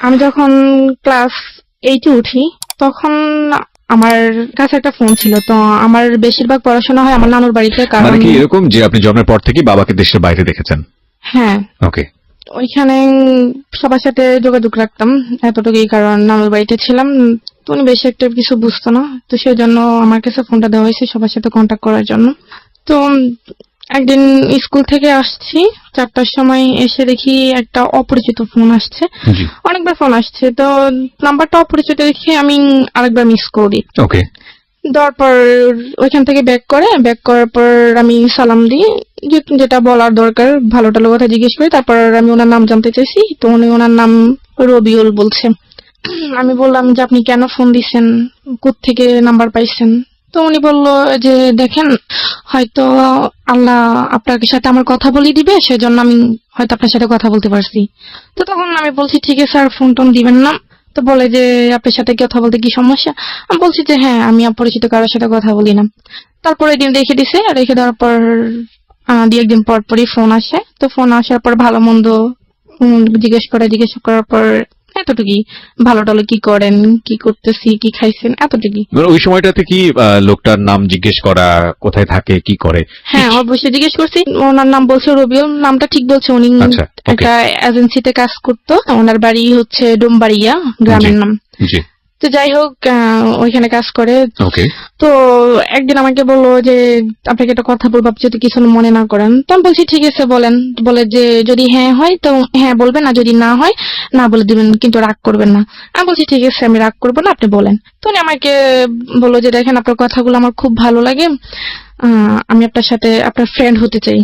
আমি যখন ক্লাস 8-এ উঠি তখন আমার কাছে একটা ফোন ছিল। তো আমার বেশিরভাগ পড়াশোনা হয় আমার নানুর বাড়িতে, মানে কারণ কি এরকম যে আপনি জন্মের পর থেকে বাবাকে দেশের বাইরে দেখেছেন? হ্যাঁ, ওকে। ওইখানে সবার সাথে যোগাযোগ রাখতাম এতটুকুই, কারণ নানুর বাড়িতে ছিলাম। তো উনি বেশি একটা কিছু বুঝতো না, তো সেই জন্য আমার কাছে ফোনটা দেওয়া হয়েছে সবার সাথে কন্ট্যাক্ট করার জন্য। তো একদিন স্কুল থেকে আসছি 4টার সময়, এসে দেখি একটা অপরিচিত ফোন আসছে। জি। অনেকবার ফোন আসছে, তো নাম্বারটা অপরিচিত দেখে আমি আরেকবার মিস করি। ওকে। দেওয়ার পর ওইখান থেকে ব্যাক করার পর আমি সালাম দিই, যেটা বলার দরকার ভালো টালো কথা জিজ্ঞেস করি। তারপর আমি ওনার নাম জানতে চাইছি, তো উনি ওনার নাম রবিউল বলছে। আমি বললাম যে আপনি কেন ফোন দিছেন, কোত্থেকে নাম্বার পাইছেন? তো উনি বলল যে দেখেন, হয়তো আল্লাহ আপনার সাথে আমার কথা বলিয়ে দিবে, সেজন্য আমি হয়তো আপনার সাথে কথা বলতে পারছি। তো তখন আমি বলছি ঠিক আছে স্যার, ফোন টোন দিবেন না। তো বলে যে আপনার সাথে কথা বলতে কি সমস্যা? আমি বলছি যে হ্যাঁ, আমি অপরিচিত কারোর সাথে কথা বলি না। তারপরে দিন রেখে দিছে, রেখে দেওয়ার পর 2-1 দিন পর পরই ফোন আসে। তো ফোন আসার পর ভালো মন্দ জিজ্ঞেস করার পর এতটুকুই, ভালো টালো কি করেন, কি করতেছি, কি খাইছেন, এতটুকুই। মানে ওই সময়টাতে কি লোকটার নাম জিজ্ঞেস করা, কোথায় থাকে, কি করে? হ্যাঁ, অবশ্যই জিজ্ঞেস করছি। ওনার নাম বলছে রবিউল, নামটা ঠিক বলছে। উনি আচ্ছা, ওকে। একটা এজেন্সিতে কাজ করতো, ওনার বাড়ি হচ্ছে ডোমবাড়িয়া, গ্রামের নাম। জি। তো যাই হোক, ওইখানে কাজ করে। ওকে। তো একদিন আমাকে বললো যে আপনাকে একটা কথা বলবো, আপনি যদি কিছু মনে না করেন। তো আমি বলছি ঠিক আছে বলেন। বলে যে যদি হ্যাঁ হয় তো হ্যাঁ বলবেন, আর যদি না হয় না বলে দিবেন, কিন্তু রাগ করবেন না। আমি বলছি ঠিক আছে, আমি রাগ করবো না, আপনি বলেন। তো উনি আমাকে বললো যে দেখেন, আপনার কথাগুলো আমার খুব ভালো লাগে, আমি আপনার সাথে আপনার ফ্রেন্ড হতে চাই।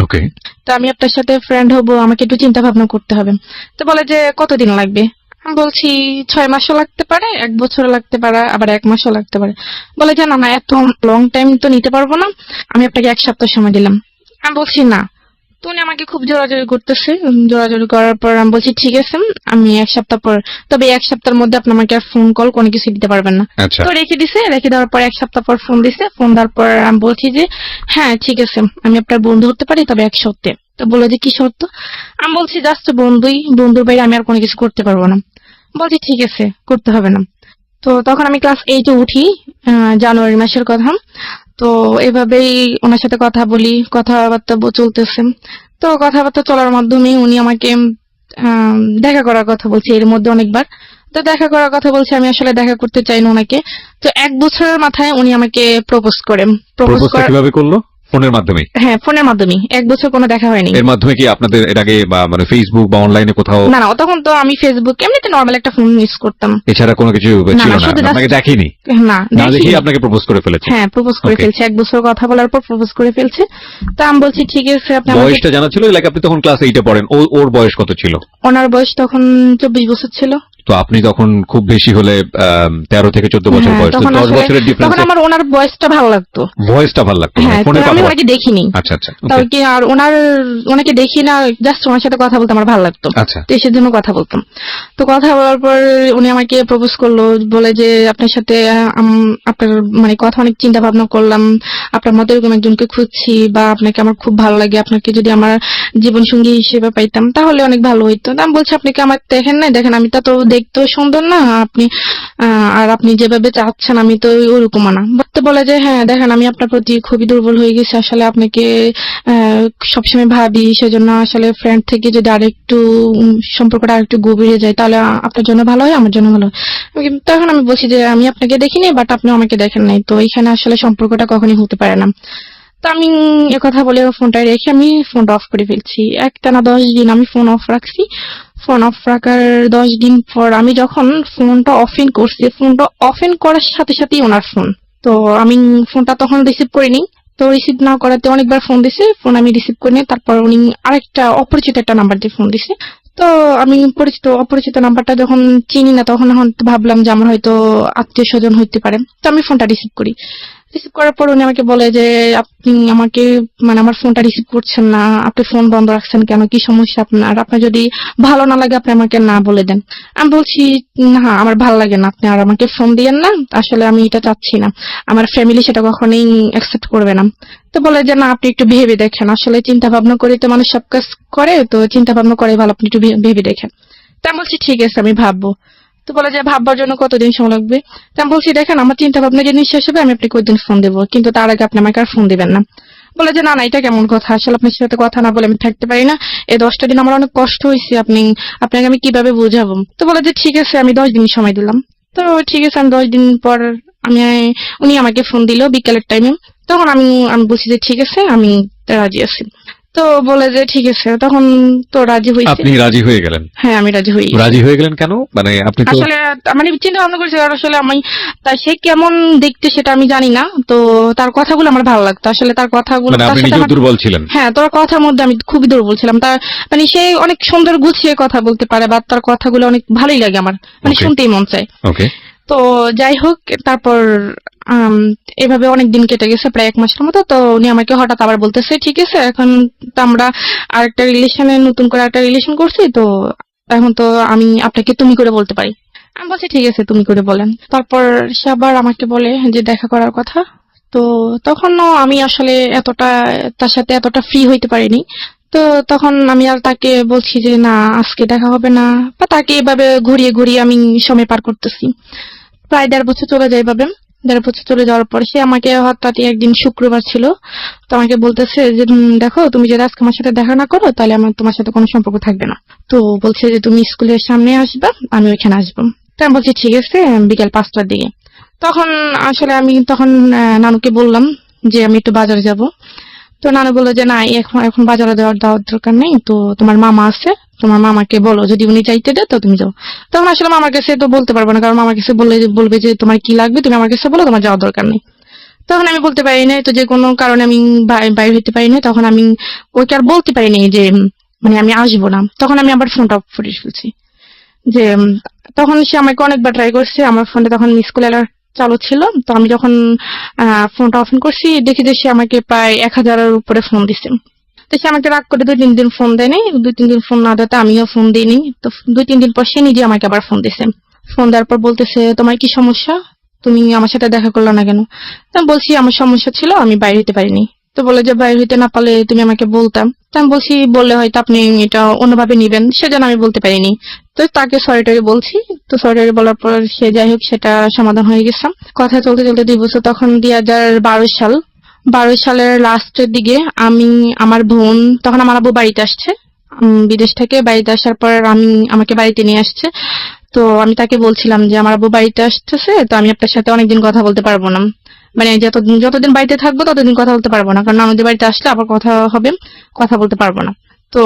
ওকে। তো আমি আপনার সাথে ফ্রেন্ড হব, আমাকে একটু চিন্তা ভাবনা করতে হবে। তো বলে যে কতদিন লাগবে? আমি বলছি 6 মাসও লাগতে পারে, 1 বছরও লাগতে পারে, আবার 1 মাসও লাগতে পারে। বলে যে না না, এত লং টাইম তো নিতে পারবো না, আমি আপনাকে 1 সপ্তাহ সময় দিলাম। আমি বলছি না। তো উনি আমাকে খুব জোরাজোরি করতেছে। জোরাজোরি করার পর আমি বলছি ঠিক আছে, আমি 1 সপ্তাহ পর, তবে 1 সপ্তাহের মধ্যে আপনি আমাকে আর ফোন কল কোনো কিছু দিতে পারবেন না। আচ্ছা। তো রেখে দিছে, রেখে দেওয়ার পর 1 সপ্তাহ পর ফোন দিছে। ফোন দেওয়ার পর আমি বলছি যে হ্যাঁ ঠিক আছে, আমি আপনার বন্ধু হতে পারি, তবে 1 শর্তে। তো বললো যে কি শর্ত? আমি বলছি জাস্ট বন্ধুই, বন্ধুর বাইরে আমি আর কোনো কিছু করতে পারবো না। বলছি ঠিক আছে, করতে হবে না। তো তখন আমি ক্লাস 8-এ উঠি, জানুয়ারি মাসের কথা। তো এভাবেই ওনার সাথে কথা বলি, কথাবার্তা চলতেছে। তো কথাবার্তা চলার মাধ্যমে উনি আমাকে দেখা করার কথা বলছে এর মধ্যে অনেকবার। তো দেখা করার কথা বলছে, আমি আসলে দেখা করতে চাই না ওনাকে। তো 1 বছরের মাথায় উনি আমাকে প্রপোজ করেন। প্রপোজটা কিভাবে করলো? ফোনের মাধ্যমে? হ্যাঁ, ফোনের মাধ্যমে। 1 বছর কোনো দেখা হয়নি। এর মাধ্যমে কি আপনাদের এর আগে মানে ফেসবুক বা অনলাইনে কোথাও? না না, তখন তো আমি ফেসবুক এমনিতে নরমাল একটা ফোন ইউজ করতাম। এছাড়া কোনো কিছু না ছিল না, না? শুধু আপনাকে দেখেনি? না না দেখেই দেখিনি। আপনাকে প্রপোজ করে ফেলেছে? হ্যাঁ, প্রপোজ করে Okay. ফেলছে। 1 বছর কথা বলার পর প্রপোজ করে ফেলছে। তো আমি বলছি ঠিক আছে, আপনি আমাকে। বয়সটা জানা ছিল? লাইক আপনি তখন ক্লাস 8-এ পড়েন, ওর বয়স কত ছিল? ওনার বয়স তখন 24 বছর ছিল। তো আপনি তখন খুব বেশি হলে 13 থেকে 14 বছর হ্যাঁ, বয়স, তো তখন 10 আসলে বছরের তখন ডিফারেন্সে আমার ওনার বয়সটা ভালো লাগতো। ভয়েসটা ভালো লাগতো, হ্যাঁ, তো ফোনের আমি কথা। ওনাকে দেখিনি। আচ্ছা আচ্ছা, তাও ওকে। কি আর ওনাকে দেখি না, জাস্ট ওনার সাথে কথা বলতে আমার ভালো লাগতো। আচ্ছা। তো সেজন্য কথা বলতাম। তো কথা বলার পর উনি আমাকে প্রপোজ করলো, বলে যে আপনার সাথে আপনার মানে কথা অনেক চিন্তা ভাবনা করলাম, আপনার মতো এরকম একজনকে খুঁজছি, বা আপনাকে আমার খুব ভালো লাগে, আপনাকে যদি আমার জীবন সঙ্গী হিসেবে পাইতাম তাহলে অনেক ভালো হইতো। তো আমি বলছি আপনি কি আমার দেখেন নাই? দেখেন আমি তো দেখতেও সুন্দর না, আপনি আর আপনি যেভাবে চাচ্ছেন আমি তো ওরকম না। তো বলে যে হ্যাঁ দেখেন, আমি আপনার প্রতি খুবই দুর্বল হয়ে গেছি, আসলে আপনাকে সবসময় ভাবি, সেজন্য আসলে ফ্রেন্ড থেকে যদি আরেকটু সম্পর্কটা আরেকটু গভীরে যায় তাহলে আপনার জন্য ভালো হয়, আমার জন্য ভালো হয়। তখন আমি বলছি যে আমি আপনাকে দেখিনি, বাট আপনিও আমাকে দেখেন নাই, তো এখানে আসলে সম্পর্কটা কখনই হতে পারে না। তো আমি কথা বলে ফোনটা রেখে আমি ফোনটা অফ করে ফেলছি। একটানা 10 দিন আমি ফোন অফ রাখছি। ফোন অফ রাখার 10 দিন পর আমি যখন ফোনটা অফেন করছি, ফোনটা অফেন করার সাথে সাথেই ওনার ফোন। তো আমি ফোনটা তখন রিসিভ করিনি। তো রিসিভ না করাতে অনেকবার ফোন দিছে, ফোন আমি রিসিভ করিনি। তারপর উনি আরেকটা অপরিচিত একটা নাম্বার দিয়ে ফোন দিছে। তো আমি অপরিচিত নাম্বারটা যখন চিনি না, তখন ভাবলাম যে আমার হয়তো আত্মীয় স্বজন হইতে পারে। তো আমি ফোনটা রিসিভ করি। রিসিভ করার পর উনি আমাকে বলে যে আপনি আমাকে মানে আমার ফোনটা রিসিভ করছেন না, আপনি ফোন বন্ধ রাখছেন কেন, কি সমস্যা আপনার? আপনার যদি ভালো না লাগে আপনি আমাকে না বলে দেন। আমি বলছি না, আমার ভালো লাগে না, আপনি আর আমাকে ফোন দিয়েন না, আসলে আমি এটা চাচ্ছি না, আমার ফ্যামিলি সেটা কখনোই অ্যাকসেপ্ট করবে না। তো বলে যে না, আপনি একটু ভেবে দেখেন, আসলে চিন্তা ভাবনা করে তো মানুষ সব কাজ করে, তো চিন্তা ভাবনা করে ভালো, আপনি একটু ভেবে দেখেন। তা আমি বলছি ঠিক আছে আমি ভাববো। তো বলে যে ভাববার জন্য কতদিন সময় লাগবে? তা আমি বলছি দেখেন আমার চিন্তা ভাবনা যেদিন শেষ হবে আমি আপনাকে ওইদিন ফোন দেবো, কিন্তু তার আগে আপনি আমাকে আর ফোন দিবেন না। বলে যে না না, এটা কেমন কথা, আসলে আপনার সাথে কথা না বলে আমি থাকতে পারি না, এই 10টা দিন আমার অনেক কষ্ট হয়েছে, আপনাকে আমি কিভাবে বোঝাবো। তো বলে যে ঠিক আছে আমি 10 দিন সময় দিলাম। তো ঠিক আছে, আমি 10 দিন পর আমি উনি আমাকে ফোন দিল বিকেলের টাইমে। তখন আমি আমি বলছি যে ঠিক আছে আমি রাজি আছি। তো বলে যে ঠিক আছে, তখন তো রাজি হয়েছে। আপনি রাজি হয়ে গেলেন? হ্যাঁ আমি রাজি হই। রাজি হয়ে গেলেন কেন? মানে আপনি তো আসলে মানে চিন্তা ভাবনা করছি, আর আসলে আমি তা সে কেমন দেখতে সেটা আমি জানি না, তো তার কথাগুলো আমার ভালো লাগতো, আসলে তার কথাগুলো মানে তার আপনি সাথে নিজেও আমার, দুর্বল ছিলেন? হ্যাঁ তোর কথার মধ্যে আমি খুবই দুর্বল ছিলাম। তার মানে সে অনেক সুন্দর গুছিয়ে কথা বলতে পারে, বা তার কথাগুলো অনেক ভালোই লাগে আমার, মানে ওকে, শুনতেই মন চায়। ওকে। তো যাই হোক, তারপর আম, এভাবে অনেক দিন কেটে গেছে, প্রায় 1 মাসের মতো। তো উনি আমাকে হঠাৎ আবার বলতেছে ঠিক আছে এখন তো আমরা আরেকটা রিলেশনে, নতুন করে একটা রিলেশন করছি, তো এখন তো আমি আপনাকে তুমি করে বলতে পারি। আমি বলছি ঠিক আছে তুমি করে বলেন। তারপর সে আবার আমাকে বলে যে দেখা করার কথা। তো তখনও আমি আসলে এতটা তার সাথে এতটা ফ্রি হইতে পারিনি। তো তখন আমি আর তাকে বলছি যে না আজকে দেখা হবে না, বা তাকে এভাবে ঘুরিয়ে ঘুরিয়ে আমি সময় পার করতেছি। প্রায় 1.5 বছর চলে যায় এভাবে। 1.5 বছর চলে যাওয়ার পর সে আমাকে হঠাৎ একদিন শুক্রবার ছিল, তো আমাকে বলতেছে যে দেখো তুমি যদি আজকে আমার সাথে দেখা না করো তাহলে আমার তোমার সাথে কোনো সম্পর্ক থাকবে না। তো বলছে যে তুমি স্কুলের সামনে আসবা, আমি ওইখানে আসবো। তো আমি বলছি ঠিক আছে বিকেল 5টার দিকে। তখন আসলে আমি তখন নানুকে বললাম যে আমি একটু বাজারে যাব। তো নানু বললো যে না এখন এখন বাজারে যাওয়ার দরকার নেই, তো তোমার মামা আছে, তোমার মামাকে বলো যদি উনি চাইতে দেয় তো তুমি যাও। তখন আসলে মামার কাছে তো বলতে পারবো না, কারণ মামার কাছে বলবে যে তোমার কি লাগবে তুমি আমার কাছে বলো, তোমার যাওয়ার দরকার নেই। তখন আমি বলতে পারি না, তো যে কোনো কারণে আমি বাইরে হইতে পারি না, তখন আমি ওকে আর বলতে পারিনি যে মানে আমি আসবো না। তখন আমি আবার ফোনটা অফ করে ফেলছি। যে তখন সে আমাকে অনেকবার ট্রাই করছে, আমার ফোনটা তখন মিস কল অ্যালার্ট চালু ছিল। তো আমি যখন ফোনটা অফ করছি দেখি যে সে আমাকে প্রায় 1000-এর উপরে ফোন দিছে। তো সে আমাকে রাগ করে 2-3 দিন ফোন দেয়নি। 2-3 দিন ফোন না দেওয়াতে আমিও ফোন দিইনি। তো 2-3 দিন পর সে নিজে আমাকে আবার ফোন দিছে। ফোন দেওয়ার পর বলতেছে তোমার কি সমস্যা, তুমি আমার সাথে দেখা করলে না কেন? তা আমি বলছি আমার সমস্যা ছিল, আমি বাইরে হইতে পারিনি। তো বলে যে বাইরে হইতে না পারলে তুমি আমাকে বলতাম। তা আমি বলছি বললে হয়তো আপনি এটা অন্যভাবে নিবেন, সেজন্য আমি বলতে পারিনি। তো তাকে সরি টরি বলছি। তো সরি টরি বলার পর সে যাই হোক সেটা সমাধান হয়ে গেছে। কথা চলতে চলতে 2 বছর, তখন 2012 সাল, 12 সালের লাস্টের দিকে আমি, আমার বোন, তখন আমার আব্বু বাড়িতে আসছে বিদেশ থেকে। বাড়িতে আসার পর আমাকে বাড়িতে নিয়ে আসছে। তো আমি তাকে বলছিলাম যে আমার আব্বু বাড়িতে আসতেছে, তো আমি আপনার সাথে অনেকদিন কথা বলতে পারবো না, মানে যতদিন বাড়িতে থাকবো ততদিন কথা বলতে পারবো না, কারণ আমাদের বাড়িতে আসলে আবার কথা হবে, কথা বলতে পারবো না। তো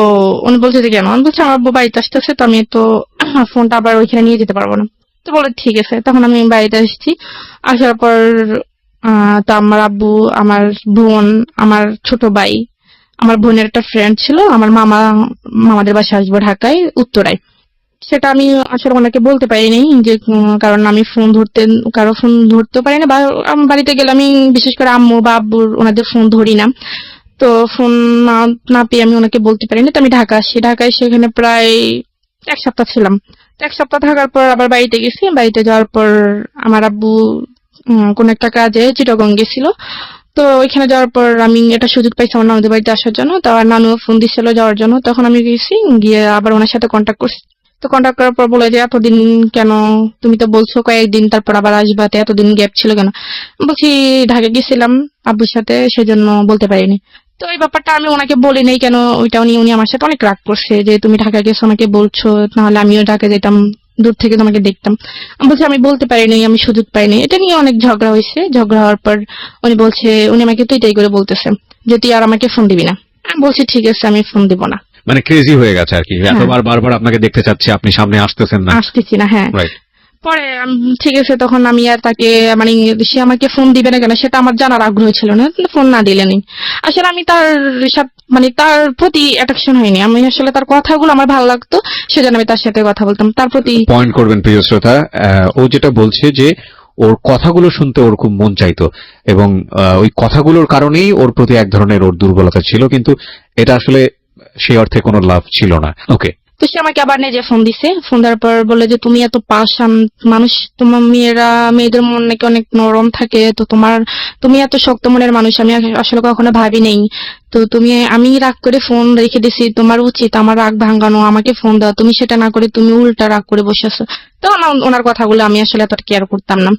উনি বলছে যে কেন? আমি বলছি আমার আব্বু বাড়িতে আসতেছে, তো আমি তো ফোনটা আবার ওইখানে নিয়ে যেতে পারবো না। তো বলে ঠিক আছে। তখন আমি বাড়িতে আসছি। আসার পর তো আমার আব্বু, আমার বোন, আমার ছোট ভাই, আমার বোনের একটা ফ্রেন্ড ছিল, আমার মামাদের বাসায় আসবো ঢাকায় উত্তরায়। সেটা আমি আসলে ওনাকে বলতে পারিনি যে কারণ আমি কারো ফোন ধরতেও পারি না, বা বাড়িতে গেলে আমি বিশেষ করে আম্মু বা আব্বুর ওনাদের ফোন ধরি না। তো ফোন না না পেয়ে আমি ওনাকে বলতে পারিনি। তো আমি ঢাকা আসি। ঢাকায় সেখানে প্রায় 1 সপ্তাহ ছিলাম। তো 1 সপ্তাহ থাকার পর আবার বাড়িতে গেছি। বাড়িতে যাওয়ার পর আমার আব্বু কোন একটা কাজে চিটাগং গেছিল। তো ওইখানে যাওয়ার পর আমি একটা সুযোগ পাইছি আমার নানুদের বাড়িতে আসার জন্য। তো আমার নানু ফোন দিছিল যাওয়ার জন্য, তখন আমি গেছি, গিয়ে আবার ওনার সাথে কন্ট্যাক্ট করছি। তো কন্ট্যাক্ট করার পর বলে যে এতদিন কেন, তুমি তো বলছো কয়েকদিন তারপর আবার আসবা, তো এতদিন গ্যাপ ছিল কেন? বলছি ঢাকা গেছিলাম আব্বুর সাথে, সেজন্য বলতে পারিনি। তো এই ব্যাপারটা আমি ওনাকে বলি নাই কেন, ওইটা উনি আমার সাথে অনেক রাগ করছে যে তুমি ঢাকা গেছো আমাকে বলছো, নাহলে আমিও ঢাকা যেতাম, দূর থেকে তোমাকে দেখতাম। আমি বলছি আমি বলতে পারিনি, আমি সুযোগ পাইনি। এটা নিয়ে অনেক ঝগড়া হয়েছে। ঝগড়া হওয়ার পর উনি আমাকে তো এটাই করে বলতেছে যে তুই আর আমাকে ফোন দিবি না। আমি বলছি ঠিক আছে আমি ফোন দিব না। মানে ক্রেজি হয়ে গেছে আর কি, হ্যাঁ। এতবার বারবার আপনাকে দেখতে চাচ্ছে, আপনি সামনে আসতেছেন না। আসতেছি না, হ্যাঁ। রাইট। পরে ঠিক আছে, তখন আমি আর তাকে মানে সে আমাকে ফোন দিবে না কেন সেটা আমার জানার আগ্রহ ছিল না, ফোন না দিলেনি। আসলে আমি তার মানে তার প্রতি অ্যাট্রাকশন হয়নি, আমি আসলে তার কথাগুলো আমার ভালো লাগতো, সেজন্য আমি তার সাথে কথা বলতাম, তার প্রতি। পয়েন্ট করবেন প্রিয় শ্রোতা, ও যেটা বলছে যে ওর কথাগুলো শুনতে ওর খুব মন চাইতো, এবং ওই কথাগুলোর কারণেই ওর প্রতি এক ধরনের ওর দুর্বলতা ছিল, কিন্তু এটা আসলে সেই অর্থে কোনো লাভ ছিল না। ওকে, তো সে আমাকে আবার নিজে ফোন দিছে, ফোন দেওয়ার পর বলে যে তুমি এত পাষাণ মানুষ, তোমার মেয়েদের মন নাকি অনেক নরম থাকে, তো তুমি এত শক্ত মনের মানুষ আমি আসলে কখনো ভাবি নেই। তো আমি রাগ করে ফোন রেখে দিছি, তোমার উচিত আমার রাগ ভাঙানো, আমাকে ফোন দাও, তুমি সেটা না করে তুমি উল্টা রাগ করে বসে আছো। তো ওনার কথাগুলো আমি আসলে এতটা কেয়ার করতাম না,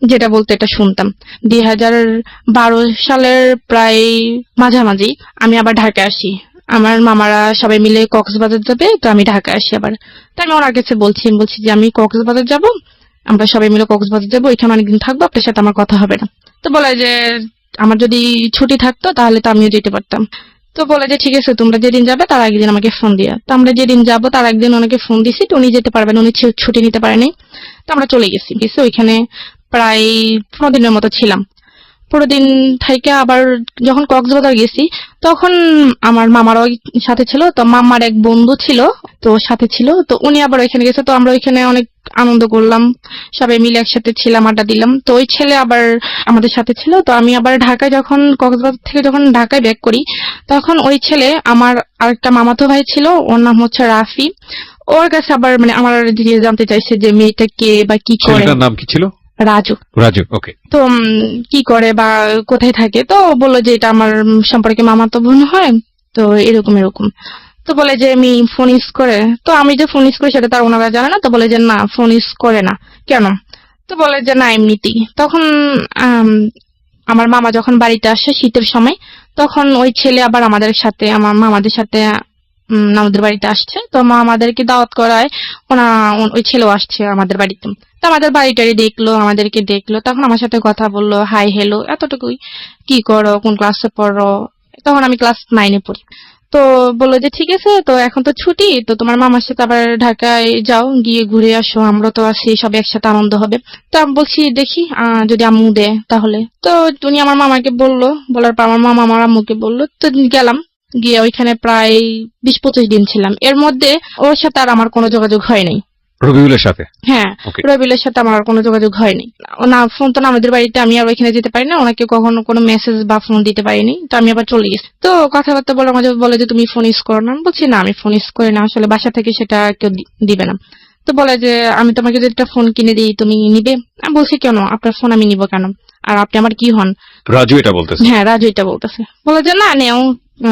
যেটা বলতে এটা শুনতাম। 2012 সালের প্রায় মাঝামাঝি আমি আবার ঢাকা আসি। আমার মামারা সবাই মিলে কক্সবাজার যাবে, তো আমি ঢাকা আসি আবার। তো আমি ওনার কাছে বলছি যে আমি কক্সবাজার যাব, আমরা সবাই মিলে কক্সবাজার যাবো, এখানে অনেকদিন থাকবো, আপনার সাথে আমার কথা হবে না। তো বলে যে আমার যদি ছুটি থাকতো তাহলে তো আমিও যেতে পারতাম। তো বলে যে ঠিক আছে, তোমরা যেদিন যাবে তার একদিন আমাকে ফোন দিয়া। তো আমরা যেদিন যাবো তার একদিন ওনাকে ফোন দিছি, তো উনি যেতে পারবেন, উনি ছুটি নিতে পারেনি। তো আমরা চলে গেছি, ওইখানে প্রায় 15 দিনের মতো ছিলাম। পুরো দিন থেকে আবার যখন কক্সবাজার গেছি তখন আমার মামারও সাথে ছিল, তো মামার এক বন্ধু ছিল, তো ওর সাথে ছিল, তো উনি আবার ওইখানে গেছে। তো আমরা ওইখানে অনেক আনন্দ করলাম, সবাই মিলে একসাথে ছিলাম, আড্ডা দিলাম। তো ওই ছেলে আবার আমাদের সাথে ছিল। তো আমি আবার ঢাকায় যখন কক্সবাজার থেকে যখন ঢাকায় ব্যাক করি, তখন ওই ছেলে আমার আরেকটা মামাতো ভাই ছিল, ওর নাম হচ্ছে রাফি। ওর কাছে আবার আমার জানতে চাইছে যে মেয়েটা কে বা কি করে। ছেলেটার নাম কি ছিল? রাজু। রাজু, ওকে। তো কি করে বা কোথায় থাকে, তো বললো যে এটা আমার সম্পর্কে মামাতো বোন হয়, তো এরকম এরকম। তো বলে যে আমি ফোন ইউজ করে, তো আমি যে ফোন ইউজ করি সেটা তার ওনারা জানে না। তো বলে যে না, ফোন ইউজ করে না কেন? তো বলে যে না এমনিতেই। তখন আম, আমার মামা যখন বাড়িতে আসে শীতের সময়, তখন ওই ছেলে আবার আমার মামাদের সাথে আমাদের বাড়িতে আসছে। তো মা আমাদেরকে দাওয়াত করায়, ওই ছেলেও আসছে আমাদের বাড়িতে। তো আমাদের বাড়িটারি দেখলো, আমাদেরকে দেখলো, তখন আমার সাথে কথা বললো, হাই হ্যালো এতটুকুই। কি করো, কোন ক্লাসে পড়ো? তখন আমি ক্লাস 9-এ পড়ি। তো বললো যে ঠিক আছে, তো এখন তো ছুটি, তো তোমার মামার সাথে আবার ঢাকায় যাও, গিয়ে ঘুরে আসো, আমরা তো আছি, সব একসাথে আনন্দ হবে। তো আমি বলছি দেখি যদি আম্মু দেয় তাহলে। তো উনি আমার মামাকে বললো, বলার পর আমার মামা আমার আম্মুকে বললো, তো গেলাম। গিয়ে ওইখানে প্রায় 20-25 দিন ছিলাম। এর মধ্যে ওর সাথে আর আমার কোনো যোগাযোগ হয়নি। রবিউলের সাথে? হ্যাঁ, ওকে। রবিউলের সাথে আমার আর কোনো যোগাযোগ হয়নি। না ফোন তো না আমাদের বাড়িতে, আমি আর ওইখানে যেতে পারি না, ওনাকে কখনো কোনো মেসেজ বা ফোন দিতে পারিনি। তো আমি আবার চলে গেছি। তো কথাবার্তা বলে আমাদের বলে যে তুমি ফোন ইউজ করো না। আমি বলছি না, আমি ফোন ইউজ করি না, আসলে বাসা থেকে সেটা কেউ দিবে না। তো বলে যে আমি তোমাকে যদি একটা ফোন কিনে দিই তুমি নিবে? আমি বলছি কেন, আপনার ফোন আমি নিব কেন, আর আপনি আমার কি হন? রাজু এটা বলতেছে? হ্যাঁ, রাজু এটা বলতেছে। বলে যে না নেও,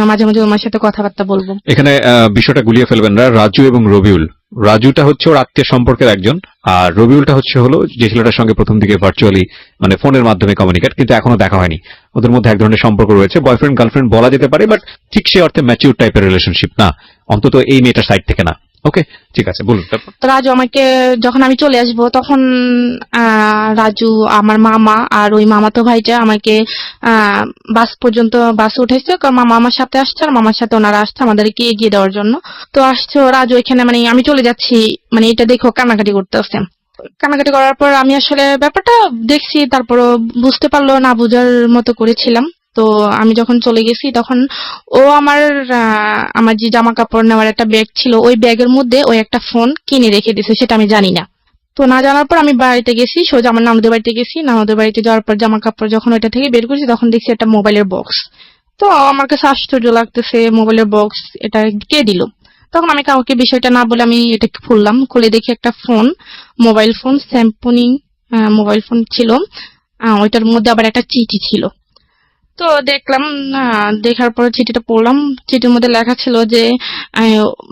মাঝে মাঝে আমার সাথে কথাবার্তা বলবো। এখানে বিষয়টা গুলিয়ে ফেলবেন না। রাজু এবং রবিউল, রাজুটা হচ্ছে ওর আত্মীয় সম্পর্কের একজন, আর রবিউলটা হলো যে ছেলেটার সঙ্গে প্রথম দিকে ভার্চুয়ালি মানে ফোনের মাধ্যমে কমিউনিকেট, কিন্তু এখনো দেখা হয়নি। ওদের মধ্যে এক ধরনের সম্পর্ক রয়েছে, বয়ফ্রেন্ড গার্লফ্রেন্ড বলা যেতে পারে, বাট ঠিক সে অর্থে ম্যাচিউর টাইপের রিলেশনশিপ না, অন্তত এই মেয়েটার সাইড থেকে না। ওকে, ঠিক আছে, বলুন তারপর। তো রাজু আমাকে, যখন আমি চলে আসবো তখন রাজু, আমার মামা আর ওই মামাতো ভাইটা আমাকে বাস পর্যন্ত বাসে উঠেছে, কারণ মামা আমার সাথে আসছে আর মামার সাথে ওনারা আসছে আমাদেরকে এগিয়ে দেওয়ার জন্য। তো আসছে রাজু এখানে, মানে আমি চলে যাচ্ছি, মানে এটা দেখো কান্নাকাটি করতেছে। কান্নাকাটি করার পর আমি আসলে ব্যাপারটা দেখছি, তারপরও বুঝতে পারলো না, বোঝার মতো করেছিলাম। তো আমি যখন চলে গেছি তখন ও আমার যে জামা কাপড় নেওয়ার একটা ব্যাগ ছিল, ওই ব্যাগের মধ্যে ওই একটা ফোন কিনে রেখে দিয়েছে, সেটা আমি জানি না। তো না জানার পর আমি বাড়িতে গেছি, সোজা আমার নানুদের বাড়িতে গেছি। নানুদের বাড়িতে যাওয়ার পর জামা কাপড় যখন ওইটা থেকে বের করছি তখন দেখছি একটা মোবাইলের বক্স। তো আমার কাছে আশ্চর্য লাগতেছে, মোবাইলের বক্স এটা কে দিল? তখন আমি কাউকে বিষয়টা না বলে আমি এটা খুললাম, খুলে দেখি একটা phone, mobile phone, Samsung mobile phone ছিল। ওইটার মধ্যে আবার একটা চিঠি ছিল। তো দেখলাম, দেখার পর চিঠিটা পড়লাম। চিঠির মধ্যে লেখা ছিল যে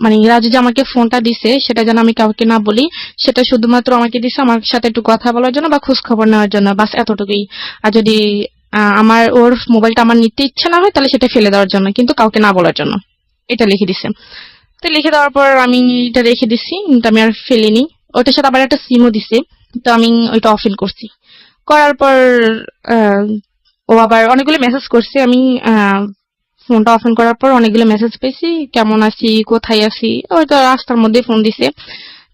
মানে রাজু যে আমাকে ফোনটা দিছে সেটা যেন আমি কাউকে না বলি, সেটা শুধুমাত্র আমাকে দিছে আমার সাথে একটু কথা বলার জন্য বা খোঁজ খবর নেওয়ার জন্য, বাস এতটুকুই। আর যদি ওর মোবাইলটা আমার নিতে ইচ্ছে না হয় তাহলে সেটা ফেলে দেওয়ার জন্য, কিন্তু কাউকে না বলার জন্য, এটা লিখে দিছে। তো লিখে দেওয়ার পর আমি এটা রেখে দিছি, কিন্তু আমি আর ফেলিনি। ওটার সাথে আবার একটা সিমও দিছে, তো আমি ওইটা অফ করছি। করার পর আহ, ও আবার অনেকগুলো মেসেজ করছে। আমি ফোনটা অফ করার পর অনেকগুলো মেসেজ পেয়েছি, কেমন আছি, কোথায় আছি, ওই তো রাস্তার মধ্যে ফোন দিছে।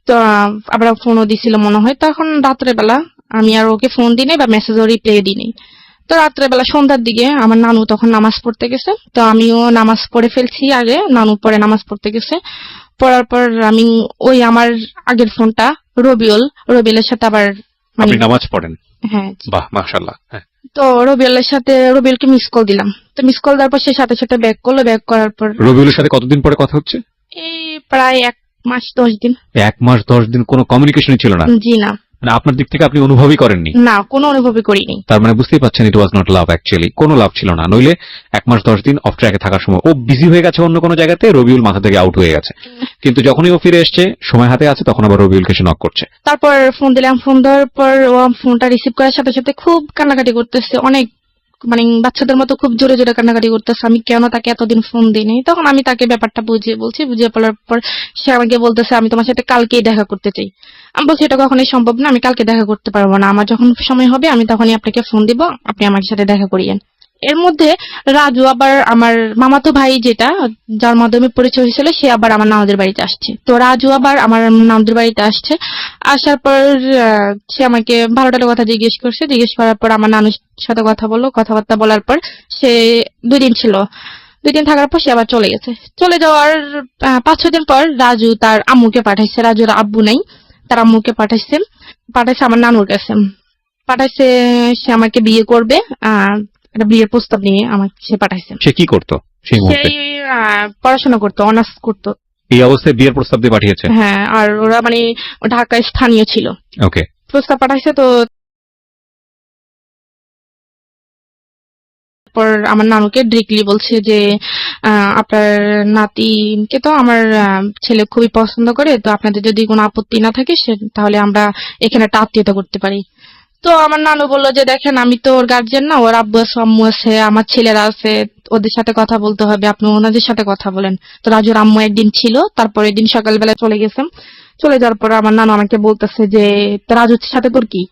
তো আবার ফোনও দিছিল মনে হয়। তখন রাত্রে বেলা আমি আর ওকে ফোন দিই নাই বা মেসেজও রিপ্লাই দিই নাই। তো রাত্রে বেলা সন্ধ্যার দিকে আমার নানু তখন নামাজ পড়তে গেছে, তো আমিও নামাজ পড়ে ফেলছি আগে, নানু পরে নামাজ পড়তে গেছে। পড়ার পর আমি ওই আমার আগের ফোনটা রবিউলের সাথে আবার আপনি নামাজ পড়েন? হ্যাঁ। বাহ, মাশাআল্লাহ। হ্যাঁ। তো রবিউলকে মিস কল দিলাম। তো মিস কল দেওয়ার পর সে সাথে সাথে ব্যাক করলো, ব্যাক করার পর রবিউলের সাথে কতদিন পরে কথা হচ্ছে? এই প্রায় 1 মাস 10 দিন। 1 মাস 10 দিন কোনো কমিউনিকেশনই ছিল না? জি না, মানে আপনার দিক থেকে আপনি অনুভবই করেননি? না কোনো অনুভবই করিনি। তার মানে বুঝতেই পাচ্ছেন ইট ওয়াজ নট লাভ অ্যাকচুয়ালি, কোনো লাভ ছিল না। নইলে 1 মাস 10 দিন অফ ট্র্যাকে থাকার সময় ও বিজি হয়ে গেছে অন্য কোনো জায়গাতে, রবিউল মাথা থেকে আউট হয়ে গেছে, কিন্তু যখনই ও ফিরে এসছে সময় হাতে আছে তখন আবার রবিউলকে সে নক করছে। তারপর ফোন দিলাম, ফোন দেওয়ার পর ও ফোনটা রিসিভ করার সাথে সাথে খুব কান্নাকাটি করতেছে, অনেক মানে বাচ্চাদের মতো খুব জোরে জোরে কান্নাকাটি করতেছে, আমি কেন তাকে এতদিন ফোন দিইনি। তখন আমি তাকে ব্যাপারটা বুঝিয়ে বলছি, বুঝিয়ে বলার পর সে আমাকে বলতেছে আমি তোমার সাথে কালকেই দেখা করতে চাই। আমি বলছি এটা কখনোই সম্ভব না, আমি কালকে দেখা করতে পারবো না, আমার যখন সময় হবে আমি তখনই আপনাকে ফোন দিব, আপনি আমার সাথে দেখা করিয়েন। এর মধ্যে রাজু আবার আমার মামাতো ভাই যেটা, যার মাধ্যমে পরিচয় হয়েছিল, সে আবার আমার নানুদের বাড়িতে আসছে। তো রাজু আবার আমার নানুদের বাড়িতে আসছে, আসার পর সে আমাকে ভালো টালো কথা জিজ্ঞেস করছে, জিজ্ঞেস করার পর আমার নানুর সাথে কথা বললো, কথাবার্তা বলার পর সে 2 দিন ছিল, 2 দিন থাকার পর সে আবার চলে গেছে। চলে যাওয়ার 5-6 দিন পর রাজু তার আম্মুকে পাঠাইছে, রাজুর আব্বু নাই, তার আম্মুকে পাঠাইছে, পাঠাইছে আমার নানুর কাছে, পাঠাইছে সে আমাকে বিয়ে করবে, একটা বিয়ের প্রস্তাব নিয়ে আমাকে সে পাঠাইছে। সে কি করতো সেই মুহূর্তে? সেই পড়াশোনা করতো, অনার্স করতো। এই অবস্থায় বিয়ের প্রস্তাব দিয়ে পাঠিয়েছে? হ্যাঁ, আর ওরা মানে ঢাকায় স্থানীয় ছিল। ওকে। প্রস্তাব পাঠাইছে, তো পর আমার নানুকে ডিরেক্টলি বলছে যে আপনার নাতিকে তো আমার ছেলে খুবই পছন্দ করে, তো আপনাদের যদি কোনো আপত্তি না থাকে তাহলে আমরা এখানে একটা আত্মীয়তা করতে পারি। তো আমার নানু বললো যে দেখেন আমি তো ওর গার্জিয়ান না, ওর আব্বু আছে, আম্মু আছে, আমার ছেলেরা আছে, ওদের সাথে কথা বলতে হবে, আপনি ওনাদের সাথে কথা বলেন। তো রাজুর আম্মু একদিন ছিল, তারপরে দিন সকালবেলা চলে গেছেন। চলে যাওয়ার পর আমার নানু আমাকে বলতেছে যে তো রাজুর সাথে তোর কি?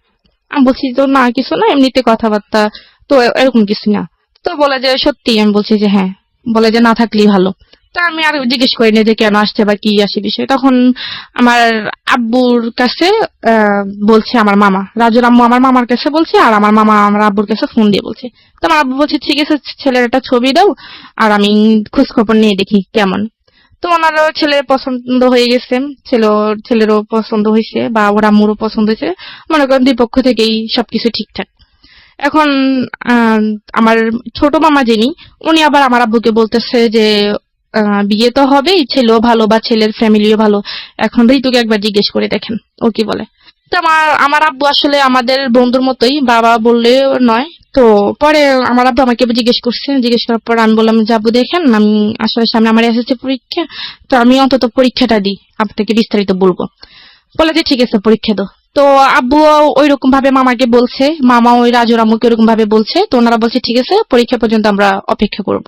আমি বলছি তো না কিছু না, এমনিতে কথাবার্তা, তো এরকম কিছু না। তো বলে যে সত্যি? আমি বলছি যে হ্যাঁ। বলে যে না থাকলেই ভালো। তা আমি আর জিজ্ঞেস করিনি যে কেন আসছে বা কি আসে বিষয়। তখন আমার আব্বুর কাছে বলছে আমার মামা, রাজুর আম্মু আমার মামার কাছে বলছে, আর আমার মামা আমার আব্বুর কাছে ফোন দিয়ে বলছে। তো আমার আব্বু বলছে ঠিক আছে, ছেলের একটা ছবি দাও আর আমি খোঁজ খবর নিয়ে দেখি কেমন। তো ওনারও ছেলের পছন্দ হয়ে গেছে, ছেলেরও পছন্দ হয়েছে বা ওর আম্মুরও পছন্দ হয়েছে, মনে করেন 2 পক্ষ থেকেই সবকিছু ঠিকঠাক। এখন আহ, আমার ছোট মামা যিনি, উনি আবার আমার আব্বুকে বলতেছে যে বিয়ে তো হবেই, ছেলেও ভালো বা ছেলের ফ্যামিলিও ভালো, এখন ঋতুকে একবার জিজ্ঞেস করে দেখেন ও কি বলে। তো আমার আমার আব্বু আসলে আমাদের বন্ধুর মতোই, বাবা বললে নয়। তো পরে আমার আব্বু আমাকে জিজ্ঞেস করছে, জিজ্ঞেস করার পর আমি বললাম যে আব্বু দেখেন আমি আসলে সামনে আমার এসএসসি পরীক্ষা, তো আমি অন্তত পরীক্ষাটা দিই, আপনাকে বিস্তারিত বলবো। বলে যে ঠিক আছে পরীক্ষা দাও। তো আব্বু ওই রকম ভাবে মামাকে বলছে, মামা ওই রাজুর আম্মুকে ওরকম ভাবে বলছে, তো ওনারা বলছে ঠিক আছে পরীক্ষা পর্যন্ত আমরা অপেক্ষা করব।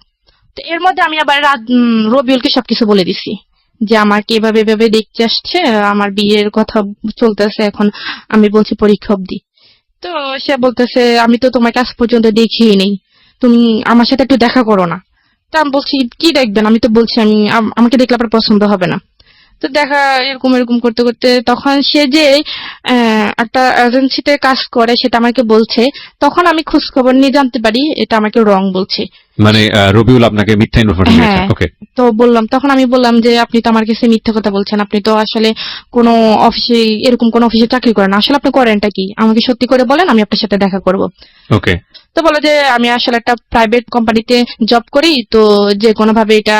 তো এর মধ্যে আমি আবার রবিউলকে সবকিছু বলে দিছি যে আমাকে এভাবে এভাবে দেখতে আসছে, আমার বিয়ের কথা চলতেছে, এখন আমি বলছি পরীক্ষা অবধি। তো সে বলতেছে আমি তো তোমাকে আজ পর্যন্ত দেখিই নেই, তুমি আমার সাথে একটু দেখা করো না। তা আমি বলছি কি দেখবেন, আমি তো বলছি আমি আমাকে দেখলে আপনার পছন্দ হবে না। তো দেখা এরকম এরকম করতে করতে তখন সে যে একটা এজেন্সিতে কাজ করে সেটা আমাকে বলছে, তখন আমি খোঁজ খবর নিয়ে জানতে পারি এটা আমাকে রং বলছে। মানে রবিউল আপনাকে মিথ্যা ইনফরমেশন দিয়েছে? হ্যাঁ। ওকে। তো তখন আমি বললাম যে আপনি তো আমার কাছে মিথ্যা কথা বলছেন, আপনি তো আসলে কোনো অফিসে, এরকম কোন অফিসে চাকরি করেন না, আসলে আপনি করেনটা কি আমাকে সত্যি করে বলেন, আমি আপনার সাথে দেখা করব। ওকে। তো বলে যে আমি আসলে একটা প্রাইভেট কোম্পানিতে জব করি, তো যে কোনো ভাবে এটা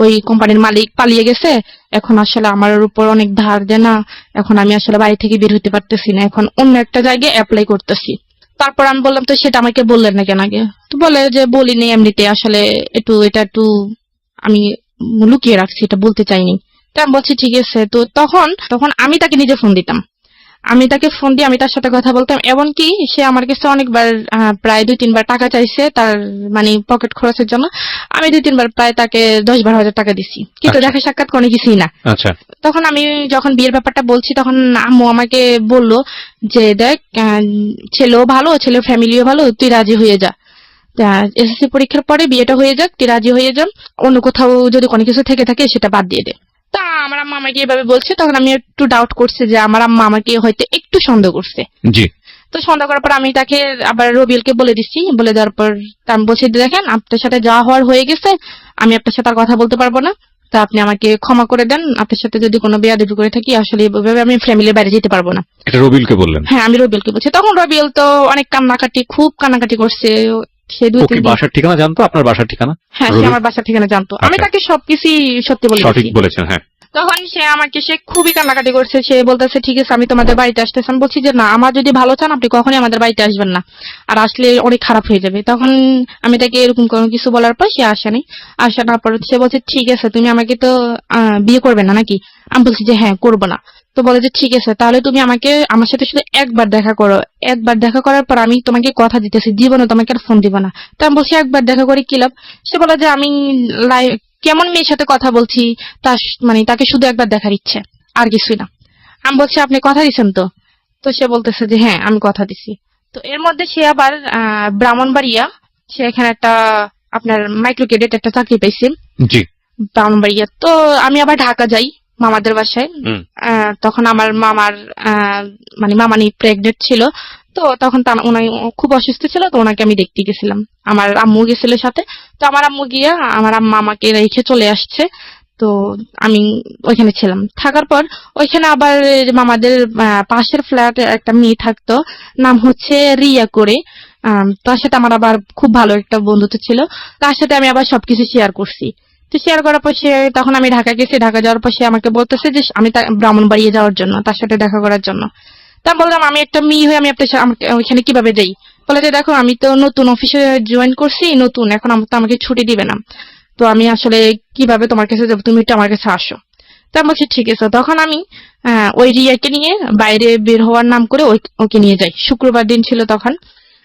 ওই কোম্পানির মালিক পালিয়ে গেছে, এখন আসলে আমার উপর অনেক ধার দেনা, এখন আমি আসলে বাড়ি থেকে বের হতে পারতেছি না, এখন অন্য একটা জায়গায় অ্যাপ্লাই করতেছি। তারপর আমি বললাম তো সেটা আমাকে বললেন না কেন আগে? তো বলে যে বলিনি, এমনিতে আসলে এটা একটু আমি লুকিয়ে রাখছি, এটা বলতে চাইনি। তো আমি বলছি ঠিক আছে। তো তখন তখন আমি তাকে নিজে ফোন দিতাম, আমি তাকে ফোন দিয়ে আমি তার সাথে কথা বলতাম, এমনকি সে আমার কাছে অনেকবার প্রায় 2-3 বার টাকা চাইছে তার মানে পকেট খরচের জন্য। আমি 2-3 বার প্রায় তাকে 10-12 হাজার টাকা দিছি, কিন্তু আচ্ছা। দেখা সাক্ষাৎ কোনো কিছুই না। আচ্ছা। তখন আমি যখন বিয়ের ব্যাপারটা বলছি তখন আম্মু আমাকে বলল যে দেখ ছেলেও ভালো, ছেলের ফ্যামিলিও ভালো, তুই রাজি হয়ে যা, এসএসসি পরীক্ষার পরে বিয়েটা হয়ে যাক, তুই রাজি হয়ে যা, অন্য কোথাও যদি কোনো কিছু থেকে থাকে সেটা বাদ দিয়ে দে। তা আমার আম্মা আমাকে এভাবে বলছে, তখন আমি একটু ডাউট করছি যে আমার আম্মা আমাকে হয়তো একটু সন্দেহ করছে। জি। তো সন্দেহ করার পর আমি তাকে আবার রবিউলকে বলে দিচ্ছি, বলে দেওয়ার পর আমি বলছি দেখেন আপনার সাথে যা হওয়ার হয়ে গেছে, আমি আপনার সাথে আর কথা বলতে পারবো না, তা আপনি আমাকে ক্ষমা করে দেন, আপনার সাথে যদি কোনো বেয়াদবি করে থাকি আসলে এভাবে আমি ফ্যামিলির বাইরে যেতে পারবো না। এটা রবিউলকে বললেন? হ্যাঁ আমি রবিউলকে বলছি। তখন রবিউল তো অনেক কান্নাকাটি, খুব কান্নাকাটি করছে। সে ও কি বাসার ঠিকানা জানতো? আপনার বাসার ঠিকানা? হ্যাঁ সে আমার বাসার ঠিকানা জানতো, আমি আচ্ছা। তাকে সবকিছু সত্যি বলে সঠিক দিয়েছি। বলেছেন, হ্যাঁ। তখন সে খুবই কান্নাকাটি করছে, সে বলতেছে ঠিক আছে আমি তোমাদের বাড়িতে আসতেছি। আমি বলছি যে না, আমার যদি ভালো চান আপনি কখনোই আমাদের বাড়িতে আসবেন না, আর আসলে অনেক খারাপ হয়ে যাবে। তখন আমি তাকে এরকম কোনো কিছু বলার পর সে আসেনি। আসার পর সে বলছে ঠিক আছে তুমি আমাকে তো বিয়ে করবে না নাকি? আমি বলছি যে হ্যাঁ করবো না। তো বলে যে ঠিক আছে তাহলে তুমি আমার সাথে শুধু একবার দেখা করো, একবার দেখা করার পর আমি তোমাকে কথা দিতেছি জীবনে তোমাকে আর ফোন দিব না। তো আমি বলছি একবার দেখা করে কি লাভ? সে বলে যে আমি কেমন মেয়ের সাথে কথা বলছি, তার তাকে শুধু একবার দেখার ইচ্ছে, আর কিছুই না। আমি বলছি আপনি কথা দিচ্ছেন তো? তো সে বলতেছে যে হ্যাঁ আমি কথা দিছি। তো এর মধ্যে সে আবার ব্রাহ্মণবাড়িয়া, সে এখানে একটা আপনার মাইক্রো ক্রেডিট একটা চাকরি পাইছে জি। ব্রাহ্মণবাড়িয়া। তো আমি আবার ঢাকা যাই মামাদের বাসায়। হুম। তখন আমার মামার মামানি প্রেগনেন্ট ছিল। তো তখন উনি খুব অসুস্থ ছিল, তো ওনাকে আমি দেখতে গেছিলাম। আমার আম্মু গেছিল সাথে। তো আমার আম্মু গিয়া আমার আম্মা আমাকে রেখে চলে আসছে। তো আমি ওইখানে ছিলাম, থাকার পর ওইখানে আবার মামাদের পাশের ফ্ল্যাটে একটা মেয়ে থাকতো, নাম হচ্ছে রিয়া করে। তার সাথে আমার আবার খুব ভালো একটা বন্ধুত্ব ছিল। তার সাথে আমি আবার সবকিছু শেয়ার করছি। তো শেয়ার করার পর তখন আমি ঢাকা গেছি, ঢাকা যাওয়ার পর সে আমাকে বলতেছে যে আমি ব্রাহ্মণবাড়িয়া যাওয়ার জন্য, তার সাথে দেখা করার জন্য। তা আমি বললাম আমি একটা মেয়ে হয়ে আমি আমাকে ওইখানে কিভাবে যাই? বলে যে দেখো আমি তো নতুন অফিসে জয়েন করছি, নতুন, এখন তো আমাকে ছুটি দিবে না। তো আমি আসলে কিভাবে তোমার কাছে যাবো, তুমি একটু আমার কাছে আসো। তা আমি বলছি ঠিক আছে। তখন আমি ওই রিয়াকে নিয়ে বাইরে বের হওয়ার নাম করে ওকে নিয়ে যাই। শুক্রবার দিন ছিল তখন।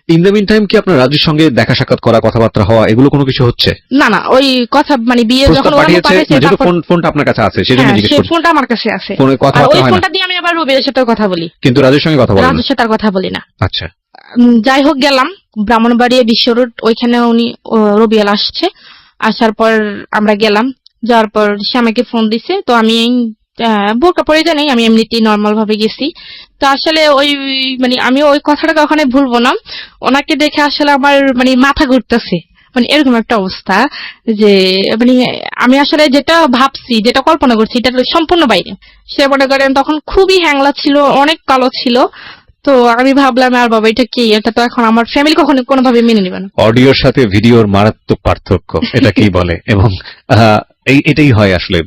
ইন দ্য মিন টাইম কি আপনার রাজুর সঙ্গে দেখা সাক্ষাৎ করা, কথাবার্তা হওয়া, এগুলো কোনো কিছু হচ্ছে? না না, ওই কথা বিয়ে যখন প্রস্তাব ওরা পাঠিয়েছে, পাঠাইছে যেহেতু তারপর ফোনটা আপনার কাছে আছে সেজন্য হ্যাঁ জিজ্ঞেস সেই করছি। ফোনটা আমার কাছে আছে। ফোনে আর কথাবার্তা ওই হয় না, ফোনটা দিয়ে আমি আবার রবির সাথে কথা বলি, কিন্তু রাজুর সঙ্গে কথা বলেন না? রাজুর সাথে আর কথা বলি না। আচ্ছা। যাই হোক গেলাম ব্রাহ্মণবাড়িয়া বিশ্ব রোড, ওইখানে রবিয়াল আসছে। আসার পর আমরা গেলাম, যাওয়ার পর সে আমাকে ফোন দিছে। তো আমি বোরকা পরে জানি, আমি এমনিতেই নর্মাল ভাবে গেছি। তো আসলে ওই আমি ওই কথাটা কখনোই ভুলবো না। ওনাকে দেখে আসলে আমার মাথা ঘুরতেছে, এরকম একটা অবস্থা যে মানে আমি আসলে যেটা ভাবছি, যেটা কল্পনা করছি, এটা সম্পূর্ণ বাইরে। সে মনে করেন তখন খুবই হ্যাংলা ছিল, অনেক কালো ছিল। তো আমি ভাবলাম আর বাবা এটা কি, এটা তো এখন আমার ফ্যামিলি কখনো কোনোভাবে মেনে নেবে না। অডিওর সাথে ভিডিওর মারাত্মক পার্থক্য, এটা কি বলে? এবং এটাই হয় আসলে।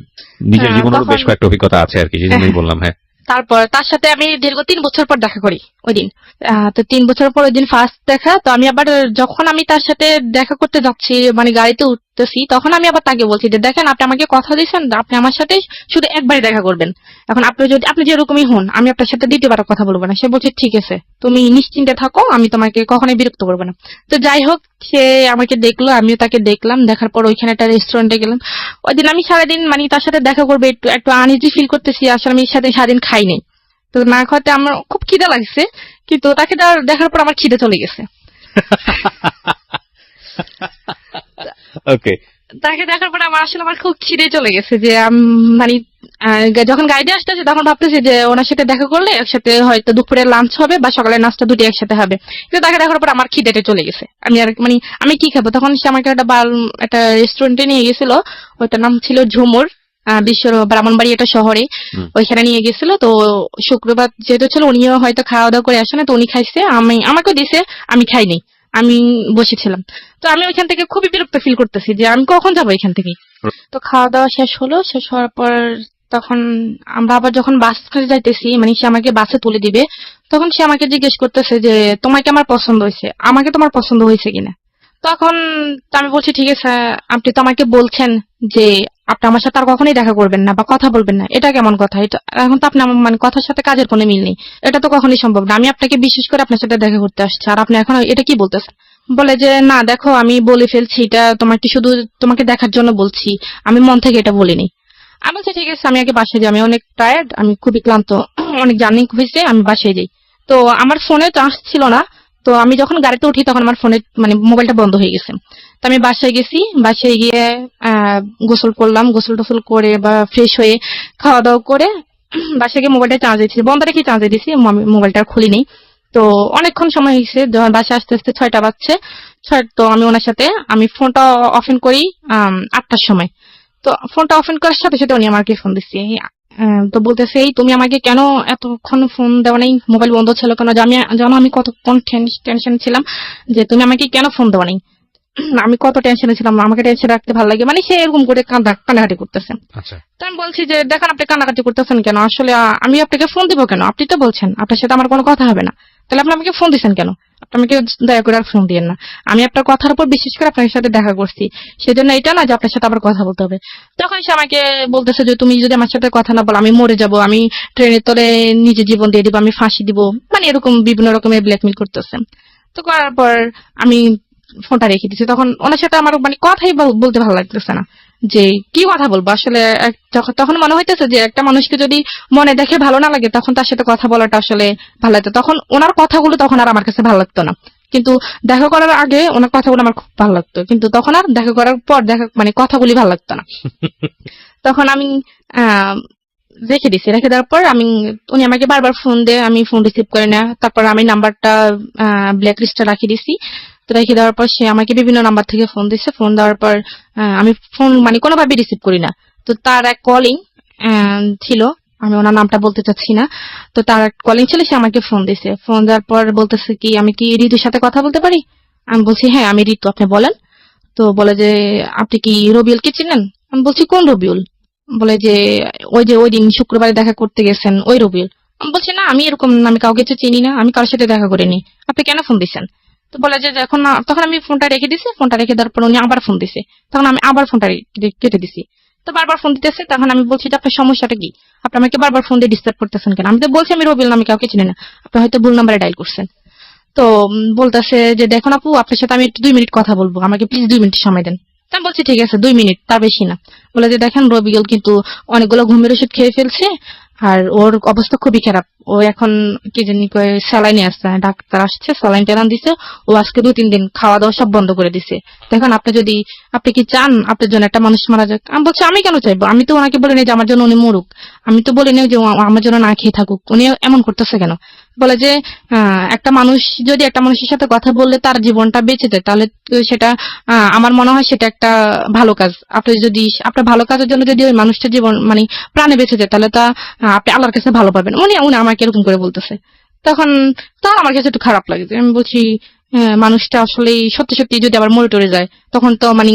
নিজের জীবনেরও বেশ কয়েকটা অভিজ্ঞতা আছে আর কি, সেজন্যই বললাম। হ্যাঁ। তারপর তার সাথে আমি দীর্ঘ 3 বছর পর দেখা করি ওই দিন। তো 3 বছর পর ওই দিন ফার্স্ট দেখা। তো আমি আবার যখন আমি তার সাথে দেখা করতে যাচ্ছি, গাড়িতে উঠতেছি, তখন আমি আবার তাকে বলছি যে দেখেন আপনি আমাকে কথা দিয়েছেন আপনি আমার সাথে শুধু একবারই দেখা করবেন। এখন আপনি যেরকমই হন, আমি আপনার সাথে দ্বিতীয়বার কথা বলবো না। সে বলছে ঠিক আছে তুমি নিশ্চিন্তে থাকো, আমি তোমাকে কখনোই বিরক্ত করবো না। তো যাই হোক সে আমাকে দেখলো, আমিও তাকে দেখলাম। দেখার পর ওইখানে একটা রেস্টুরেন্টে গেলাম। ওই দিন আমি সারাদিন তার সাথে দেখা করবে একটু একটু আনইজি ফিল করতেছি। আসলে আমি সারাদিন খাইনি। তো না খাওয়াতে আমার খুব খিদে লাগছে, কিন্তু তাকে দেখার পর আমার খিদে চলে গেছে। ওকে। তাকে দেখার পর আমার খুব খিদে চলে গেছে যে যখন গাড়িতে আসতেছে তখন ভাবতেছি যে ওনার সাথে দেখা করলে একসাথে হয়তো দুপুরে লাঞ্চ হবে বা সকালের নাস্তা দুটি একসাথে হবে। কিন্তু তাকে দেখার পর আমার খিদেটা চলে গেছে। আমি আর আমি কি খাবো? তখন সে আমাকে একটা রেস্টুরেন্টে নিয়ে গেছিল, ওইটার নাম ছিল ঝুমুর, ব্রাহ্মণবাড়ি একটা শহরে। ওইখানে নিয়ে গেছিল। তো শুক্রবার যেহেতু ছিল, উনিও হয়তো খাওয়া দাওয়া করে আসে না, তো উনি খাইছে, আমাকেও দিছে, আমি খাইনি, আমি বসেছিলাম। তো আমি ওইখান থেকে খুবই বিরক্ত ফিল করতেছি যে আমি কখন যাবো এখান থেকে। তো খাওয়া দাওয়া শেষ হলো, শেষ হওয়ার পর তখন আমরা আবার যখন বাস করে যাইতেছি, সে আমাকে বাসে তুলে দিবে, তখন সে আমাকে জিজ্ঞেস করতেছে যে তোমাকে আমার পছন্দ হয়েছে, আমাকে তোমার পছন্দ হয়েছে কিনা। তখন আমি বলছি ঠিক আছে আপনি তো আমাকে বলছেন যে আপনি আমার সাথে আর কখনোই দেখা করবেন না বা কথা বলবেন না, এটা কেমন কথা? এটা এখন তো আপনি আমার কথার সাথে কাজের কোনো মিল নেই, এটা তো কখনোই সম্ভব না। আমি আপনাকে বিশেষ করে আপনার সাথে দেখা করতে আসছি, আর আপনি এখন এটা কি বলতেছেন? বলে যে না দেখো আমি বলে ফেলছি, এটা তোমাকে শুধু তোমাকে দেখার জন্য বলছি, আমি মন থেকে এটা বলিনি। আমি বলছি ঠিক আছে আমি আগে বাসায় যাই, আমি অনেক টায়ার্ড, আমি খুবই ক্লান্ত, অনেক জার্নি হয়েছে, আমি বাসায় যাই। তো আমার ফোনে চার্জ ছিল না। তো আমি যখন গাড়িতে উঠি তখন আমার ফোনে মোবাইলটা বন্ধ হয়ে গেছে। তো আমি বাসায় গেছি, বাসায় গিয়ে গোসল করলাম, গোসল টোসল করে বা ফ্রেশ হয়ে খাওয়া দাওয়া করে বাসায় গিয়ে মোবাইলটা চার্জে দিয়েছি, বন্ধ রেখে চার্জে দিয়েছি, মোবাইলটা খুলিনি। তো অনেকক্ষণ সময় হয়েছে, যখন বাসায় আস্তে আস্তে 6টা বাজছে। তো আমি ওনার সাথে আমি ফোনটা অফেন করি 8টার সময়। তো ফোনটা অফেন করার সাথে সাথে উনি আমাকে ফোন দিচ্ছে। তো বলতেছে এই তুমি আমাকে কেন এতক্ষণ ফোন দেওয়া নেই, মোবাইল বন্ধ ছিল কেন? জানো আমি কতক্ষণ টেনশন ছিলাম যে তুমি আমাকে কেন ফোন দেওয়া নেই। আমি কত টেনশনে ছিলাম, আমাকে টেনশন রাখতে ভালো লাগে, মানে সে এরকম করে কান্নাকাটি করতেছে। আচ্ছা। তো আমি বলছি যে দেখেন আপনি কান্নাকাটি করতেছেন কেন, আসলে আমি আপনাকে ফোন দিব কেন, আপনি তো বলছেন আপনার সাথে আমার কোনো কথা হবে না, তাহলে আপনি আমাকে ফোন দিচ্ছেন কেন, আপনি আমাকে দয়া করে আর ফোন দিয়েন না, আমি আপনার কথার উপর বিশেষ করে আপনার সাথে দেখা করছি, সেজন্য এটা না যে আপনার সাথে আবার কথা বলতে হবে। তখন সে আমাকে বলতেছে যে তুমি যদি আমার সাথে কথা না বলো আমি মরে যাব, আমি ট্রেনের তলে নিজে জীবন দিয়ে দিব, আমি ফাঁসি দিব, মানে এরকম বিভিন্ন রকমের ব্ল্যাকমেল করতেছে। তো করার পর আমি ফোনটা রেখে দিচ্ছি। তখন ওনার সাথে আমার মানে কথাই বলতে ভালো লাগতেছে না, যে কি কথা বলবো আসলে। তখন মনে হইতেছে যে একটা মানুষকে যদি মনে দেখে ভালো না লাগে তখন তার সাথে কথা বলাটা আসলে ভালো লাগতো। তখন ওনার কথাগুলো তখন আর আমার কাছে ভালো লাগতো না, কিন্তু দেখা করার আগে ওনার কথাগুলো আমার খুব ভালো লাগতো, কিন্তু তখন আর দেখা করার পর মানে কথাগুলি ভালো লাগতো না। তখন আমি আহ রেখে দিছি। রেখে দেওয়ার পর উনি আমাকে বারবার ফোন দেয়, আমি ফোন রিসিভ করি না। তারপর আমি নাম্বারটা ব্ল্যাক লিস্টে রাখিয়ে দিছি। তো রেখে দেওয়ার পর সে আমাকে বিভিন্ন নাম্বার থেকে ফোন দিচ্ছে। ফোন দেওয়ার পর আমি ফোন মানে কোনোভাবে রিসিভ করি না। তো তার এক কলিং ছিল, আমি ওনার নামটা বলতে চাচ্ছি না। তো তার এক কলিং ছিল, সে আমাকে ফোন দিছে। ফোন দেওয়ার পর বলতেছে কি আমি কি ঋতুর সাথে কথা বলতে পারি? আমি বলছি হ্যাঁ আমি ঋতু, আপনি বলেন। তো বলে যে আপনি কি রবিউলকে চিনেন? আমি বলছি কোন রবিউল? বলে যে ওই যে ওই দিন শুক্রবারে দেখা করতে গেছেন ওই রবিউল। আমি বলছি না আমি এরকম আমি কাউকে তো চিনি না, আমি কারোর সাথে দেখা করিনি, আপনি কেন ফোন দিচ্ছেন? তো বলে যে এখন তখন আমি ফোনটা রেখে দিছি। ফোনটা রেখে দেওয়ার পর উনি আবার ফোন দিছে। তখন আমি আবার ফোনটা কেটে দিছি। তো বারবার ফোন দিতেছে। তখন আমি বলছি যে আপনার সমস্যাটা কি, আপনি আমাকে বারবার ফোন দিয়ে ডিস্টার্ব করতেছেন কেন? আমি তো বলছি আমি রবিউল নামে কাউকে চিনি না, আপনি হয়তো ভুল নাম্বারে ডায়াল করছেন। তো বলতেছে যে দেখুন আপু আপনার সাথে আমি একটু 2 মিনিট কথা বলবো, আমাকে প্লিজ 2 মিনিট সময় দেন। তা আমি বলছি ঠিক আছে 2 মিনিট, তার বেশি না। বলে যে দেখেন রবিউল কিন্তু অনেকগুলো ঘুমের ওষুধ খেয়ে ফেলছে, আর ওর অবস্থা খুবই খারাপ, ও এখন কি জানি কয় স্যালাইনে আসছে, ডাক্তার আসছে স্যালাইন টেলাইন দিছে, ও আজকে 2-3 দিন খাওয়া দাওয়া সব বন্ধ করে দিছে। দেখেন আপনি কি চান আপনার জন্য একটা মানুষ মারা যাক? আমি বলছি আমি কেন চাইবো, আমি তো ওনাকে বলিনি যে আমার জন্য উনি মরুক, আমি তো বলিনি যে ও আমার জন্য না খেয়ে থাকুক, উনি এমন করতেছে কেন? বলে যে একটা মানুষ যদি একটা মানুষের সাথে কথা বললে তার জীবনটা বেঁচে যায়, তাহলে তো সেটা আমার মনে হয় সেটা একটা ভালো কাজ। আপনি যদি আপনার ভালো কাজের জন্য যদি ওই মানুষটার জীবন মানে প্রাণে বেঁচে যায়, তাহলে তা আপনি আল্লাহর কাছে ভালো পাবেন। উনি উনি আমাকে এরকম করে বলতেছে। তখন তখন আমার কাছে একটু খারাপ লাগে, আমি বলছি মানুষটা আসলে সত্যি সত্যি যদি আবার মরে টরে যায় তখন তো মানে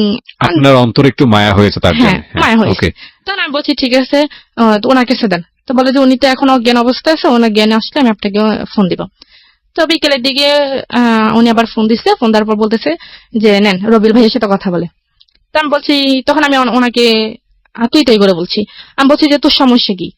আপনার অন্তরে একটু মায়া হয়েছে তার হ্যাঁ জন্য। মায়া হয়েছে। ওকে। তখন আমি বলছি ঠিক আছে তো ওনার কাছে দেন। তো বলে যে উনি তো এখন অজ্ঞান অবস্থায় আছে, ওনার জ্ঞানে আসলে আমি আপনাকে ফোন দিব। তো বিকেলের দিকে উনি আবার ফোন দিচ্ছে। ফোন দেওয়ার পর বলতেছে যে নেন রবিউল ভাইয়ের সাথে কথা বলে। তো আমি বলছি তখন আমি ওনাকে তুই তাই করে বলছি। আমি বলছি যে তোর সমস্যা কি,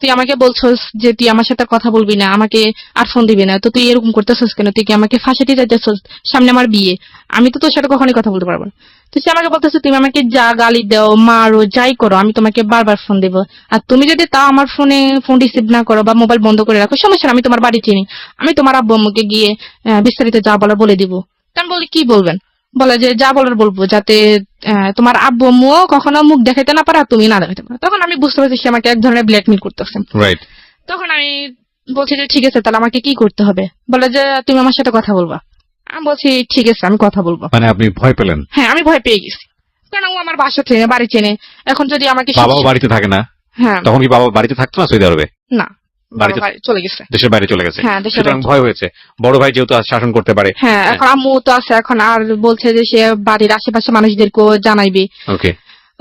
তুই আমাকে বলছস যে তুই আমার সাথে কথা বলবি না, আমাকে আর ফোন দিবি না, তো তুই এরকম করতেছস কেন? তুই কি আমাকে ফাঁসাতে চাইতেছস? সামনে আমার বিয়ে, আমি তো তোর সাথে কখনোই কথা বলতে পারবো না। তো সে আমাকে বলতেছে তুমি আমাকে যা গালি দাও মারো যাই করো আমি তোমাকে বারবার ফোন দেবো, আর তুমি যদি তাও আমার ফোন রিসিভ না করো বা মোবাইল বন্ধ করে রাখো সমস্যা না, আমি তোমার বাড়ি চিনি, আমি তোমার আব্বু আম্মুকে গিয়ে বিস্তারিত যা বলার বলে দিব। তো আমি বলি কি বলবেন? বলে যে যা বলার বলবো, যাতে তোমার আব্বু আম্মুও কখনো মুখ দেখাইতে না পারে আর তুমি না দেখাইতে পারো। তখন আমি বুঝতে পারছি সে আমাকে এক ধরনের ব্ল্যাকমেল করতেছে। রাইট। তখন আমি বলছি যে ঠিক আছে তাহলে আমাকে কি করতে হবে? বলে যে তুমি আমার সাথে কথা বলবা। আমি বলছি ঠিক আছে আমি কথা বলবো। মানে আপনি ভয় পেলেন? হ্যাঁ আমি ভয় পেয়ে গেছি, কারণ ও আমার বাসা চেনে বাড়ি চেনে। এখন যদি আমাকে বাবাও বাড়িতে থাকে না? হ্যাঁ তখন কি বাবা বাড়িতে থাকতো না সৌদি আরবে? না বাড়িতে বাবা চলে গেছে। দেশের বাইরে চলে গেছে। হ্যাঁ দেশের সুতরাং বাইরে। ভয় হয়েছে, বড় ভাই যেহেতু শাসন করতে পারে। হ্যাঁ এখন আম্মু তো আছে, এখন আর বলছে যে সে বাড়ির আশেপাশে মানুষদেরকেও জানাইবে। ওকে।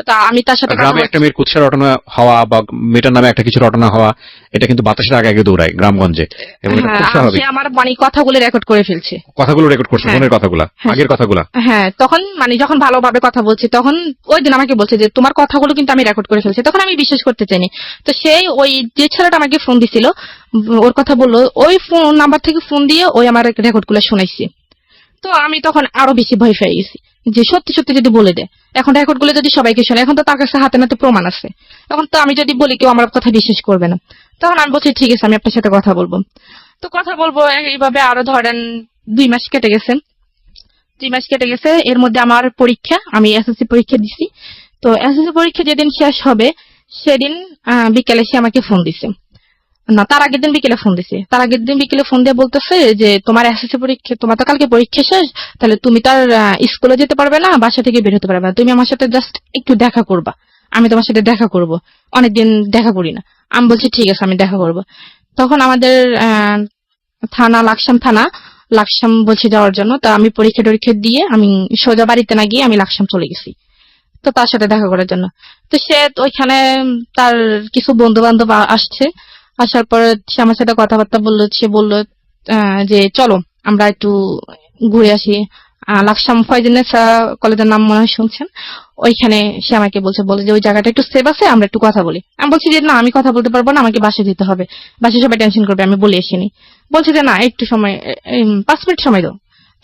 তা আমি তার সাথে কথা গ্রামে একটা মেয়ের কুৎসা রটনা হওয়া বা মেয়েটার নামে একটা কিছু রটনা হওয়া, এটা কিন্তু বাতাসের আগে আগে দৌড়ায় গ্রামগঞ্জে, এবং এটা খুব হ্যাঁ স্বাভাবিক। সে আমার মানে কথাগুলো রেকর্ড করে ফেলছে। কথাগুলো রেকর্ড করছে, হ্যাঁ। ফোনের কথাগুলা, হ্যাঁ। আগের কথাগুলা। হ্যাঁ তখন মানে যখন ভালোভাবে কথা বলছি তখন ওই দিন আমাকে বলছে যে তোমার কথাগুলো কিন্তু আমি রেকর্ড করে ফেলছি। তখন আমি বিশ্বাস করতে চাইনি। তো সেই ওই যে ছেলেটা আমাকে ফোন দিছিল ওর কথা বললো, ওই ফোন নাম্বার থেকে ফোন দিয়ে ওই আমার রেকর্ড গুলো শোনাইছি। তো আমি তখন আরো বেশি ভয় পেয়ে গেছি যে সত্যি সত্যি যদি বলে দেয়, এখন রেকর্ড গুলো যদি সবাইকে শোনে, এখন তো তার কাছে হাতে নাতে প্রমাণ আছে, এখন তো আমি যদি বলি কেউ আমার কথা বিশ্বাস করবে না। তখন আমি বলছি ঠিক আছে আমি আপনার সাথে কথা বলবো। তো কথা বলবো এইভাবে আরো ধরেন 2 মাস কেটে গেছে। 2 মাস কেটে গেছে, এর মধ্যে আমার পরীক্ষা, আমি এসএসসি পরীক্ষা দিছি। তো এসএসসি পরীক্ষা যেদিন শেষ হবে সেদিন বিকেলে সে আমাকে ফোন দিছে, না তার আগের দিন বিকেলে ফোন দিছে। তার আগের দিন বিকেলে ফোন দিয়ে বলতেছে যে তোমার এসএসসি পরীক্ষা, তোমার তো কালকে পরীক্ষা শেষ, তাহলে তুমি তার স্কুলে যেতে পারবে না, বাসা থেকে বের হতে পারবে না, তুমি আমার সাথে জাস্ট একটু দেখা করবা, আমি তোমার সাথে দেখা করব, অনেকদিন দেখা করি না। আমি বলছি ঠিক আছে আমি দেখা করব। তখন আমাদের থানা লাকসাম থানা লাকসাম বলছি যাওয়ার জন্য। তা আমি পরীক্ষা টরীক্ষা দিয়ে আমি সোজা বাড়িতে না গিয়ে আমি লাকসাম চলে গেছি তো তার সাথে দেখা করার জন্য। তো সে ওইখানে তার কিছু বন্ধু বান্ধব আসছে, আসার পরে সে আমার সাথে কথাবার্তা বললো। সে বললো যে চলো আমরা একটু ঘুরে আসি। লাকসাম ফয়জুন্নেসা কলেজের নাম মনে হয় শুনছেন। ওইখানে সে আমাকে বলে যে ওই জায়গাটা একটু সেফ আছে, আমরা একটু কথা বলি। আমি বলছি যে না, আমি কথা বলতে পারবো না, আমাকে বাসে যেতে হবে, বাসে সবাই টেনশন করবে, আমি বলে আসিনি। বলছে যে না, একটু সময় 5 মিনিট সময় দাও।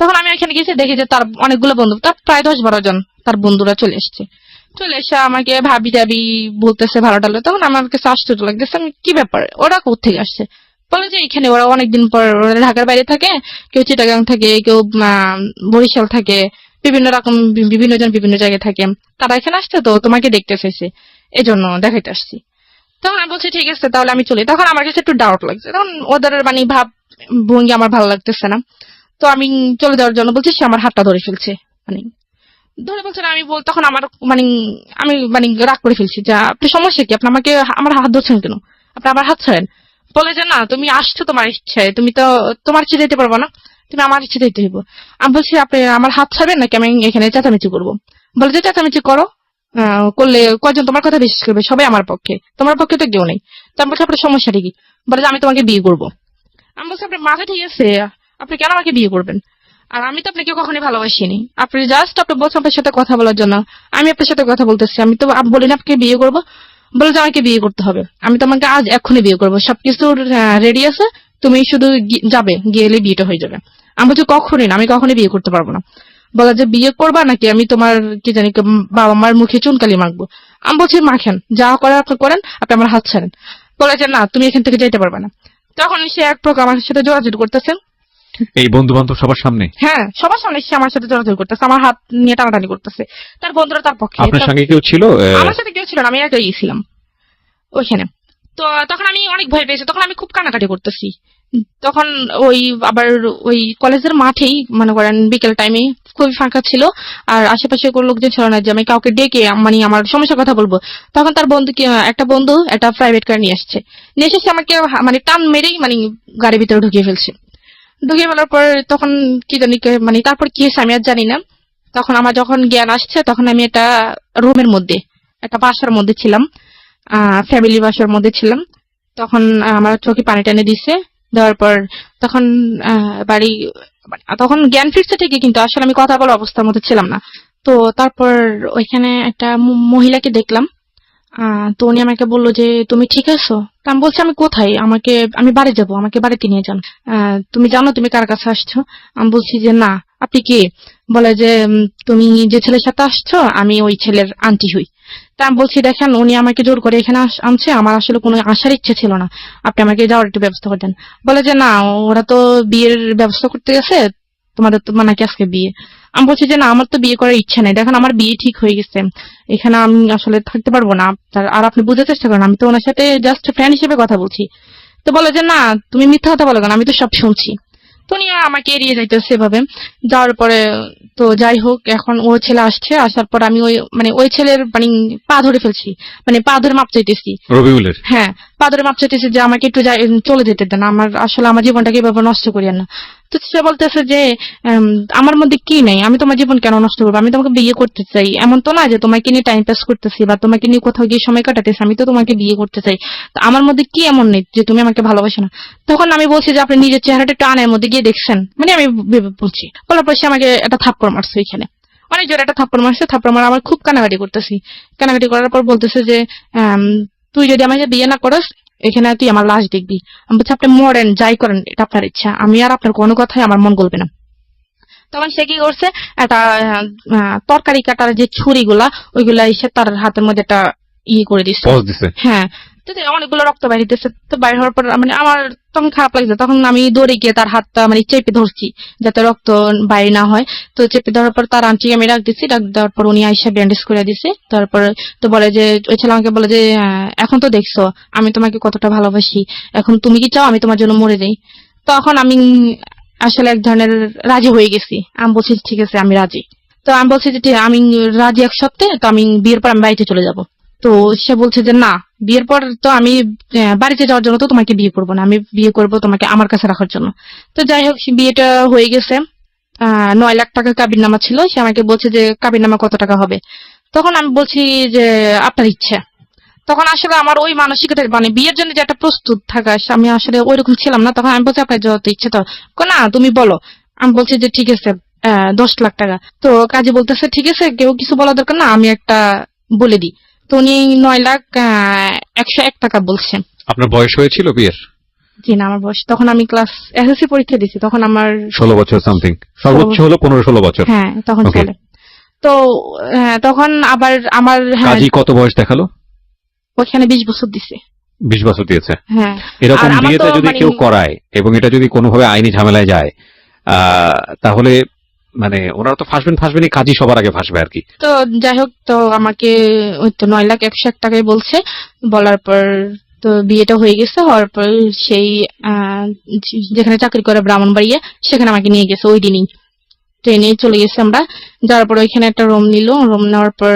তখন আমি এখানে গেছি, দেখি যে তার অনেকগুলো বন্ধু, তার প্রায় 10-12 জন তার বন্ধুরা চলে এসছে। চলে এসে আমাকে ভাবি টাবি বলতেছে, ভালো টালো। তখন আমার কাছে আশ্চর্য লাগতেছে, আমি কি ব্যাপার, ওরা কোথেকে আসছে? বলে যে এখানে ওরা অনেকদিন পর, ওরা ঢাকার বাইরে থাকে, কেউ চিটাগাং থাকে, কেউ বরিশাল থাকে, বিভিন্ন রকম বিভিন্ন জন বিভিন্ন জায়গায় থাকে। তারা এখানে আসছে, তো তোমাকে দেখতে চাইছে, এই জন্য দেখাইতে আসছি। তখন আমি বলছি ঠিক আছে তাহলে আমি চলি। তখন আমার কাছে একটু ডাউট লাগছে, তখন ওদের মানে ভাব ভঙ্গি আমার ভালো লাগতেছে না। তো আমি চলে যাওয়ার জন্য বলছি, সে আমার হাতটা ধরে ফেলছে, মানে ধরে বলছে না। তখন আমার মানে আমি রাগ করে ফেলছি যে আপনি সমস্যা কি, আপনি আমাকে আমার হাত ধরছেন কেন, আপনি আমার হাত ছাড়েন। বলে যে না, তুমি আসছো তোমার ইচ্ছায়, তুমি তো তোমার ইচ্ছে যেতে পারবো না, তুমি আমার ইচ্ছে যেতে হইব। আমি বলছি আপনি আমার হাত ছাড়বেন নাকি আমি এখানে চেঁচামেচি করবো? বলে যে চেঁচামেচি করো, করলে কয়জন তোমার কথা বিশ্বাস করবে? সবাই আমার পক্ষে, তোমার পক্ষে তো কেউ নেই। তো আমি বলছি আপনার সমস্যাটা কি? বলে যে আমি তোমাকে বিয়ে করবো। আমি বলছি আপনার মাথা ঠিক আছে, আপনি কেন আমাকে বিয়ে করবেন? আর আমি তো আপনাকে কখনোই ভালোবাসিনি, আপনি জাস্ট আপনি বলছেন আপনার সাথে কথা বলার জন্য। আমি আপনার সাথে কথা বলতেছি, আমি তো বলি না আপনাকে বিয়ে করবো। বলে যে আমাকে বিয়ে করতে হবে, আমি তোমাকে আজ এক্ষুনি বিয়ে করবো, সবকিছু রেডি আছে, তুমি শুধু যাবে, গেলে বিয়েটা হয়ে যাবে। আমি বলছি কখনই না, আমি কখনোই বিয়ে করতে পারবো না। বলে যে বিয়ে করবা নাকি আমি তোমার কি জানি বাবা মার মুখে চুনকালি মাখবো? আমি বলছি মাখেন, যা করার আপনি করেন, আপনি আমার হাত ছাড়েন। বলে যে না, তুমি এখান থেকে যেতে পারবে না। তখন সে এক প্রকার আমার সাথে যোগাযোগ করতেছে। এই বন্ধু বান্ধব সবার সামনে? হ্যাঁ, সবার সামনে সে আমার সাথে জোরাজুরি করতেছে, আমার হাত নিয়ে টানাটানি করতেছে। তার বন্ধুরা তার পক্ষে। আপনার সঙ্গে কেউ ছিল? আমার সাথে কেউ ছিল না, আমি একাই ছিলাম ওইখানে। তো তখন আমি অনেক ভয় পেয়েছি, তখন আমি খুব কান্নাকাটি করতেছি। তখন ওই আবার ওই কলেজের মাঠেই মনে করেন বিকেল টাইমে খুবই ফাঁকা ছিল, আর আশেপাশে কোনো লোকজন ছিল না যে আমি কাউকে ডেকে মানে আমার সমস্যার কথা বলবো। তখন তার একটা বন্ধু একটা প্রাইভেট কার নিয়ে আসছে, নিয়ে এসে আমাকে মানে টান মেরেই মানে গাড়ির ভিতরে ঢুকিয়ে ফেলছে। ঢুকিয়ে ফেলার পর তখন কি জানি মানে তারপর কি হয়েছে আমি আর জানি না। তখন আমার যখন জ্ঞান আসছে, তখন আমি একটা রুমের মধ্যে, একটা বাসার মধ্যে ছিলাম, ফ্যামিলি বাসার মধ্যে ছিলাম। তখন আমার চোখে পানি টানি দিছে, দেওয়ার পর তখন বাড়ি তখন জ্ঞান ফিরছে ঠিকই, কিন্তু আসলে আমি কথা বলার অবস্থার মধ্যে ছিলাম না। তো তারপর ওইখানে একটা মহিলাকে দেখলাম। তো উনি আমাকে বললো যে তুমি ঠিক আছো? তা আমি বলছি আমি কোথায়, আমি বাড়ি যাব, আমাকে বাড়িতে নিয়ে যান। তুমি জানো তুমি কার কাছে আসছো? আমি বলছি যে না। আপনি কে? বলে যে তুমি যে ছেলের সাথে আসছো আমি ওই ছেলের আন্টি হই। তা আমি বলছি দেখেন, উনি আমাকে জোর করে এখানে আনছে, আমার আসলে কোনো আসার ইচ্ছে ছিল না, আপনি আমাকে যাওয়ার একটু ব্যবস্থা করে দেন। বলে যে না, ওরা তো বিয়ের ব্যবস্থা করতে গেছে, তোমাদের তো নাকি আজকে বিয়ে। আমি বলছি যে না, আমার তো বিয়ে করার ইচ্ছা নেই, দেখেন আমার বিয়ে ঠিক হয়ে গেছে, এখানে আমি আসলে থাকতে পারবো না। আর আপনি বুঝতে চেষ্টা করেন, আমি তো ওনার সাথে জাস্ট ফ্রেন্ড হিসেবে কথা বলছি। তো বলে যে না, তুমি মিথ্যা কথা বলো কেন, আমি তো সব শুনছি। তো উনি আমাকে এড়িয়ে যাইতেছে এভাবে। যাওয়ার পরে তো যাই হোক, এখন ও ছেলে আসছে, আসার পর আমি ওই ছেলের পা ধরে ফেলছি, পা ধরে মাপ চাইতেছি। রবিউলের? হ্যাঁ, পা ধরে মাপ চাইতেছি যে আমাকে একটু চলে যেতে দেন, আমার জীবনটাকে এভাবে নষ্ট করিয়েন না। তো সে বলতেছে যে আমার মধ্যে কি নেই, আমি তোমার জীবন কেন নষ্ট করবো, আমি তোমাকে বিয়ে করতে চাই, এমন তো না যে তোমাকে নিয়ে টাইম পাস করতেছি বা তোমাকে নিয়ে কোথাও গিয়ে সময় কাটাতেছি, আমি তো তোমাকে বিয়ে করতে চাই। তো আমার মধ্যে কি এমন নেই যে তুমি আমাকে ভালোবাসো না? তখন আমি বলছি যে আপনি নিজের চেহারাটা একটু আয়নার মধ্যে গিয়ে দেখছেন, আমি বলছি। বলার পর সে আমাকে একটা থাপ্পড় মারছে ওইখানে, অনেক জোরে একটা থাপ্পড় মারছে। থাপ্পড় মারা আমার খুব কান্নাকাটি করতেছি। কান্নাকাটি করার পর বলতেছে যে তুই যদি আমাকে বিয়ে না করস, এখানে তুই আমার লাশ দেখবি। আমি বলছি আপনি মরেন, যাই করেন, এটা আপনার ইচ্ছা, আমি আর আপনার কোনো কথাই আমার মন গলবে না। তখন সে কি করছে, একটা তরকারি কাটার যে ছুরিগুলা, ওইগুলা এসে তার হাতের মধ্যে একটা করে দিচ্ছে। হ্যাঁ, তো অনেকগুলো রক্ত বাইরে দিতেছে। তো বাইরে হওয়ার পর আমার তখন খারাপ লাগছে, তখন আমি দৌড়ে গিয়ে তার হাতটা চেপে ধরছি যাতে রক্ত বাইরে না হয়। তো চেপে ধরার পর তার আন্টি আমি ডাক দিচ্ছি, ডাক দেওয়ার পর উনি আইসা ব্যান্ডেজ করে দিছে। তারপর তো বলে যে ওই ছেলে আমাকে বলে যে এখন তো দেখছো আমি তোমাকে কতটা ভালোবাসি, এখন তুমি কি চাও আমি তোমার জন্য মরে যাই? তখন আমি আসলে এক ধরনের রাজি হয়ে গেছি। আমি বলছি ঠিক আছে আমি রাজি। তো আমি বলছি যে আমি রাজি এক সপ্তাহে, তো আমি বিয়ের পর আমি বাড়িতে চলে যাব। তো সে বলছে যে না, বিয়ের পর তো আমি বাড়িতে যাওয়ার জন্য তো তোমাকে বিয়ে করবো না, আমি বিয়ে করব তোমাকে আমার কাছে রাখার জন্য। তো যাই হোক, বিয়েটা হয়ে গেছে। 9 লাখ টাকা কাবিননামা ছিল। সে আমাকে বলছে যে কাবিননামা কত টাকা হবে। তখন আমি বলছি যে আপনার ইচ্ছে। তখন আসলে আমার ওই মানসিকতা, মানে বিয়ের জন্য যে একটা প্রস্তুত থাকা, আমি আসলে ওইরকম ছিলাম না। তখন আমি বলছি আপনার যত ইচ্ছে তো। না তুমি বলো। আমি বলছি যে ঠিক আছে 10 লাখ টাকা। তো কাজী বলতেছে ঠিক আছে, কেউ কিছু বলা দরকার না, আমি একটা বলে দিই। তো উনি 9,01,01 টাকা বলছে। আপনার বয়স হয়েছিল বিয়ের? জি না, আমার বয়স তখন, আমি ক্লাস এসএসসি পরীক্ষা দিছি, তখন আমার 16 বছর সামথিং, সর্বোচ্চ হলো 15-16 বছর। হ্যাঁ তখন Okay. চলে। তো তখন আবার আমার কাজী কত বয়স দেখালো? ওখানে 20 বছর দিছে। 20 বছর দিয়েছে। হ্যাঁ। এরকম আর আমার বিয়েতে তো যদি মানে কেউ করায় এবং এটা যদি কোনোভাবে আইনি ঝামেলায় যায়, তাহলে মানে ওনারা তো ফাঁসবেনই, কাজী সবার আগে ফাঁসবে আর কি। তো যাই হোক, তো আমাকে ওই তো 9,01,01 টাকায় বলছে। বলার পর তো বিয়েটা হয়ে গেছে। হওয়ার পর সেই যেখানে চাকরি করে ব্রাহ্মণবাড়িয়া, সেখানে আমাকে নিয়ে গেছে ওই দিনই। ট্রেনে চলে গেছে আমরা। যাওয়ার পর ওইখানে একটা রুম নিল। রুম নেওয়ার পর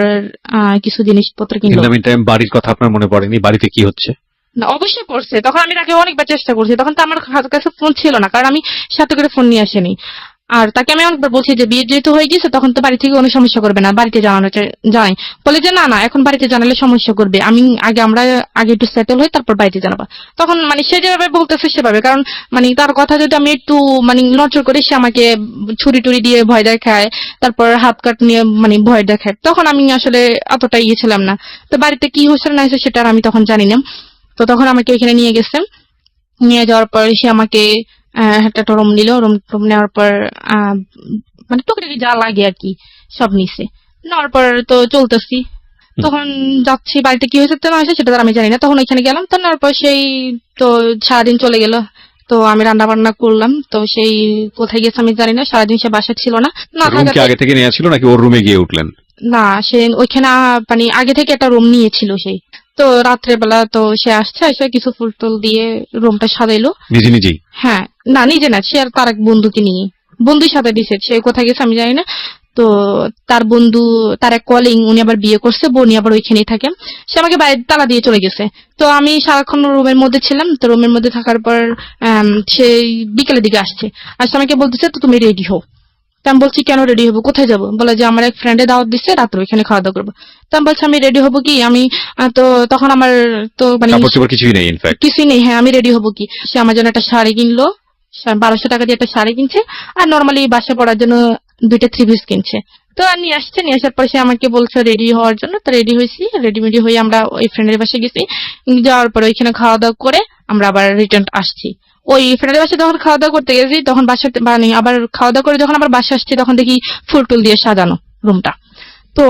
কিছু জিনিসপত্র কিনলো। ইন দ্য মিন টাইম বাড়ির কথা আপনার মনে পড়েনি? বাড়িতে কি হচ্ছে? না, অবশ্যই পড়ছে। তখন আমি তাকে অনেকবার চেষ্টা করছি। তখন তো আমার কাছে ফোন ছিল না, কারণ আমি সাথে করে ফোন নিয়ে আসিনি। আর তাকে আমি অনেকবার বলছি যে বিয়ে যেহেতু হয়ে গেছে, তখন তো বাড়ি থেকে কোনো সমস্যা করবে না, বাড়িতে জানাই। বলে যে না না, এখন বাড়িতে জানালে সমস্যা করবে, আমরা আগে একটু সেটেল হই, তারপর বাড়িতে জানাবো। তখন মানে সে যেভাবে বলতেছে সেভাবে, কারণ মানে তার কথা যদি আমি একটু মানে নজর করি, সে আমাকে ছুরি টুরি দিয়ে ভয় দেখায়, তারপর হাত কাট নিয়ে মানে ভয় দেখায়। তখন আমি আসলে অতটা ইয়ে ছিলাম না। তো বাড়িতে কি হচ্ছে না হচ্ছে সেটা আর আমি তখন জানি না। তো তখন আমাকে ওইখানে নিয়ে গেছে। নিয়ে যাওয়ার পর সে আমাকে একটা রুম নিল। রুম নেওয়ার পর মানে টুকটাকি যা লাগে আর কি সব নিছে। নেওয়ার পর তো চলতেছি। তখন যাচ্ছি, বাড়িতে কি হয়েছে তো না হয়েছে সেটা তো আমি জানি না। তখন ওইখানে গেলাম। তো নেওয়ার পর সেই তো সারাদিন চলে গেল। তো আমি রান্না বান্না করলাম। তো সেই কোথায় গেছে আমি জানি না, সারাদিন সে বাসা ছিল না। না রুম কি থাকাতে, আগে থেকে নেওয়া ছিল নাকি ওর রুমে গিয়ে উঠলেন? না সে ওইখানে মানে আগে থেকে একটা রুম নিয়েছিল সেই। তো রাত্রেবেলা তো সে আসছে, এসে কিছু ফুল টুল দিয়ে রুমটা সাজাইলো নিজেই? হ্যাঁ। না নিজে না, সে আর তার এক বন্ধুকে নিয়ে, বন্ধুর সাথে দিছে। সে কোথায় গেছে আমি জানি না। তো তার বন্ধু, তার এক কলিং, উনি আবার বিয়ে করছে, বোন আবার ওইখানেই থাকে। সে আমাকে বাইরে তালা দিয়ে চলে গেছে। তো আমি সারাক্ষণ রুমের মধ্যে ছিলাম। তো রুমের মধ্যে থাকার পর সে বিকেলের দিকে আসছে। আমাকে বলতেছে তো তুমি রেডি হও। তা আমি বলছি কেন রেডি হবো, কোথায় যাবো? বলে যে আমার এক ফ্রেন্ডে দাওয়াত দিচ্ছে, রাত্রে ওইখানে খাওয়া দাওয়া করবো। তা আমি বলছি আমি রেডি হবো কি, আমি তো তখন আমার তো মানে কাপড় চোপড় কিছুই নেই ইনফ্যাক্ট? কিছুই নেই। হ্যাঁ, আমি রেডি হবো কি? সে আমার জন্য একটা শাড়ি কিনলো। 1200 টাকা দিয়ে একটা শাড়ি কিনছে। আর নর্মালি বাসা পড়ার জন্য 2টা 3 পিস কিনছে। তো আর নিয়ে আসছে। নিয়ে আসার পর সে আমাকে বলছে রেডি হওয়ার জন্য। তো রেডি হয়েছি। রেডিমেডি হয়ে আমরা ওই ফ্রেন্ডের বাসায় গেছি। যাওয়ার পর ওইখানে খাওয়া দাওয়া করে আমরা আবার রিটার্ন আসছি। ওই ফ্রেন্ডের বাসায় যখন খাওয়া দাওয়া করতে গেছি, তখন বাসাতে মানে আবার খাওয়া দাওয়া করে যখন আবার বাসা আসছি, তখন দেখি ফুল টুল দিয়ে সাজানো রুমটা। তো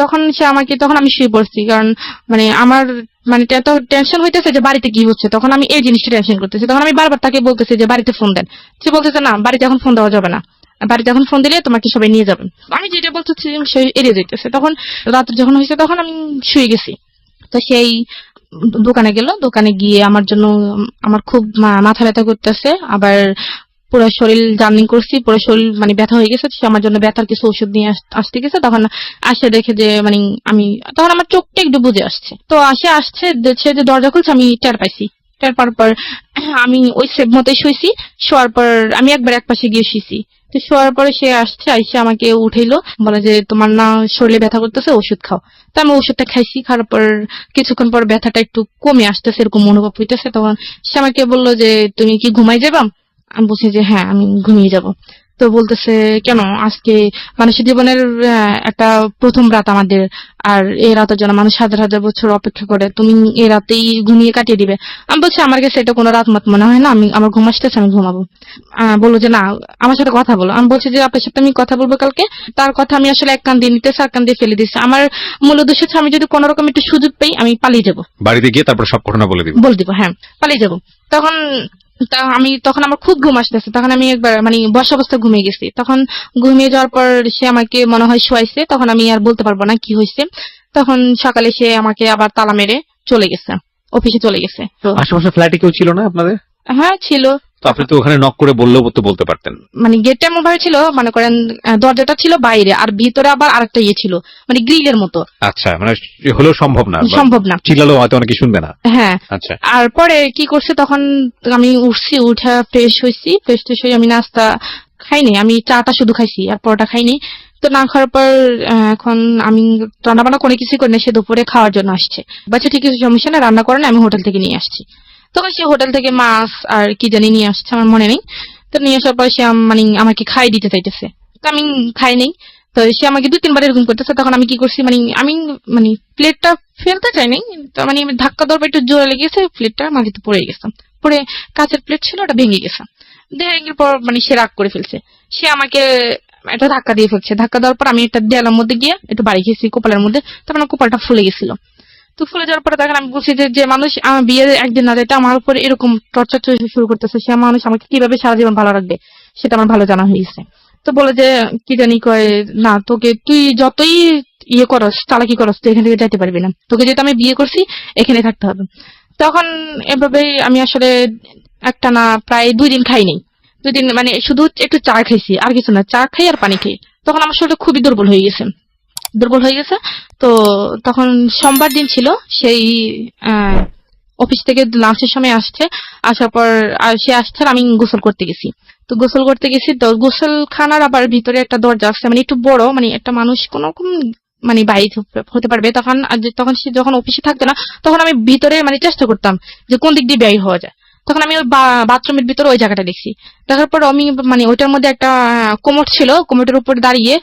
তখন সে আমাকে, তখন আমি শুয়ে পড়ছি, কারণ মানে আমার মানে এত টেনশন হইতেছে যে বাড়িতে কি হচ্ছে। তখন আমি এই জিনিসটা টেনশন করতেছি। তখন আমি বারবার তাকে বলতেছি যে বাড়িতে ফোন দেন। সে বলতেছে না, বাড়িতে এখন ফোন দেওয়া যাবে না, বাড়িতে এখন ফোন দিলে তোমাকে সবাই নিয়ে যাবেন। আমি যেটা বলতেছি সে এড়িয়ে যেতেছে। তখন রাত যখন হয়েছে, তখন আমি শুয়ে গেছি। তো সেই দোকানে গেল। দোকানে গিয়ে আমার জন্য, আমার খুব মাথা ব্যথা করতেছে, আবার পুরো শরীর জার্নি করছি, পুরো শরীর মানে ব্যথা হয়ে গেছে। সে আমার জন্য ব্যথার কিছু ওষুধ নিয়ে আসতে গেছে। তখন আসে দেখে যে মানে আমি, তখন আমার চোখটা একটু বুঝে আসছে। তো আসছে সে যে দরজা খুলছে, আমি টের পাইছি। টের পাওয়ার পর আমি ওই সেভ মতোই শুয়েছি। শোয়ার পর আমি একবার এক পাশে গিয়ে শুয়েছি। তো শোয়ার পরে সে আসছে, আইসে আমাকে উঠাইলো, বলে যে তোমার না শরীরে ব্যথা করতেছে, ওষুধ খাও। তো আমি ওষুধটা খাইছি। খাওয়ার পর কিছুক্ষণ পর ব্যথাটা একটু কমে আসতেছে, এরকম অনুভব হইতেছে। তখন সে আমাকে বললো যে তুমি কি ঘুমাই যাবা? আমি বলছি যে হ্যাঁ, আমি ঘুমিয়ে যাব। তো বলতেছে কেন, আজকে মানুষের জীবনের একটা প্রথম রাত আমাদের, আর এই রাতের জন্য মানুষ হাজার হাজার বছর অপেক্ষা করে, তুমি এই রাতেই ঘুমিয়ে কাটিয়ে দিবে? আমি বলছি আমার কাছে এটা কোনো রাত মত মনে হয় না, আমার ঘুম আসতেছে, আমি ঘুমাবো। বললো যে না, আমার সাথে কথা বলো। আমি বলছি যে আপনার সাথে আমি কথা বলবো কালকে। তার কথা আমি আসলে এক কান দিয়ে নিতেছি, আর কান দিয়ে ফেলে দিচ্ছি। আমার মূল উদ্দেশ্য হচ্ছে, আমি যদি কোনো রকম একটু সুযোগ পাই, আমি পালিয়ে যাবো, বাড়িতে গিয়ে তারপর সব ঘটনা বলে দিব। হ্যাঁ, পালিয়ে যাবো। তখন তখন আমার খুব ঘুম আসতেছে। তখন আমি একবার মানে বসা অবস্থায় ঘুমিয়ে গেছি। তখন ঘুমিয়ে যাওয়ার পর সে আমাকে মনে হয় শোয়াইছে। তখন আমি আর বলতে পারবো না কি হয়েছে। তখন সকালে সে আমাকে আবার তালা মেরে চলে গেছে, অফিসে চলে গেছে। তো আশেপাশে ফ্ল্যাটে কেউ ছিল না আপনাদের? হ্যাঁ ছিল, তো আপনি তো ওখানে নক করে বললেও তো বলতে পারতেন। মানে গেটটা এমন ভাবে ছিল, মনে করেন দরজাটা ছিল বাইরে আর ভিতরে আবার আরেকটা ইয়ে ছিল, মানে গ্রিলের মতো। আচ্ছা, মানে হলেও সম্ভব না, সম্ভব না, চিল্লালেও হয়তো অনেকে শুনবে না। হ্যাঁ। আচ্ছা, আর পরে কি করছে, তখন আমি উঠছি, উঠে ফ্রেশ হয়েছি, ফ্রেশ ট্রেশ হয়ে আমি নাস্তা খাইনি, আমি চাটা শুধু খাইছি আর পরোটা খাইনি। তো না খাওয়ার পর এখন আমি রান্না বান্না কোনো কিছুই করি না, সে দুপুরে খাওয়ার জন্য আসছে। বাচ্চা ঠিক কিছু সমস্যা না, রান্না করে না, আমি হোটেল থেকে নিয়ে আসছি। তখন সে হোটেল থেকে মাছ আর কি জানি নিয়ে আসছে, আমার মনে নেই। তো নিয়ে আসার পর সে মানে আমাকে খাই দিতে চাইতেছে, তো আমি খাই নেই। তো সে আমাকে 2-3 বার এরকম করতেছে। তখন আমি কি করছি, মানে আমি মানে প্লেটটা ফেলতে চাই নাই, তো মানে আমি ধাক্কা দেওয়ার পর একটু জোরে লেগেছে, প্লেটটা মাটিতে পড়ে গেছে। পরে কাঁচের প্লেট ছিল, ওটা ভেঙে গেছে। ভেঙে পর মানে সে রাগ করে ফেলছে, সে আমাকে একটা ধাক্কা দিয়ে ফেলছে। ধাক্কা দেওয়ার পর আমি একটা দেয়ালের মধ্যে গিয়ে একটু বাড়ি খেয়েছি কপালের মধ্যে, তখন আমার কপালটা ফুলে গেছিল। তো ফুলে যাওয়ার পরে তখন আমি বলছি যে মানুষ আমার বিয়ের একদিন না যেটা আমার উপর এরকম টর্চার শুরু করতেছে, সে মানুষ আমাকে কিভাবে সারা জীবন ভালো রাখবে সেটা আমার ভালো জানা হয়ে গেছে। তো বলে যে কি জানি কয়, না তোকে তুই যতই ইয়ে করস, চালাকি করস, তুই এখান থেকে যেতে পারবি না, তোকে যেহেতু আমি বিয়ে করছি এখানে থাকতে হবে। তখন এভাবেই আমি আসলে একটা না প্রায় 2 দিন খাইনি। 2 দিন মানে শুধু একটু চা খাইছি, আর কিছু না, চা খাই আর পানি খাই। তখন আমার শরীরটা খুবই দুর্বল হয়ে গেছে, দুর্বল হয়ে গেছে। তো তখন সোমবার দিন ছিল, সেই অফিস থেকে লাঞ্চের সময় আসছে, আসার পর সে আসছে আর আমি গোসল করতে গেছি। তো গোসল করতে গেছি, তো গোসলখানার আবার ভিতরে একটা দরজা আছে, মানে একটু বড়, মানে একটা মানুষ কোন রকম মানে বাইরে হতে পারবে। তখন সে যখন অফিসে থাকতো না, তখন আমি ভিতরে মানে চেষ্টা করতাম যে কোন দিক দিয়ে বের হওয়া যায়। তখন আমি ওই বাথরুমের ভিতরে ওই জায়গাটা দেখছি। দেখার পর আমি মানে ওইটার মধ্যে একটা কোমর ছিল, কোমরের উপর দাঁড়িয়ে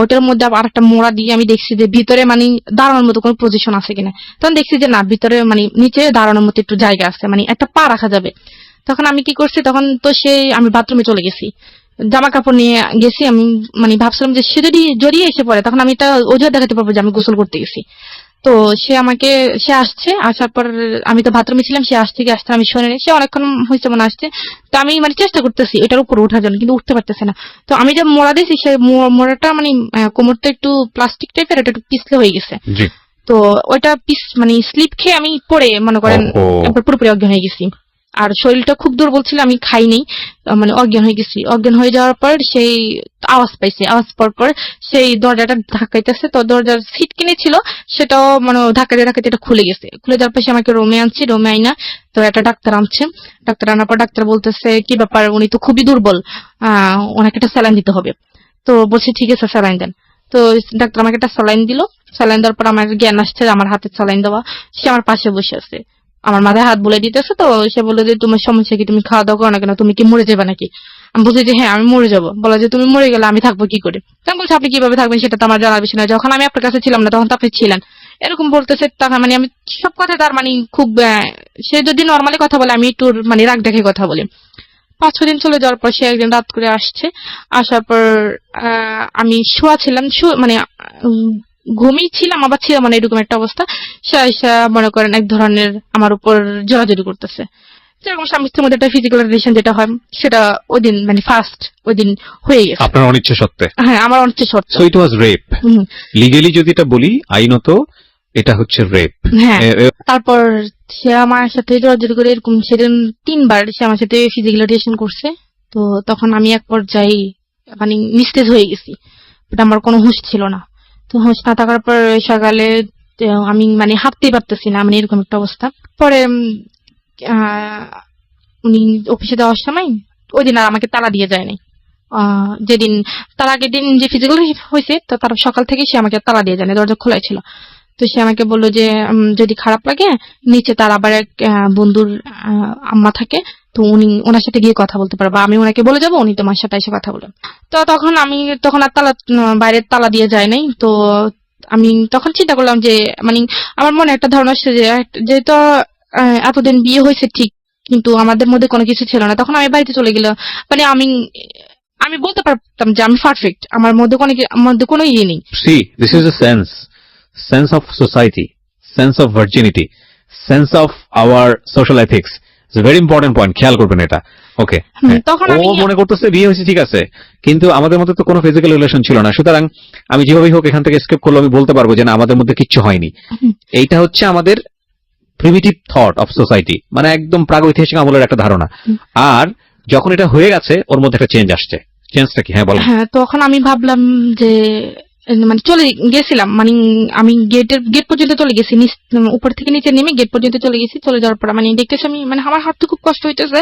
ওইটার মধ্যে আর একটা মোড়া দিয়ে আমি দেখছি যে ভিতরে মানে দাঁড়ানোর মতো কোনো পজিশন আছে কিনা। তখন দেখছি যে না, ভিতরে মানে নিচে দাঁড়ানোর মতো একটু জায়গা আছে, মানে একটা পা রাখা যাবে। তখন আমি কি করছি, তখন তো আমি বাথরুমে চলে গেছি, জামা কাপড় নিয়ে গেছি। আমি মানে ভাবছিলাম যে সে যদি জড়িয়ে এসে পড়ে, তখন আমি এটা অজুহাত দেখাতে পারবো যে আমি গোসল করতে গেছি। তো সে আসছে, আসার পর আমি তো বাথরুমে ছিলাম, সে আসছে আমি শুনিনি, সে অনেকক্ষণ হয়েছে মনে আসছে। তো আমি মানে চেষ্টা করতেছি এটার উপর ওঠার জন্য, কিন্তু উঠতে পারতেছে না। তো আমি যে মোড়া দিয়েছি, সেই মোড়াটা মানে কোমরটা একটু প্লাস্টিক টাইপের, এটা একটু পিছলে হয়ে গেছে। তো ওইটা মানে স্লিপ খেয়ে আমি পড়ে মনে করেন একবার পুরোপুরি অজ্ঞান হয়ে গেছি। আর শরীরটা খুব দুর্বল ছিল, আমি খাইনি, মানে অজ্ঞান হয়ে গেছি। অজ্ঞান হয়ে যাওয়ার পর সেই আওয়াজ পাইছে, আওয়াজ পাওয়ার পর সেই দরজাটা ধাক্কাইতেছে। তো দরজার সিট কিনে ছিল, সেটাও মানে ধাক্কাতে ধাক্কাতে এটা খুলে গেছে। খুলে যাওয়ার পর সে আমাকে রুমে আনছি, রুমে আইনা তো একটা ডাক্তার আনছে। ডাক্তার আনার পর ডাক্তার বলতেছে কি ব্যাপার, উনি তো খুবই দুর্বল, ওনাকে একটা স্যালাইন দিতে হবে। তো বলছি ঠিক আছে স্যালাইন দেন। তো ডাক্তার আমাকে একটা স্যালাইন দিল। স্যালাইন দেওয়ার পর আমার জ্ঞান আসছে, আমার হাতে স্যালাইন দেওয়া। সে আমার পাশে বসে আছে, আমার মাথায় হাত বুলাই দিতেছে। তো সে বললো যে তোমার সমস্যা কি, তুমি খাওয়া দাওয়া করো না কেন, তুমি কি মরে যাবে নাকি? আমি বলছি যে হ্যাঁ আমি মরে যাবো। বলা যে তুমি মরে গেলে আমি থাকবো কি করে? তখন বলছি আপনি কিভাবে থাকবেন সেটা তো আমার জানার বিষয় না, যখন আমি আপনার কাছে ছিলাম না তখন তো আপনি ছিলেন, এরকম বলতেছে। তখন মানে আমি সব কথা তার মানে খুব সে যদি নর্মালি কথা বলে আমি একটু মানে রাগ দেখে কথা বলি। 5-6 দিন চলে যাওয়ার পর সে একদিন রাত করে আসছে। আসার পর আমি শোয়া ছিলাম, মানে ঘুমিয়ে ছিলাম আবার ছিলাম, মানে এরকম একটা অবস্থা। সে মনে করেন এক ধরনের আমার উপর জোরাজুরি করতেছে, যেরকম স্বামী স্ত্রীর মধ্যে একটা ফিজিক্যাল রিলেশন যেটা হয়, সেটা ওই দিন মানে ফার্স্ট ওই দিন হয়ে গেছে আপনার অনিচ্ছা সত্ত্বে। হ্যাঁ আমার অনিচ্ছা সত্ত্বে। So it was rape. Legally যদি এটা বলি, আইনত এটা হচ্ছে রেপ। হ্যাঁ। তারপর সে আমার সাথে জোরাজুরি করে এরকম সেদিন 3 বার সে আমার সাথে ফিজিক্যাল রিলেশন করছে। তো তখন আমি এক পর্যায়ে মানে নিস্তেজ হয়ে গেছি, আমার কোনো হুঁশ ছিল না। তো হুঁশ না থাকার পর সকালে আমি মানে হাঁটতেই পারতেছি না, মানে এরকম একটা অবস্থা। পরে উনি অফিসে যাওয়ার সময় ওই দিন আর আমাকে তালা দিয়ে যায় নাই। যেদিন তার আগের দিন যে ফিজিক্যাল হয়েছে, তো তার সকাল থেকে সে আমাকে তালা দিয়ে যায় না, দরজা খোলাই ছিল। তো সে আমাকে বললো যে যদি খারাপ লাগে নিচে তার আবার এক বন্ধুর আম্মা থাকে, তো উনি ওনার সাথে গিয়ে কথা বলতে পারবে, আমি ওনাকে বলে যাবো, উনি তোমার সাথে এসে কথা বলেন। তো তখন আর বাইরের তালা দিয়ে যায় নাই। তো আমি তখন চিন্তা করলাম যে মানে আমার মনে একটা ধারণা আসছে যে যেহেতু এতদিন বিয়ে হয়েছে ঠিক, কিন্তু আমাদের মধ্যে কোনো কিছু ছিল না। তখন আমি বাড়িতে চলে গেলাম, মানে আমি বলতে পারতাম যে আমি পারফেক্ট, আমার মধ্যে কোনো ইয়ে নেই। C this is a sense of society, sense of virginity, sense of our social ethics. It's a very important point. খেয়াল করবেন এটা। ওকে, তখন ও মনে করতেছে বিয়ে হয়েছে ঠিক আছে, কিন্তু আমাদের মধ্যে তো কোনো ফিজিক্যাল রিলেশন ছিল না, সুতরাং আমি যেভাবেই হোক এখান থেকে এসকেপ করলে আমি বলতে পারবো যে না আমাদের মধ্যে কিচ্ছু হয়নি। এইটা হচ্ছে আমাদের প্রিমিটিভ থট অফ সোসাইটি, মানে একদম প্রাগৈতিহাসিক আমলের একটা ধারণা। আর যখন এটা হয়ে গেছে ওর মধ্যে একটা চেঞ্জ আসছে, চেঞ্জটা কি? হ্যাঁ বলেন। হ্যাঁ, তখন আমি ভাবলাম যে মানে চলে গেছিলাম, মানে আমি গেট পর্যন্ত চলে গেছি, উপর থেকে নিচে নেমে গেট পর্যন্ত চলে গেছি। চলে যাওয়ার পর মানে দেখতেছি আমি, মানে আমার হাঁটতে খুব কষ্ট হইতেছে,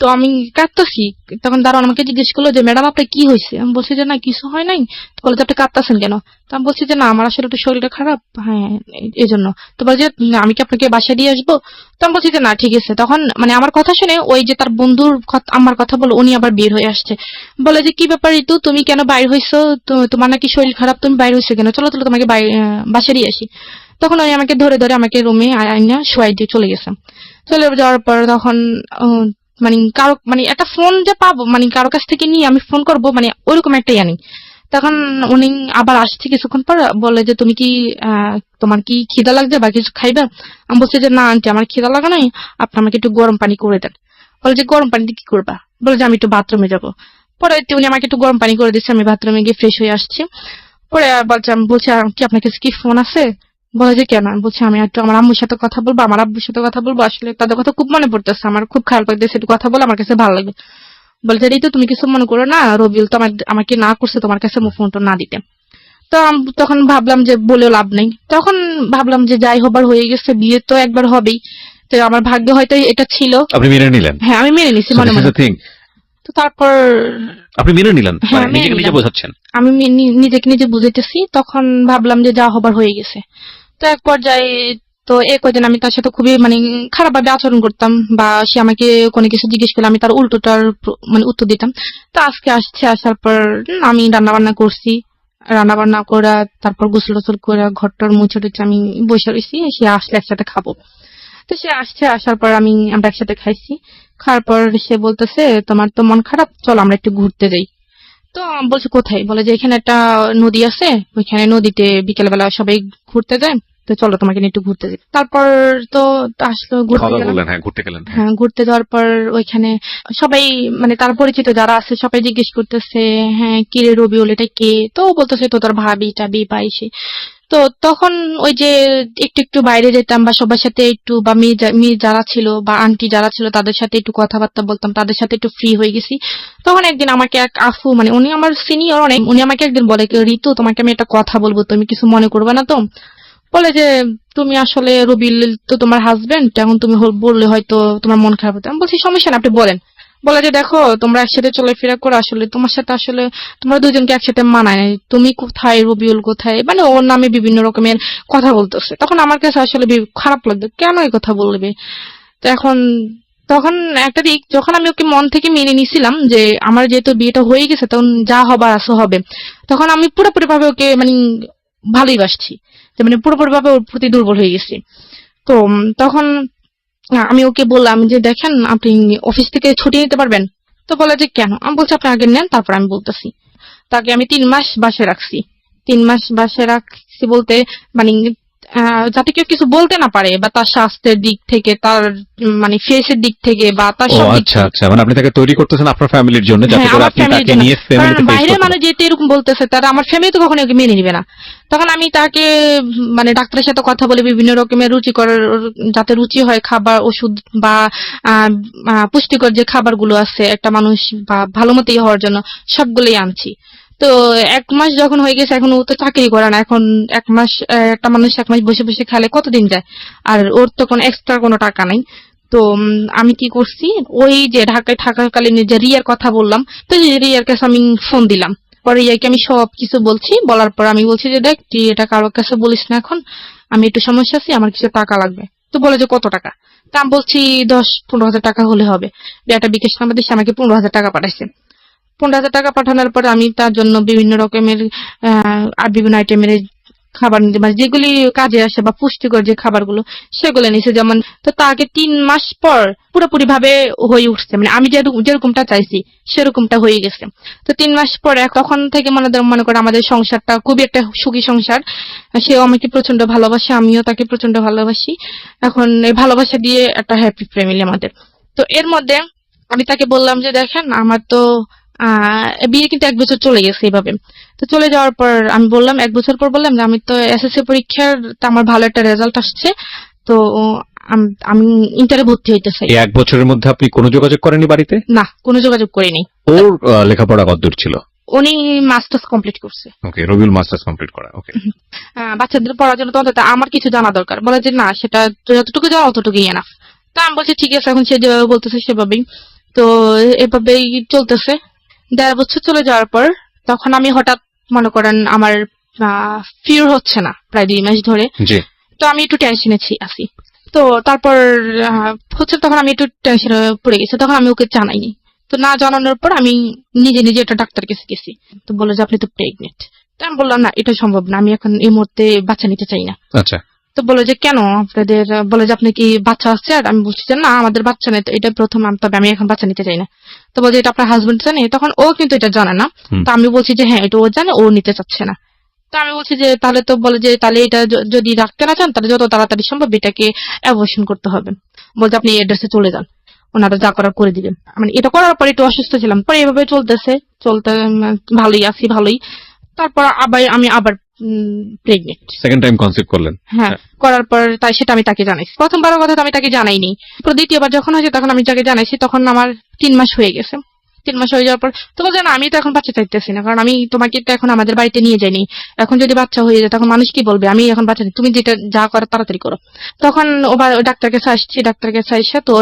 তো আমি কাঁদতেছি। তখন দারোয়ান আমাকে জিজ্ঞেস করলো যে ম্যাডাম আপনার কি হয়েছে? আমি বলছি যে না কিছু হয় নাই। তো বলে যে আপনি কাঁদতেছেন কেন? তো আমি বলছি যে না আমার আসলে একটু শরীরটা খারাপ, হ্যাঁ এই জন্য। তো বলে যে আমি কি আপনাকে বাসায় দিয়ে আসবো? তো আমি বলছি যে না ঠিক আছে। তখন মানে আমার কথা শুনে ওই যে তার বন্ধুর আমার কথা বলে উনি আবার বের হয়ে আসছে, বলে যে কি ব্যাপার ঋতু, তুমি কেন বাইর হইছো? তোমার নাকি শরীর খারাপ, তুমি বাইর হইছো কেন? চলো চলো তোমাকে বাসায় দিয়ে আসি। তখন উনি আমাকে ধরে ধরে আমাকে রুমে আইনা শোয়াই দিয়ে চলে গেছে। চলে যাওয়ার পর তখন মানে কারো মানে একটা ফোন যে পাবো, মানে কারো কাছ থেকে নিয়ে আমি ফোন করবো, মানে ওইরকম একটা জানি। তখন উনি আবার আসছে কিছুক্ষণ পর, বলে যে তুমি কি তোমার কি খিদা লাগছে বা কিছু খাইবা? আমি বলছি যে না আন্টি আমার খিদা লাগা নাই, আপনি আমাকে একটু গরম পানি করে দেন। বলে যে গরম পানি দিয়ে কি করবা? বলে যে আমি একটু বাথরুমে যাবো। পরে উনি আমাকে একটু গরম পানি করে দিচ্ছে, আমি বাথরুমে গিয়ে ফ্রেশ হয়ে আসছি। পরে বলছে, আমি বলছি কি আপনার কাছে কি ফোন আছে? বলে যে কেন? আমি বলছি আমি একটু আমার আম্মুর সাথে কথা বলবো, আমার আব্বুর সাথে কথা বলবো, আসলে তাদের কথা খুব মনে পড়তেছে, আমার খুব খারাপ লাগতেছে, একটু কথা বলে আমার কাছে ভালো লাগবে। বলে যে ঋতু তুমি কিছু মনে করো না, রবিউল তো আমাকে না করছে তোমার কাছে ফোনটা না দিতে। তো তখন ভাবলাম যে বলেও লাভ নেই, তখন ভাবলাম যে যাই হবার হয়ে গেছে, বিয়ে তো একবার হবেই, তো আমার ভাগ্যে হয়তো এটা ছিল। আপনি মেনে নিলেন? হ্যাঁ আমি মেনে নিছি So মনে this is মনে। the thing. তো তারপর আপনি মেনে নিলেন, হ্যাঁ মানে মেনে নিজেকে নিজে নিলাম, বোঝাচ্ছেন। আমি নিজেকে নিজে বুঝাইতেছি। তখন ভাবলাম যে যা হবার হয়ে গেছে। তো এক পর্যায়ে তো কয়দিন আমি তার সাথে খুবই মানে খারাপ ভাবে আচরণ করতাম, বা সে আমাকে কোনো কিছু জিজ্ঞেস করলে আমি তার উল্টোটার মানে উত্তর দিতাম। তো আজকে আসার পর আমি রান্না বান্না করছি, রান্না বান্না করা, তারপর গোসল টোসল করে ঘরটার মুছে টুছে আমি বসে রয়েছি, সে আসলে একসাথে খাবো। তো সে আসছে, আসার পর আমরা একসাথে খাইছি। খাওয়ার পর সে বলতেছে তোমার তো মন খারাপ, চলো আমরা একটু ঘুরতে যাই। তো আমি বলছি কোথায়? বলে যে এখানে একটা নদী আছে, ওইখানে নদীতে বিকেল বেলা সবাই ঘুরতে যায়, তো চলো তোমাকে নিয়ে একটু ঘুরতে যাই। তারপর তো আসলো ঘুরতে খাওয়া দাওয়া গেলাম। করলেন, হ্যাঁ ঘুরতে গেলেন, হ্যাঁ। হ্যাঁ ঘুরতে যাওয়ার পর ওইখানে সবাই মানে তার পরিচিত যারা আছে সবাই জিজ্ঞেস করতেছে হ্যাঁ কিরে রবিউল এটা কে? তো ও বলতেছে তো তোর ভাবি টাবি পাইছে। তো তখন ওই যে একটু একটু বাইরে যেতাম বা সবার সাথে একটু, বা মেয়ে যারা ছিল বা আন্টি যারা ছিল তাদের সাথে একটু কথাবার্তা বলতাম, তাদের সাথে একটু ফ্রি হয়ে গেছি। তখন একদিন আমাকে এক আফু, মানে উনি আমার সিনিয়র অনেক, উনি আমাকে একদিন বলে ঋতু তোমাকে আমি একটা কথা বলবো, তুমি কিছু মনে করবে না তো? বলে যে তুমি আসলে রবিউল তো তোমার হাজবেন্ড, এখন তুমি বললে হয়তো তোমার মন খারাপ হতো। আমি বলছি সমস্যা না আপনি বলেন। বলে যে দেখো তোমরা একসাথে চলাফেরা করো, আসলে তোমার সাথে আসলে তোমরা দুজনকে একসাথে মানায় নাই, তুমি কোথায় রবিউল কোথায়, মানে ওর নামে বিভিন্ন রকমের কথা বলতেছে। তখন আমার কাছে আসলে খারাপ লাগতো, কেন এই কথা বলবে? তো এখন তখন একটা দিক যখন আমি ওকে মন থেকে মেনে নিছিলাম যে আমার যেহেতু বিয়েটা হয়ে গেছে তখন যা হবার আসো হবে, তখন আমি পুরোপুরি ভাবে ওকে মানে ভালোই বাসছি, যে মানে পুরোপুরি ভাবে ওর প্রতি দুর্বল হয়ে গেছি। তো তখন আমি ওকে বললাম যে দেখেন আপনি অফিস থেকে ছুটি নিতে পারবেন? তো বলে যে কেন? আমি বলছি আপনি আগে নেন তারপর আমি বলতেছি। তাকে আমি 3 মাস বাসায় রাখছি। 3 মাস বাসায় রাখছি বলতে মানে যাতে কেউ কিছু বলতে না পারে, বা তার স্বাস্থ্যের দিক থেকে, তার মানে ফেসের দিক থেকে, বা তার ও সব দিক আচ্ছা থেকে। আচ্ছা, মানে আপনি তাকে তৈরি করতেছেন আপনার ফ্যামিলির জন্য, যাতে হ্যাঁ করে আমার আপনি ফ্যামিলির তাকে জন্য, নিয়ে কারণ ফ্যামিলিতে ফেস বাইরের করতে মানুষ পারেন। যেহেতু এরকম বলতেছে তারা আমার ফ্যামিলি তো কখনো ওকে মেনে নিবে না। তখন আমি তাকে মানে ডাক্তারের সাথে কথা বলে বিভিন্ন রকমের রুচিকর, যাতে রুচি হয় খাবার ওষুধ বা আহ, পুষ্টিকর যে খাবারগুলো আছে একটা মানুষ বা ভালো মতোই হওয়ার জন্য, সবগুলোই আনছি। তো 1 মাস যখন হয়ে গেছে, এখন ও তো চাকরি করে না, এখন 1 মাস একটা মানুষ 1 মাস বসে বসে খেলে কতদিন যায়? আর ওর তো কোনো এক্সট্রা কোনো টাকা নাই। তো আমি কি করছি, ওই যে ঢাকায় থাকাকালীন যে রিয়ার কথা বললাম, তো রিয়ার কাছে আমি ফোন দিলাম। পরে রিয়াকে আমি সব কিছু বলছি, বলার পর আমি বলছি যে দেখ তুই এটা কারোর কাছে বলিস না, এখন আমি একটু সমস্যা আছি, আমার কিছু টাকা লাগবে। তো বলে যে কত টাকা? তা আমি বলছি 10-15 হাজার টাকা হলে হবে। একটা বিকাশ নাম্বার দিয়ে সে আমাকে 15 হাজার টাকা পাঠাইছে। 15 হাজার টাকা পাঠানোর পর আমি তার জন্য বিভিন্ন রকমের আর বিভিন্ন আইটেমের খাবার নিতে, মানে যেগুলি কাজে আসে বা পুষ্টিকর যে খাবারগুলো সেগুলো নিছে। যেমন তো তাকে 3 মাস পর পুরোপুরি ভাবে হয়ে উঠছে, মানে আমি যেরকমটা চাইছি সেরকমটা হয়ে গেছে। তো 3 মাস পরে তখন থেকে মনে করে আমাদের সংসারটা খুবই একটা সুখী সংসার। সেও আমাকে প্রচন্ড ভালোবাসে, আমিও তাকে প্রচন্ড ভালোবাসি। এখন এই ভালোবাসা দিয়ে একটা হ্যাপি ফ্যামিলি আমাদের। তো এর মধ্যে আমি তাকে বললাম যে দেখেন আমার তো বিয়ে কিন্তু 1 বছর চলে গেছে এইভাবে। তো চলে যাওয়ার পর আমি বললাম, 1 বছর পর বললাম যে আমি তো এসএসসি পরীক্ষার তো আমার ভালো একটা রেজাল্ট আসছে, তো আমি ইন্টারে ভর্তি হইতে চাই। এই 1 বছরের মধ্যে আপনি কোনো যোগাযোগ করেননি বাড়িতে? না, কোনো যোগাযোগ করিনি। ওর লেখাপড়া কতদূর ছিল? উনি মাস্টার্স কমপ্লিট করছে। ওকে, রবিউল মাস্টার্স কমপ্লিট করা। ওকে, বাচ্চাদের পড়ার জন্য তো অন্তত আমার কিছু জানা দরকার। বলে যে না, সেটা যতটুকু জানা অতটুকুই এনাফ। তা আমি বলছি ঠিক আছে, এখন সে যেভাবে বলতেছে সেভাবেই। তো এভাবেই চলতেছে। 1.5 বছর চলে যাওয়ার পর তখন আমি হঠাৎ মনে করেন আমার ফিউর হচ্ছে না প্রায় 2 মাস ধরে। জি। তো আমি একটু টেনশনে আছি। তো তারপর হচ্ছে তখন আমি একটু টেনশনে পড়ে গেছি। তখন আমি ওকে জানাইনি। তো না জানানোর পর আমি নিজে নিজে একটা ডাক্তার কাছে গেছি। তো বললো যে আপনি তো প্রেগনেন্ট। তো আমি বললাম না, এটা সম্ভব না, আমি এখন এই মুহূর্তে বাচ্চা নিতে চাই না। আচ্ছা। তো বললো যে কেন আপনাদের, বলে যে আপনি কি বাচ্চা আছে? আর আমি বলছি যে না, আমাদের বাচ্চা নেই, এটা প্রথম, তবে আমি এখন বাচ্চা নিতে চাই না। তো বলছে এটা আপনার হাজবেন্ড জানে? তখন ও কিন্তু এটা জানে না। তো আমি বলছি যে হ্যাঁ, এটা ও জানে, ও নিতে চাচ্ছে না। তো আমি বলছি যে তাহলে, তো বলে যে তাহলে এটা যদি রাখতে না চান তাহলে যত তাড়াতাড়ি সম্ভব এটাকে অ্যাবর্শন করতে হবে। বলতে আপনি এই অ্যাড্রেসে চলে যান, ওনারা যা করার করে দিবেন। মানে এটা করার পর একটু অসুস্থ ছিলাম, পরে এভাবে চলতে ভালোই আছি, ভালোই। তারপর আমি আবার প্রেগনেন্ট। সেকেন্ড টাইম কনসিভ করলেন? হ্যাঁ, করার পর তাই সেটা আমি তাকে জানাইছি। প্রথমবারের কথা তো আমি তাকে জানাইনি। দ্বিতীয়বার যখন হয়েছে তখন আমি তাকে জানাইছি। তখন আমার 3 মাস হয়ে গেছে। 3 মাস হয়ে যাওয়ার পর তো বলছে না, আমি তো এখন বাচ্চা চাইতেছি না, কারণ আমি তোমাকে তো এখন আমাদের বাড়িতে নিয়ে যাইনি। এখন যদি বাচ্চা হয়ে যায় তখন মানুষ কি বলবে? আমি এখন বাচ্চা নেই, তুমি যেটা যা করো তাড়াতাড়ি করো। তখন ওই ডাক্তার কাছে আসছি, ডাক্তার কাছে আসছে তো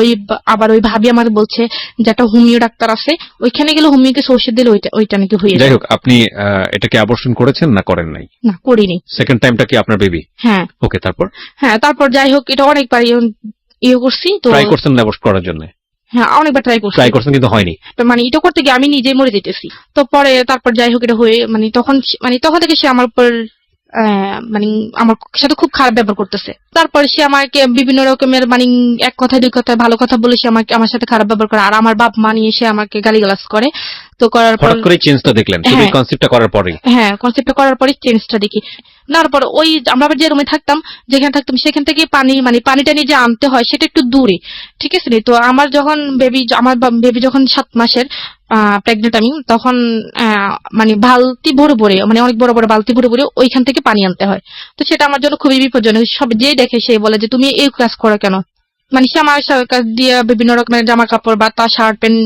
আবার ওই ভাবি আমার বলছে যে একটা হোমিও ডাক্তার আছে, ওইখানে গেলে হোমিও কিছু ওষুধ দিলে ওইটা নাকি হয়ে যায়। যাই হোক, আপনি এটাকে অ্যাবর্শন করেছেন না করেন নাই? না, করিনি। সেকেন্ড টাইমটা কি আপনার বেবি? হ্যাঁ। ওকে, তারপর? হ্যাঁ, তারপর যাই হোক, এটা অনেকবার করছি। তো ট্রাই করছেন অ্যাবর্ট করার জন্য? হ্যাঁ, অনেকবার ট্রাই করছেন কিন্তু হয়নি। মানে এটা করতে গিয়ে আমি নিজে মরে যেতেছি। তো পরে তারপর যাই হোক এটা হয়ে তখন থেকে সে আমার উপর মানে আমার সাথে খুব খারাপ ব্যবহার করতেছে। তারপর সে আমাকে বিভিন্ন রকমের এক কথা 2 কথা ভালো কথা বলে সে আমার সাথে খারাপ ব্যবহার করে। আর আমার বাপ মা নিয়ে সে আমাকে গালিগালাজ করে। তো করার পর হঠাৎ করে চেঞ্জটা দেখলেন শুধু কনসেপ্টটা করার পরে? হ্যাঁ, কনসেপ্টটা করার পরে চেঞ্জটা দেখি। তারপর আমরা আবার যে রুমে থাকতাম, যেখানে থাকতাম সেখান থেকে পানিটা নিজে আনতে হয়, সেটা একটু দূরে, ঠিক আছে। তো আমার বেবি যখন 7 মাসের প্রেগনেন্ট আমি, তখন বালতি ভরে ভরে, অনেক বড় বড় বালতি ভরে ভরে ওইখান থেকে পানি আনতে হয়। তো সেটা আমার জন্য খুবই বিপজ্জনক। সব যে দেখে সে বলে যে তুমি এই কাজ করো কেন? সে আমার কাছ দিয়ে বিভিন্ন রকমের জামা কাপড় বা তার শার্ট প্যান্ট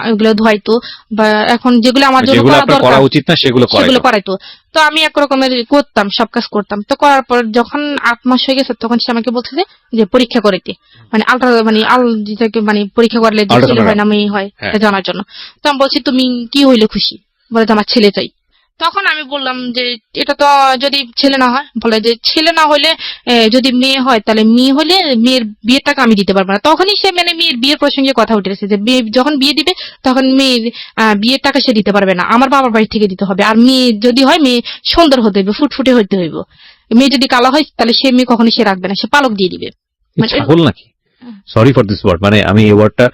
এগুলো ধোয়াইতো, বা এখন যেগুলো আমার জন্য করা উচিত না সেগুলো করাইতো। তো আমি একরকমের করতাম, সব কাজ করতাম। তো করার পর যখন 8 মাস হয়ে গেছে তখন সে আমাকে বলছে যে পরীক্ষা করাইতে, পরীক্ষা করলে যে ছেলে হয় না মেয়ে হয় এটা জানার জন্য। তো আমি বলছি তুমি কি হইলে খুশি? বলে আমার ছেলে চাই। তখন আমি বললাম যে এটা তো যদি ছেলে না হয়, বলে যে ছেলে না হলে যদি মেয়ে হয়, তাহলে মেয়ে হলে মেয়ের বিয়ের টাকা আমি দিতে পারবো না। তখনই সে মেয়ের বিয়ের প্রসঙ্গে কথা উঠেছে যে যখন বিয়ে দিবে তখন মেয়ের বিয়ের টাকা সে দিতে পারবে না, আমার বাবার বাড়ি থেকে দিতে হবে। আর মেয়ে যদি হয়, মেয়ে সুন্দর হতে হইবে, ফুটফুটে হইতে হইব। মেয়ে যদি কালো হয় তাহলে সে মেয়ে কখনো সে রাখবে না, সে পালক দিয়ে দিবে। ছাগল নাকি? সরি ফর দিস ওয়ার্ড, আমি এই ওয়ার্ডটা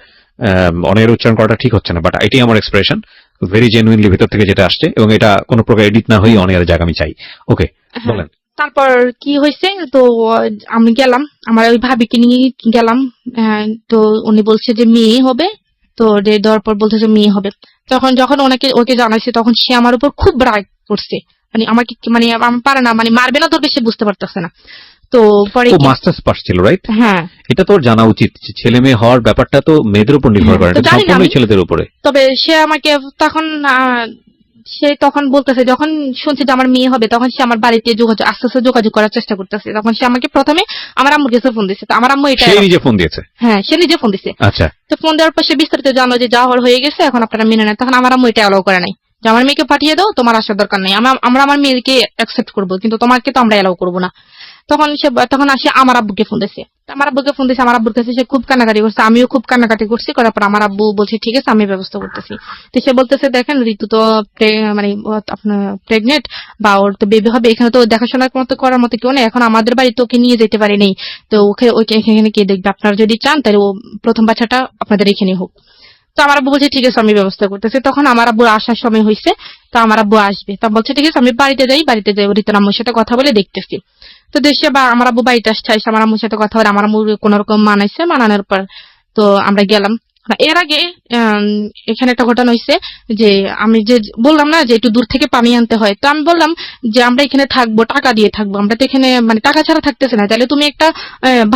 অনেক উচ্চারণ করাটা ঠিক হচ্ছে না, বাট এটাই আমার এক্সপ্রেশন, ভেরি জেনুইনলি ভেতর থেকে যেটা আসছে, এবং এটা কোনো প্রকার এডিট না হয়ে অনেক জায়গা আমি চাই। ওকে, বলেন। তারপর কি হয়েছে, তো আমি গেলাম, আমার ওই ভাবিকে নিয়ে গেলাম। তো উনি বলছে যে মেয়ে হবে। তো দেওয়ার পর বলতেছে মেয়ে হবে। যখন ওকে জানাইছে তখন সে আমার উপর খুব রাগ করছে। আমাকে আমার পারে না, মারবে না ধরবে, সে বুঝতে পারতেছে না। তো পরে মাস্টার্স পাস ছিল, রাইট? হ্যাঁ, এটা তো জানা উচিত, ছেলে মেয়ে হওয়ার ব্যাপারটা তো মেয়েদের উপর নির্ভর করে না, সম্পূর্ণই ছেলেদের উপরে। তবে সে আমাকে তখন বলতেছে, যখন শুনছি যে আমার মেয়ে হবে তখন সে আমার বাড়িতে আস্তে আস্তে যোগাযোগ করার চেষ্টা করতেছে। তখন সে আমাকে প্রথমে আমার আম্মুর কাছে ফোন দিয়েছে। তো আমার আম্মু এটা নিজে ফোন দিয়েছে? হ্যাঁ, সে নিজে ফোন দিয়েছে। আচ্ছা। তো ফোন দেওয়ার পর সে বিস্তারিত জানলো যে যা হয়ে গেছে, এখন আপনারা মেনে নেন। তখন আমার আম্মু এটা অ্যালাউ করে নাই যে আমার মেয়েকে পাঠিয়ে দাও, তোমার আসার দরকার নেই, আমরা আমার মেয়েকে অ্যাকসেপ্ট করবো, কিন্তু তোমাকে তো আমরা অ্যালাউ করবো না। তখন আসে আমার আব্বুকে ফোন দিয়েছে। আমার আব্বুর কাছে সে খুব কান্নাকাটি করছে, আমিও খুব কান্নাকাটি করছি। করার পর আমার আব্বু বলছে ঠিক আছে, আমি ব্যবস্থা করতেছি। তো সে বলতেছে দেখেন, ঋতু তো আপনার প্রেগনেন্ট, বা ওর তো বেবি হবে, এখানে তো দেখাশোনার মতো করার মতো কেউ নেই, এখন আমাদের বাড়িতে ওকে নিয়ে যেতে পারি নেই। তো ওকে এখানে কে দেখবে? আপনারা যদি চান তাহলে ও প্রথম বাচ্চাটা আপনাদের এখানে হোক। তো আমার আব্বু বলছে ঠিক আছে, আমি ব্যবস্থা করতেছি। তখন আমার আব্বুর আসার সময় হয়েছে, তো আমার আব্বু আসবে। তা বলছে ঠিক আছে, আমি বাড়িতে যাই ঋতুর আম্মুর সাথে কথা বলে দেখতেছি। তো দেশে আমার আব্বু বাড়িতে আসছে, আমার আম্মুর সাথে কথা বলে আমার আম্মু কোন রকম মানানোর পর তো আমরা গেলাম। না, এর আগে এখানে একটা ঘটনা হয়েছে যে আমি যে বললাম না যে একটু দূর থেকে পানি আনতে হয়, তো আমি বললাম যে আমরা এখানে থাকবো, টাকা দিয়ে থাকবো, আমরা তো এখানে মানে টাকা ছাড়া থাকতেছে না, তাহলে তুমি একটা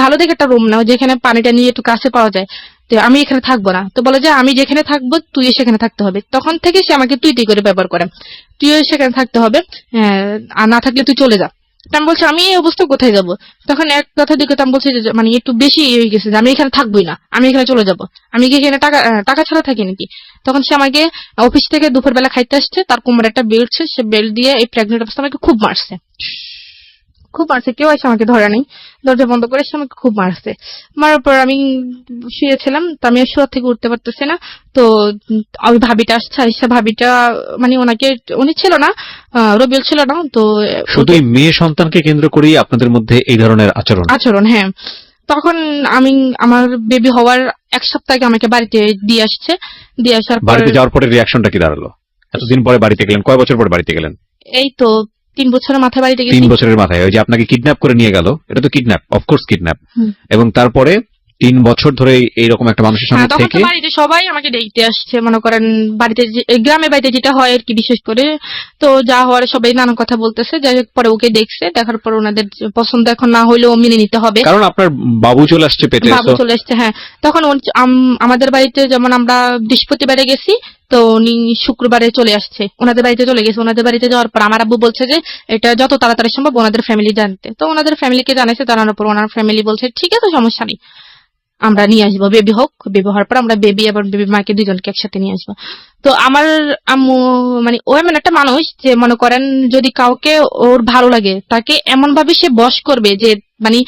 ভালো দেখে একটা রুম নাও যেখানে পানিটা নিয়ে একটু কাছে পাওয়া যায়। তো আমি এখানে থাকবো না, তো বলে যে আমি যেখানে থাকবো তুই সেখানে থাকতে হবে। তখন থেকে সে আমাকে তুই তুই করে ব্যবহার করে, তুইও সেখানে থাকতে হবে, আর না থাকলে তুই চলে যা। তা আমি বলছি আমি এই অবস্থা কোথায় যাব। তখন এক কথা দিকে আমি বলছি যে মানে একটু বেশি হয়ে গেছে যে আমি এখানে থাকবোই না, আমি এখানে চলে যাব, আমি কি এখানে টাকা ছাড়া থাকি নাকি। তখন সে আমাকে অফিস থেকে দুপুরবেলা খাইতে আসছে, তার কোমরে একটা বেল্ট ছিল, সে বেল্ট দিয়ে এই প্রেগনেন্ট অবস্থা আমাকে খুব মারছে, খুব মারছে। কেউ এসে আমাকে ধরে নাই, দরজা বন্ধ করে এসে আমাকে খুব মারছে। মারার পর আমি শুয়েছিলাম, তো আমি আর শোয়া থেকে উঠতে পারতেছি না। তো ওই ভাবিটা আসছে, আইসা ভাবিটা মানে ওনাকে, উনি ছিল না, রবিউল ছিল না, তো শুধু এই মেয়ে সন্তানকে কেন্দ্র করেই আপনাদের মধ্যে এই ধরনের আচরণ? আচরণ, হ্যাঁ। তখন আমি আমার বেবি হওয়ার 1 সপ্তাহ আগে আমাকে বাড়িতে দিয়ে আসছে, দিয়ে আসার পর বাড়িতে যাওয়ার পরে রিয়াকশনটা কি দাঁড়ালো? এতদিন পরে বাড়িতে গেলেন, কয় বছর পরে বাড়িতে গেলেন? এই তো 3 বছরের মাথায় বাড়িতে 3 গেছি। বছরের মাথায় ওই যে আপনাকে কিডন্যাপ করে নিয়ে গেল, এটা তো কিডন্যাপ, অফকোর্স কিডন্যাপ। হুম। এবং তারপরে 3 বছর ধরে এইরকম একটা মানুষের হ্যাঁ, সামনে তখন থেকে তো বাড়িতে সবাই আমাকে দেখতে আসছে, মনে করেন বাড়িতে গ্রামের বাড়িতে যেটা হয় আর কি, বিশেষ করে। তো যা হওয়ার সবাই নানান কথা বলতেছে, যাই হোক পরে ওকে দেখছে, দেখার পর ওনাদের পছন্দ এখন না হইলেও মেনে নিতে হবে, কারণ আপনার বাবু চলে আসছে পেটে। বাবু চলে এসছে। হ্যাঁ, তখন আমাদের বাড়িতে যেমন আমরা বৃহস্পতিবারে গেছি, তো উনি শুক্রবারে চলে আসছে, ওনাদের বাড়িতে চলে গেছে। ওনাদের বাড়িতে যাওয়ার পর আমার আব্বু বলছে যে এটা যত তাড়াতাড়ি সম্ভব ওনাদের ফ্যামিলি জানতে, তো ওনাদের ফ্যামিলিকে জানাইছে, জানানোর পর ওনার ফ্যামিলি বলছে ঠিক আছে সমস্যা নেই, আমরা নিয়ে আসবো, বেবি হোক, বেবি হওয়ার পর আমরা বেবি এবং বেবি মাকে দুজনকে একসাথে নিয়ে আসবো। তো আমার আম্মু মানে ও এমন একটা মানুষ যে মনে করেন যদি কাউকে ওর ভালো লাগে তাকে এমন ভাবে সে বশ করবে যে মানে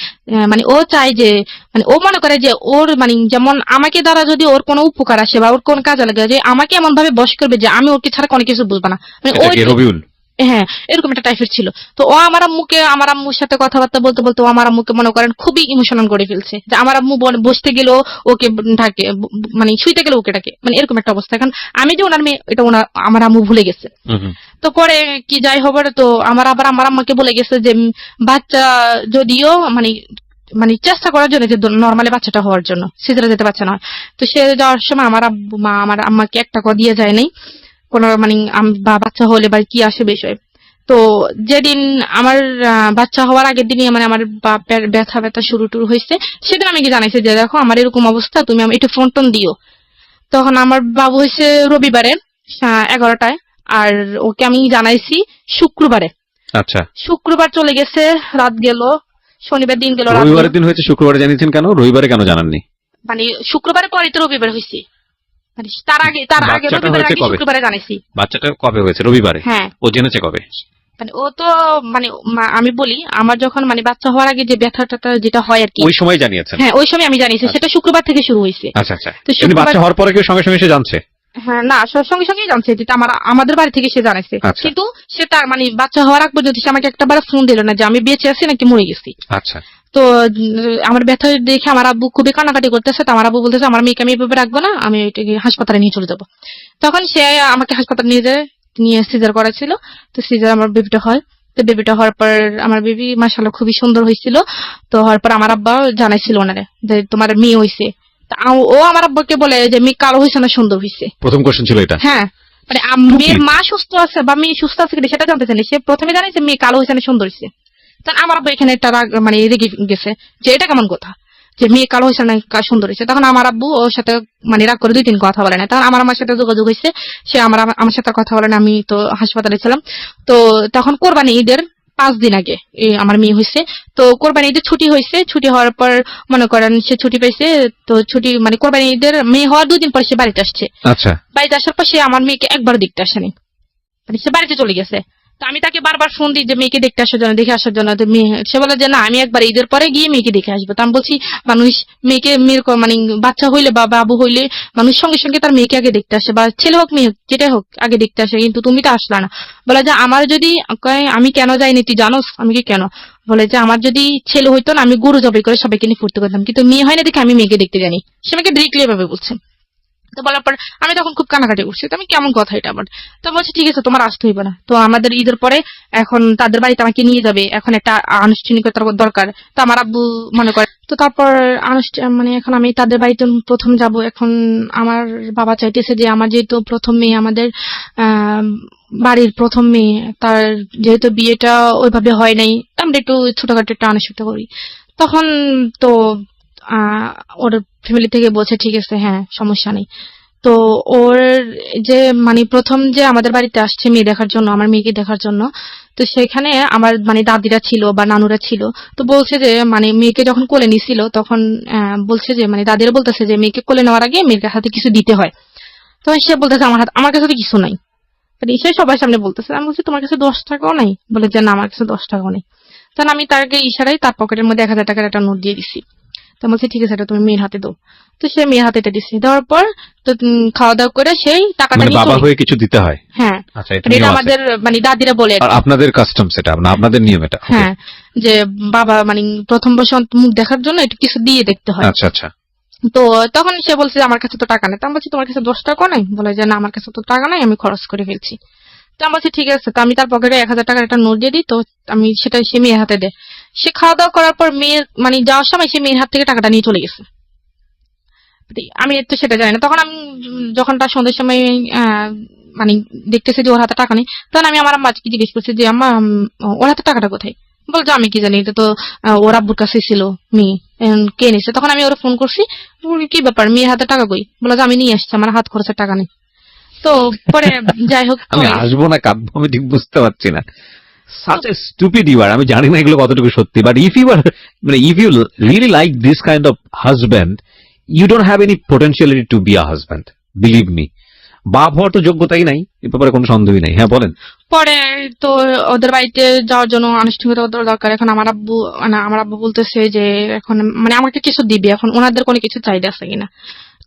মানে ও চায় যে মানে ও মনে করে যে ওর মানে যেমন আমাকে দ্বারা যদি ওর কোনো উপকার আসে বা ওর কোন কাজে লাগে, যে আমাকে এমন ভাবে বশ করবে যে আমি ওকে ছাড়া কোনো কিছু বুঝবো না, মানে এটা কি ওই, রবিউল? হ্যাঁ, এরকম একটা টাইপের ছিল। তো ও আমার আম্মুর সাথে কথাবার্তা বলতে বলতে ও আমার আম্মুকে মনে করেন খুবই ইমোশনাল করে ফেলছে, যে আমার আম্মু বসতে গেলেও ওকে ডাকে, মানে শুইতে গেলে ওকে ডাকে, মানে এরকম একটা অবস্থা। এখন আমি যে ওনার মেয়ে এটা আমার আম্মু ভুলে গেছে। হুম হুম। তো পরে কি যাই হবে, তো আমার আম্মাকে বলে গেছে যে বাচ্চা যদিও মানে মানে চেষ্টা করার জন্য যে নর্মালি বাচ্চাটা হওয়ার জন্য, সিজারে যেতে বাচ্চা নয়। তো সে যাওয়ার সময় আমার আব্বু মা আমার আম্মাকে একটা কথা দিয়ে যায় নাই, কোনো মানে বা বাচ্চা হলে বা কি আসে বিষয়। তো যেদিন আমার বাচ্চা হওয়ার আগের দিনই মানে আমার বাপের ব্যথা ব্যথা শুরু টুরু হয়েছে, সেদিন আমাকে জানাইছে যে দেখো আমার এরকম অবস্থা, তুমি একটু ফোন টোন দিও। তখন আমার বাবু হয়েছে রবিবারে 11টায়, আর ওকে আমি জানাইছি শুক্রবারে। আচ্ছা, শুক্রবার চলে গেছে, রাত গেল, শনিবার দিন গেল, রাত গেল। রবিবারের দিন হয়েছে, শুক্রবারে জানিয়েছেন কেন? রবিবারে কেন জানাননি? মানে শুক্রবারে পরে তো রবিবার হয়েছে, মানে তার আগে বাচ্চাটা রবিবার হয়েছে আগে কবে? শুক্রবারে জানাইছি। বাচ্চাটা কবে হয়েছে? রবিবারে। হ্যাঁ, ও জেনেছে কবে? মানে ও তো মানে আমি বলি আমার যখন মানে বাচ্চা হওয়ার আগে যে ব্যথাটা যেটা হয় আর কি, ওই সময় জানিয়েছেন? হ্যাঁ ওই সময় আমি জানিয়েছি, সেটা শুক্রবার থেকে শুরু হয়েছে। আচ্ছা আচ্ছা। তো এমনি শুক্রবার, বাচ্চা হওয়ার পরে কেউ সঙ্গে সঙ্গে এসে জানছে? হ্যাঁ না, সঙ্গে সঙ্গেই জানছে, যেটা আমাদের বাড়ি থেকে সে জানাইছে। আচ্ছা। কিন্তু সে তার মানে বাচ্চা হওয়ার আগ পর্যন্ত সে আমাকে একটাবার ফোন দিল না যে আমি বেঁচে আছি নাকি মরে গেছি। আচ্ছা। তো আমার ব্যথা দেখে আমার আব্বু খুবই কান্নাকাটি করতেছে, তো আমার আব্বু বলতেছে আমার মেয়েকে আমি এভাবে রাখবো না, আমি এটাকে হাসপাতালে নিয়ে চলে যাবো। তখন সে আমাকে হাসপাতালে নিয়ে সিজার করাছিল। তো সিজার আমার বেবিটা হয়। তো বেবিটা হওয়ার পর আমার বেবি মাশাআল্লাহ খুবই সুন্দর হয়েছিল। তো হওয়ার পর আমার আব্বা জানাইছিল ওনারে যে তোমার মেয়ে হয়েছে। ও আমার আব্বাকে বলে যে মেয়ে কালো হয়েছে না সুন্দর হয়েছে। প্রথম কোশ্চেন ছিল এটা? হ্যাঁ, মানে মেয়ের মা সুস্থ আছে বা মেয়ে সুস্থ আছে কিনা সেটা জানতে চাইনি, সে প্রথমে জানাইছে মেয়ে কালো হয়েছে না সুন্দর হয়েছে। তখন আমার আব্বু এখানে একটা মানে রেগে গেছে যে এটা কেমন কথা, যে মেয়ে কালো হয়েছে না সুন্দর হয়েছে। তখন আমার আব্বু ওর সাথে মানে রাগ করে 2-3 কথা বলে না। তখন আমার সাথে যোগাযোগ হয়েছে, সে আমার সাথে কথা বলে না, আমি তো হাসপাতালে ছিলাম। তো তখন কোরবানি ঈদের 5 দিন আগে আমার মেয়ে হয়েছে। তো কোরবানি ঈদের ছুটি হয়েছে, ছুটি হওয়ার পর মনে করেন সে ছুটি পাইছে। তো ছুটি মানে কোরবানি ঈদের মেয়ে হওয়ার 2 দিন পর সে বাড়িতে আসছে। আচ্ছা। বাড়িতে আসার পর সে আমার মেয়েকে একবার দেখতে আসেনি, মানে সে বাড়িতে চলে গেছে। তো আমি তাকে বারবার ফোন দিই যে মেয়েকে দেখতে আসার জন্য, দেখে আসার জন্য। তো সে বলে যে না আমি একবার ঈদের পরে গিয়ে মেয়েকে দেখে আসবো। তো আমি বলছি মানুষ মেয়ের মানে বাচ্চা হইলে বা বাবু হইলে মানুষ সঙ্গে সঙ্গে তার মেয়েকে আগে দেখতে আসে, বা ছেলে হোক মেয়ে হোক যেটাই হোক আগে দেখতে আসে, কিন্তু তুমি তো আসলা না। বলে যে আমার যদি আমি কেন যাইনি তুই জানোস? আমি কি কেন? বলে যে আমার যদি ছেলে হইতো না আমি গরু জবাই করে সবাইকে নিয়ে ফুর্তি করতাম, কিন্তু মেয়ে হয় না দেখে আমি মেয়েকে দেখতে জানি। সে আমাকে ডিরেক্টলি ভাবে বলছে। তো বলার পর আমি তখন খুব কানাকাটি করছি, তো আমি কেমন কথা এটা আবার। তো বলছে ঠিক আছে তোমার আসতে হইবে না, তো আমাদের ঈদের পরে এখন তাদের বাড়িতে আমাকে নিয়ে যাবে, এখন একটা আনুষ্ঠানিকতার দরকার। তো আমার আব্বু মনে করে, তো তারপর মানে এখন আমি তাদের বাড়িতে প্রথম যাব। এখন আমার বাবা চাইতেছে যে আমার যেহেতু প্রথম মেয়ে, আমাদের আহ বাড়ির প্রথম মেয়ে, তার যেহেতু বিয়েটা ওইভাবে হয় নাই, আমরা একটু ছোটখাটো একটা আনুষ্ঠানিকতা করি। তখন তো ওর ফ্যামিলি থেকে বলছে ঠিক আছে, হ্যাঁ সমস্যা নেই। তো ওর যে মানে প্রথম যে আমাদের বাড়িতে আসছে মেয়ে দেখার জন্য, আমার মেয়েকে দেখার জন্য, তো সেখানে আমার মানে দাদিরা ছিল বা নানুরা ছিল। তো বলছে যে মানে মেয়েকে যখন কোলে নিছিল তখন বলছে যে মানে দাদিরা বলতেছে যে মেয়েকে কোলে নেওয়ার আগে মেয়ের হাতে কিছু দিতে হয়। তো সে বলতেছে আমার কাছে তো কিছু নাই। সে সবার সামনে বলতেছে। আমি বলছি তোমার কাছে 10 টাকাও নাই? বলে যে না আমার কাছে 10 টাকাও নেই। তখন আমি তাকে ইশারায় তার পকেটের মধ্যে 1000 টাকার একটা নোট দিয়ে দিছি। তো বলছে ঠিক আছে এটা তুমি মেয়ের হাতে দাও। তো সে মেয়ের হাতে এটা দিচ্ছে, দেওয়ার পর তো খাওয়া দাওয়া করে সেই টাকাটা মানে নিয়ে বাবা চলে হয়ে কিছু দিতে হয়? হ্যাঁ, আচ্ছা, এটা এটা নিয়ম আছে। আমাদের মানে দাদিরা বলে আর আর কি। আপনাদের কাস্টম সেটা, না আপনাদের নিয়ম এটা? Okay. হ্যাঁ, যে বাবা মানে প্রথম বছর মুখ দেখার জন্য একটু কিছু দিয়ে দেখতে হয়। আচ্ছা আচ্ছা। তো তখন সে বলছে যে আমার কাছে তো টাকা নেই। তো আমি বলছি তোমার কাছে 10 টাকা নাই? বলে যে না আমার কাছে তো টাকা নাই, আমি খরচ করে ফেলছি। তো আমি বলছি ঠিক আছে। তো আমি তার পকেটে 1000 টাকার একটা নোট দিয়ে দিই। তো আমি সেটা সে মেয়ের হাতে দেয়। সে খাওয়া দাওয়া করার পর মেয়ের মানে যাওয়ার সময় সে মেয়ের হাত থেকে টাকাটা নিয়ে চলে গেছে। আমি তো সেটা জানি না। তখন আমি যখন তার সন্ধ্যের সময় মানে দেখতেছি যে ওর হাতে টাকা নেই, তখন আমি আমার আম্মাকে জিজ্ঞেস করছি যে আম্মা ওর হাতে টাকাটা কোথায়? বলছে আমি কি জানি, এটা তো ওর আব্বুর কাছে ছিল মেয়ে, কে নিছে? তখন আমি ওরা ফোন করছি, কি ব্যাপার মেয়ের হাতে টাকা কই? বলে যে আমি নিয়ে আসছি, আমার হাত খরচের টাকা নেই। তো পরে যাই হোক আমি আসবো না কাঁদবো আমি ঠিক বুঝতে পারছি না। such a stupid you are. আমি জানি না এগুলো কতটুকু সত্যি, বাট if you are মানে if you really like this kind of husband, you don't have any potentiality to be a husband, believe me. বাপ হওয়ার তো যোগ্যতাই নাই, এ ব্যাপারে কোনো সন্দেহই নাই। হ্যাঁ বলেন। পরে তো ওদের বাড়িতে যাওয়ার জন্য আনুষ্ঠানিকতা দরকার। এখন আমার আব্বু বলতেছে যে এখন মানে আমাকে কিছু দিবে, এখন ওনাদের কোনো কিছু চাহিদা আছে কিনা।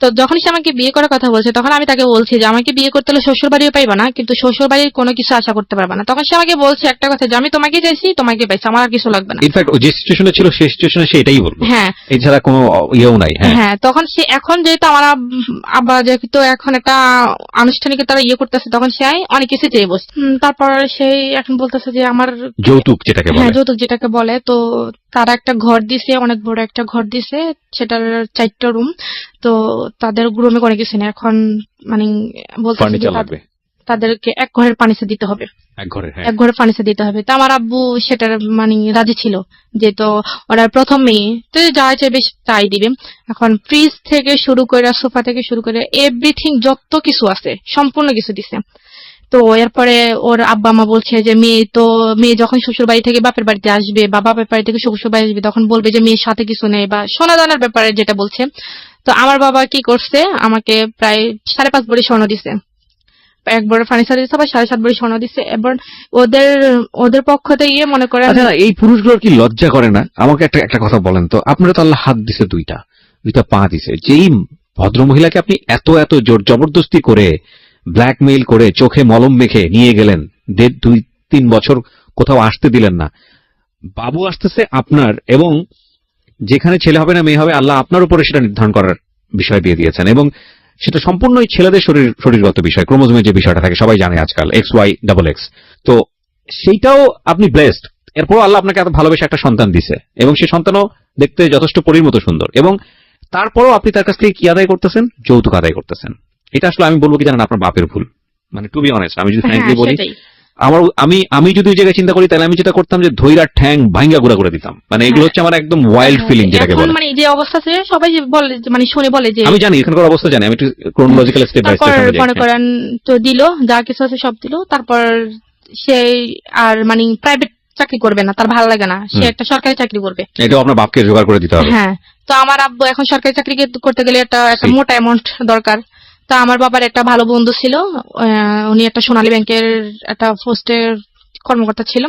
তো যখন সে আমাকে বিয়ে করার কথা বলছে তখন আমি তাকে বলছি যে আমাকে বিয়ে করতে হলে শ্বশুর বাড়িও পাইবা না, কিন্তু শ্বশুর বাড়ির কোনো কিছু আশা করতে পারবা না। তখন সে আমাকে বলছে একটা কথা যে আমি তোমাকে চাইছি, তোমাকে পাইছি, আমার আর কিছু লাগবে না। ইনফ্যাক্ট ও যে সিচুয়েশনে ছিল সেই সিচুয়েশনে সে এটাই বলবো, হ্যাঁ এছাড়া কোনো ইয়েও নাই। হ্যাঁ হ্যাঁ, তখন সে এখন যেহেতু আমার আব্বা যেহেতু এখন একটা আনুষ্ঠানিক তারা ইয়ে করতেছে, তখন সে অনেক কিছু চেয়ে বসছে। তারপর সেই এখন বলতেছে যে আমার যৌতুক যেটাকে হ্যাঁ বলে। যৌতুক যেটাকে বলে। তো তারা একটা ঘর দিছে, অনেক বড় একটা ঘর দিছে, সেটার 4টা রুম। তো তাদের রুমে কোনো কিছু নেই। এখন মানে বলতেছে যে ফার্নিচার লাগবে, তাদেরকে এক ঘরের পানিতে দিতে হবে, এক ঘরে। হ্যাঁ এক ঘরে ফার্নিচার দিতে হবে। তো আমার আব্বু সেটার মানে রাজি ছিল, যে তো ওরা প্রথম মেয়ে তো যা চাইবে তাই দিবে। এখন ফ্রিজ থেকে শুরু করে সোফা থেকে শুরু করে এভরিথিং যত কিছু আছে সম্পূর্ণ কিছু দিছে। তো এরপরে ওর আব্বা মা বলছে যে মেয়ে যখন শ্বশুর বাড়ি থেকে বাপের বাড়িতে আসবে বা বাপের বাড়ি থেকে শ্বশুর বাড়ি আসবে তখন বলবে যে মেয়ের সাথে কিছু নেই, বা সোনা দানার ব্যাপারে যেটা বলছে। তো আমার বাবা কি করছে, আমাকে প্রায় 5.5 ভরি স্বর্ণ দিছে, এক বড় ফার্নিচার দিচ্ছে, আবার 7.5 ভরি স্বর্ণ দিচ্ছে। এবং ওদের ওদের পক্ষ থেকে মনে করেন আচ্ছা না, এই পুরুষগুলোর কি লজ্জা করে না? আমাকে একটা একটা কথা বলেন তো, আপনারা তো আল্লাহ হাত দিছে দুইটা পা দিছে, যেই ভদ্র মহিলাকে আপনি এত এত জোর জবরদস্তি করে ব্ল্যাকমেইল করে চোখে মলম মেখে নিয়ে গেলেন, 2-3 বছর কোথাও আসতে দিলেন না, বাবু আসতেছে আপনার, এবং যেখানে ছেলে হবে না মেয়ে হবে আল্লাহ আপনার উপরে সেটা নির্ধারণ করার বিষয় দিয়ে দিয়েছেন, এবং সেটা সম্পূর্ণই ছেলেদের শরীরগত বিষয়, ক্রোমোজোমের যে বিষয়টা থাকে সবাই জানে আজকাল XY XX। তো সেইটাও আপনি ব্লেসড, এরপরও আল্লাহ আপনাকে এত ভালোবেসে একটা সন্তান দিছে, এবং সেই সন্তানও দেখতে যথেষ্ট পরীর মতো সুন্দর, এবং তারপরও আপনি তার কাছ থেকে কি আদায় করতেছেন? যৌতুক আদায় করতেছেন। এটা আসলে আমি বলবো কি জানেন, আপনার বাপের ভুল। মানে টু বি অনেস্ট, আমি যদি ফ্র্যাঙ্কলি বলি, আমি যদি ওই জায়গায় চিন্তা করি তাহলে আমি যেটা করতাম যে ধৈরার ঠ্যাং ভাঙ্গা গুড়া করে দিতাম। মানে এগুলো হচ্ছে আমার একদম ওয়াইল্ড ফিলিং যেটাকে বলে। মানে যে অবস্থা আছে সবাই বলে মানে শুনে বলে যে আমি জানি এখানকার অবস্থা জানি, আমি একটু ক্রোনোলজিক্যাল স্টেপ বাই তারপর স্টেপ মনে করেন তো দিল, যা কিছু আছে সব দিল। তারপর সে আর মানে প্রাইভেট চাকরি করবে না, তার ভালো লাগে না, সে একটা সরকারি চাকরি করবে। এটা আপনার বাপকে জোগাড় করে দিতে হবে। হ্যাঁ, তো আমার আব্বু এখন সরকারি চাকরি করতে গেলে একটা মোটা অ্যামাউন্ট দরকার। তা আমার বাবার একটা ভালো বন্ধু ছিল, উনি একটা সোনালী ব্যাংকের একটা পোস্টের কর্মকর্তা ছিল।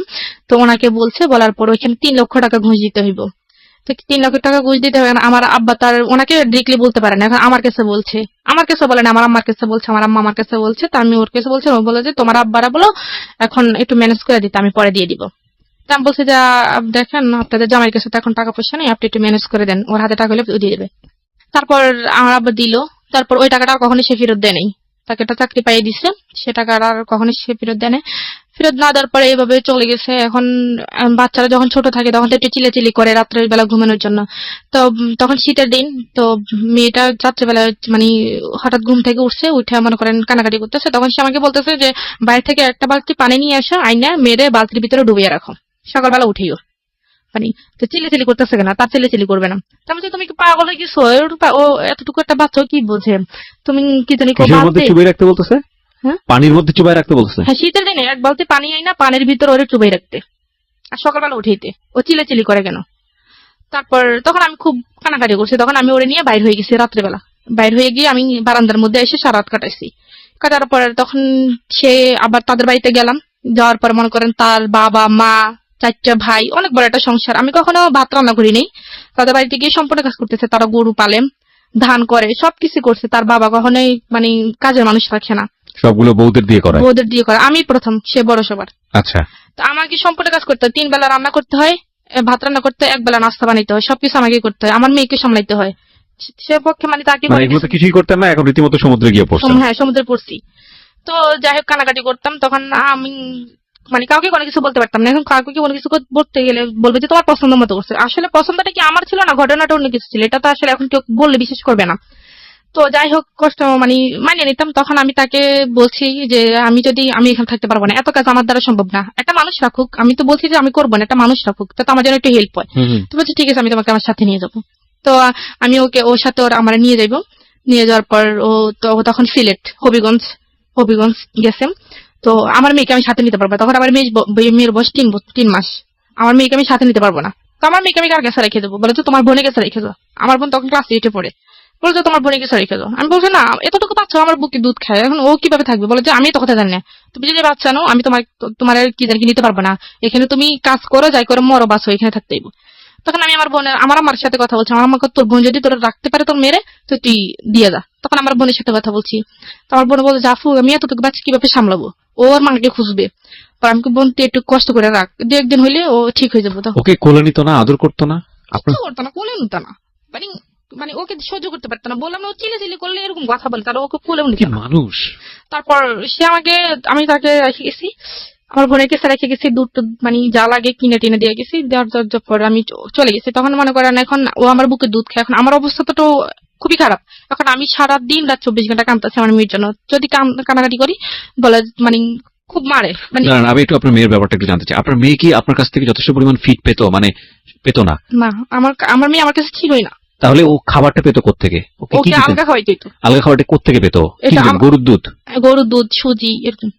তো ওনাকে বলার পর ওইখানে 3 লক্ষ টাকা ঘুষ দিতে হইব। তো 3 লক্ষ টাকা ঘুষ দিতে হবে। আমার আব্বা তার ওনাকে ডিরেক্টলি বলতে পারে না, এখন আমার কাছে বলছে, আমার কাছে বলে না, আমার আম্মার কাছে বলছে, আমার আম্মা আমার কাছে বলছে। তা আমি ওর কাছে বলছি, ও বলে যে তোমার আব্বারা বলো এখন একটু ম্যানেজ করে দিতে, আমি পরে দিয়ে দিব। তা আমি বলছি যে দেখেন আপনাদের জামাইয়ের কাছে তো এখন টাকা পয়সা নেই, আপনি একটু ম্যানেজ করে দেন, ওর হাতে টাকা হলে দিয়ে দেবে। তারপর আমার আব্বা দিল, তারপর ওই টাকাটা আর কখনোই সে ফেরত দেয় নাই। তাকে একটা চাকরি পাইয়ে দিছে, সে টাকা আর কখনোই সে ফেরত দেয় নাই। ফেরত না দেওয়ার পরে এইভাবে চলে গেছে। এখন বাচ্চারা যখন ছোট থাকে তখন তো একটু চিল্লাচিল্লি করে রাত্রের বেলা ঘুমানোর জন্য। তো তখন শীতের দিন, তো মেয়েটা রাত্রেবেলা মানে হঠাৎ ঘুম থেকে উঠছে, উঠে মনে করেন কানাকাটি করতেছে। তখন সে আমাকে বলতেছে যে বাইরে থেকে একটা বালতি পানি নিয়ে আসো, আইনা মেয়েরে বালতির ভিতরে ডুবিয়ে রাখো, সকালবেলা উঠেও মানে। তো চিল্লাচিল্লি করতেছে কেন, তার চিল্লাচিল্লি করবে না। তার মধ্যে তুমি কি পাগল হয়ে গেছো? ও এতটুকু একটা বাচ্চা কি বোঝে? তুমি কি জানি কিসের মধ্যে চুবাই রাখতে বলতেছে? হ্যাঁ, পানির মধ্যে চুবাই রাখতে বলতেছে? হ্যাঁ, শীতের দিনে এক বালতি পানি আইনা পানির ভিতরে ওরে চুবাই রাখতে, আর সকালবেলা উঠেইতে। ও চিল্লাচিল্লি করে কেন? তারপর তখন আমি খুব কানাকাটি করছি। তখন আমি ওরে নিয়ে বাইর হয়ে গেছি রাত্রেবেলা। বাইর হয়ে গিয়ে আমি বারান্দার মধ্যে এসে সারা রাত কাটাইছি। কাটার পর তখন সে আবার তাদের বাড়িতে গেলাম। যাওয়ার পর মনে করেন তার বাবা মা, 4টা ভাই, অনেক বড় একটা সংসার। আমি কখনো ভাত রান্না করিনি। তাদের বাড়িতে গিয়ে সম্পূর্ণ কাজ করতেছে। তারা গরু পালে, ধান করে, সবকিছু করছে। তার বাবা কখনোই মানে কাজের মানুষ রাখে না, সবগুলো বউদের দিয়ে করায়? বউদের দিয়ে করে। আমি প্রথম, সে বড় সবার। আচ্ছা। তো আমাকে সম্পূর্ণ কাজ করতে হয়। 3 বেলা রান্না করতে হয়, ভাত রান্না করতে হয়, 1 বেলা নাস্তা বানাইতে হয়, সবকিছু আমাকে করতে হয়। আমার মেয়েকে সামলাইতে হয়। সে পক্ষে মানে তাকে মানে এগুলো তো কিছুই করতেন না, এখন রীতিমতো সমুদ্রে গিয়ে পড়ছেন? হ্যাঁ, সমুদ্রে পড়ছি। তো যাই হোক, কানাকাটি করতাম। তখন আমি মানে কাউকে কোনো কিছু বলতে পারতাম না। এখন কাউকে কোনো কিছু বলতে গেলে বলবে যে তোমার পছন্দ মতো করছে। আসলে পছন্দটা কি আমার ছিল না, ঘটনাটা অন্য কিছু ছিল। এটা তো আসলে এখন কেউ বললে বিশ্বাস করবে না। তো যাই হোক, কষ্ট মানে মানিয়ে নিতাম। তখন আমি তাকে বলছি যে আমি এখানে থাকতে পারবো না, এত কাজ আমার দ্বারা সম্ভব না, একটা মানুষ রাখুক। আমি তো বলছি যে আমি করবো না, একটা মানুষ রাখুক, তো আমার জন্য একটু হেল্প হয়। তো বলছি ঠিক আছে, আমি তোমাকে আমার সাথে নিয়ে যাবো। তো আমি ওর সাথে আমার নিয়ে যাইবো। নিয়ে যাওয়ার পর ও তখন সিলেট, হবিগঞ্জ গেছে। তো আমার মেয়েকে আমি সাথে নিতে পারবো না। তখন আমার মেয়ের বয়স 3 মাস। আমার মেয়েকে আমি সাথে নিতে পারবো না। তো আমার মেয়েকে আমি কার কাছে রেখে দেবো? বলে তো তোমার বোনের কাছে রেখে দাও। আমার বোন তখন ক্লাস 8-এ পড়ে। বলে যে তোমার বোনের কাছে রেখে দাও। আমি বলছি না, এতটুকু বাচ্চা আমার বুকে দুধ খায়, এখন ও কিভাবে থাকবে? বলে যে আমি তো কথা জানি না, তুমি যদি বাচ্চা নাও আমি তোমার কি জানি নিতে পারবো না। এখানে তুমি কাজ করো, যাই করো, মরো বাঁচো, এখানে থাকতে হইব। তখন আমি আমার আম্মার সাথে কথা বলছি। আমার আমাকে তোর বোন যদি তোরা রাখতে পারে তোর মেরে, তো তুই দিয়ে যা। তখন আমার বোনের সাথে কথা বলছি। তো আমার বোন বলে, জাফু আমি এতটুকু বাচ্চা কিভাবে সামলাবো? ও ওর মাকে খুঁজবে। আমি বোন তুই একটু কষ্ট করে রাখ, 2-1 দিন হইলে ও ঠিক হয়ে যাবো। তখন ওকে কোলে নিত না, আদর করতো না? আপনার কিছু করতো না, কোলে নিত না। মানে মানে ওকে সহ্য করতে পারতো না। বললাম না, ও চিল্লাচিল্লি করলে এরকম কথা বলে, তার ওকে কোলেও নিত কি না। মানুষ! তারপর আমি তাকে রেখে গেছি, আমার বোনের কাছে রেখে গেছি। দুধ মানে যা লাগে কিনে টিনে দিয়ে গেছি। দেওয়ার পর আমি চলে গেছি। তখন মনে করেন এখন ও আমার বুকে দুধ খায়। এখন আমার অবস্থা তো খুবই খারাপ। এখন আমি সারাদিন রাত 24 ঘন্টা কাঁদতেছি আমার মেয়ের জন্য। যদি কানাকাটি করি বলে মানে খুব মারে মানে। না, আমি একটু আপনার মেয়ের ব্যাপারটা একটু জানতে চাই। আপনার মেয়ে কি আপনার কাছ থেকে যথেষ্ট পরিমাণ ফিড পেতো, মানে পেতো না? না, আমার মেয়ে আমার কাছে ছিলই না। তাহলে ও খাবারটা পেতো কোত্থেকে? ওকে কি ওকে দিতেন? আলগা খাওয়াইতে হইতো। আলগা খাবারটা কোত্থেকে পেতো? কি এটা দিতেন? গরুর দুধ? গরুর দুধ, সুজি, এরকম।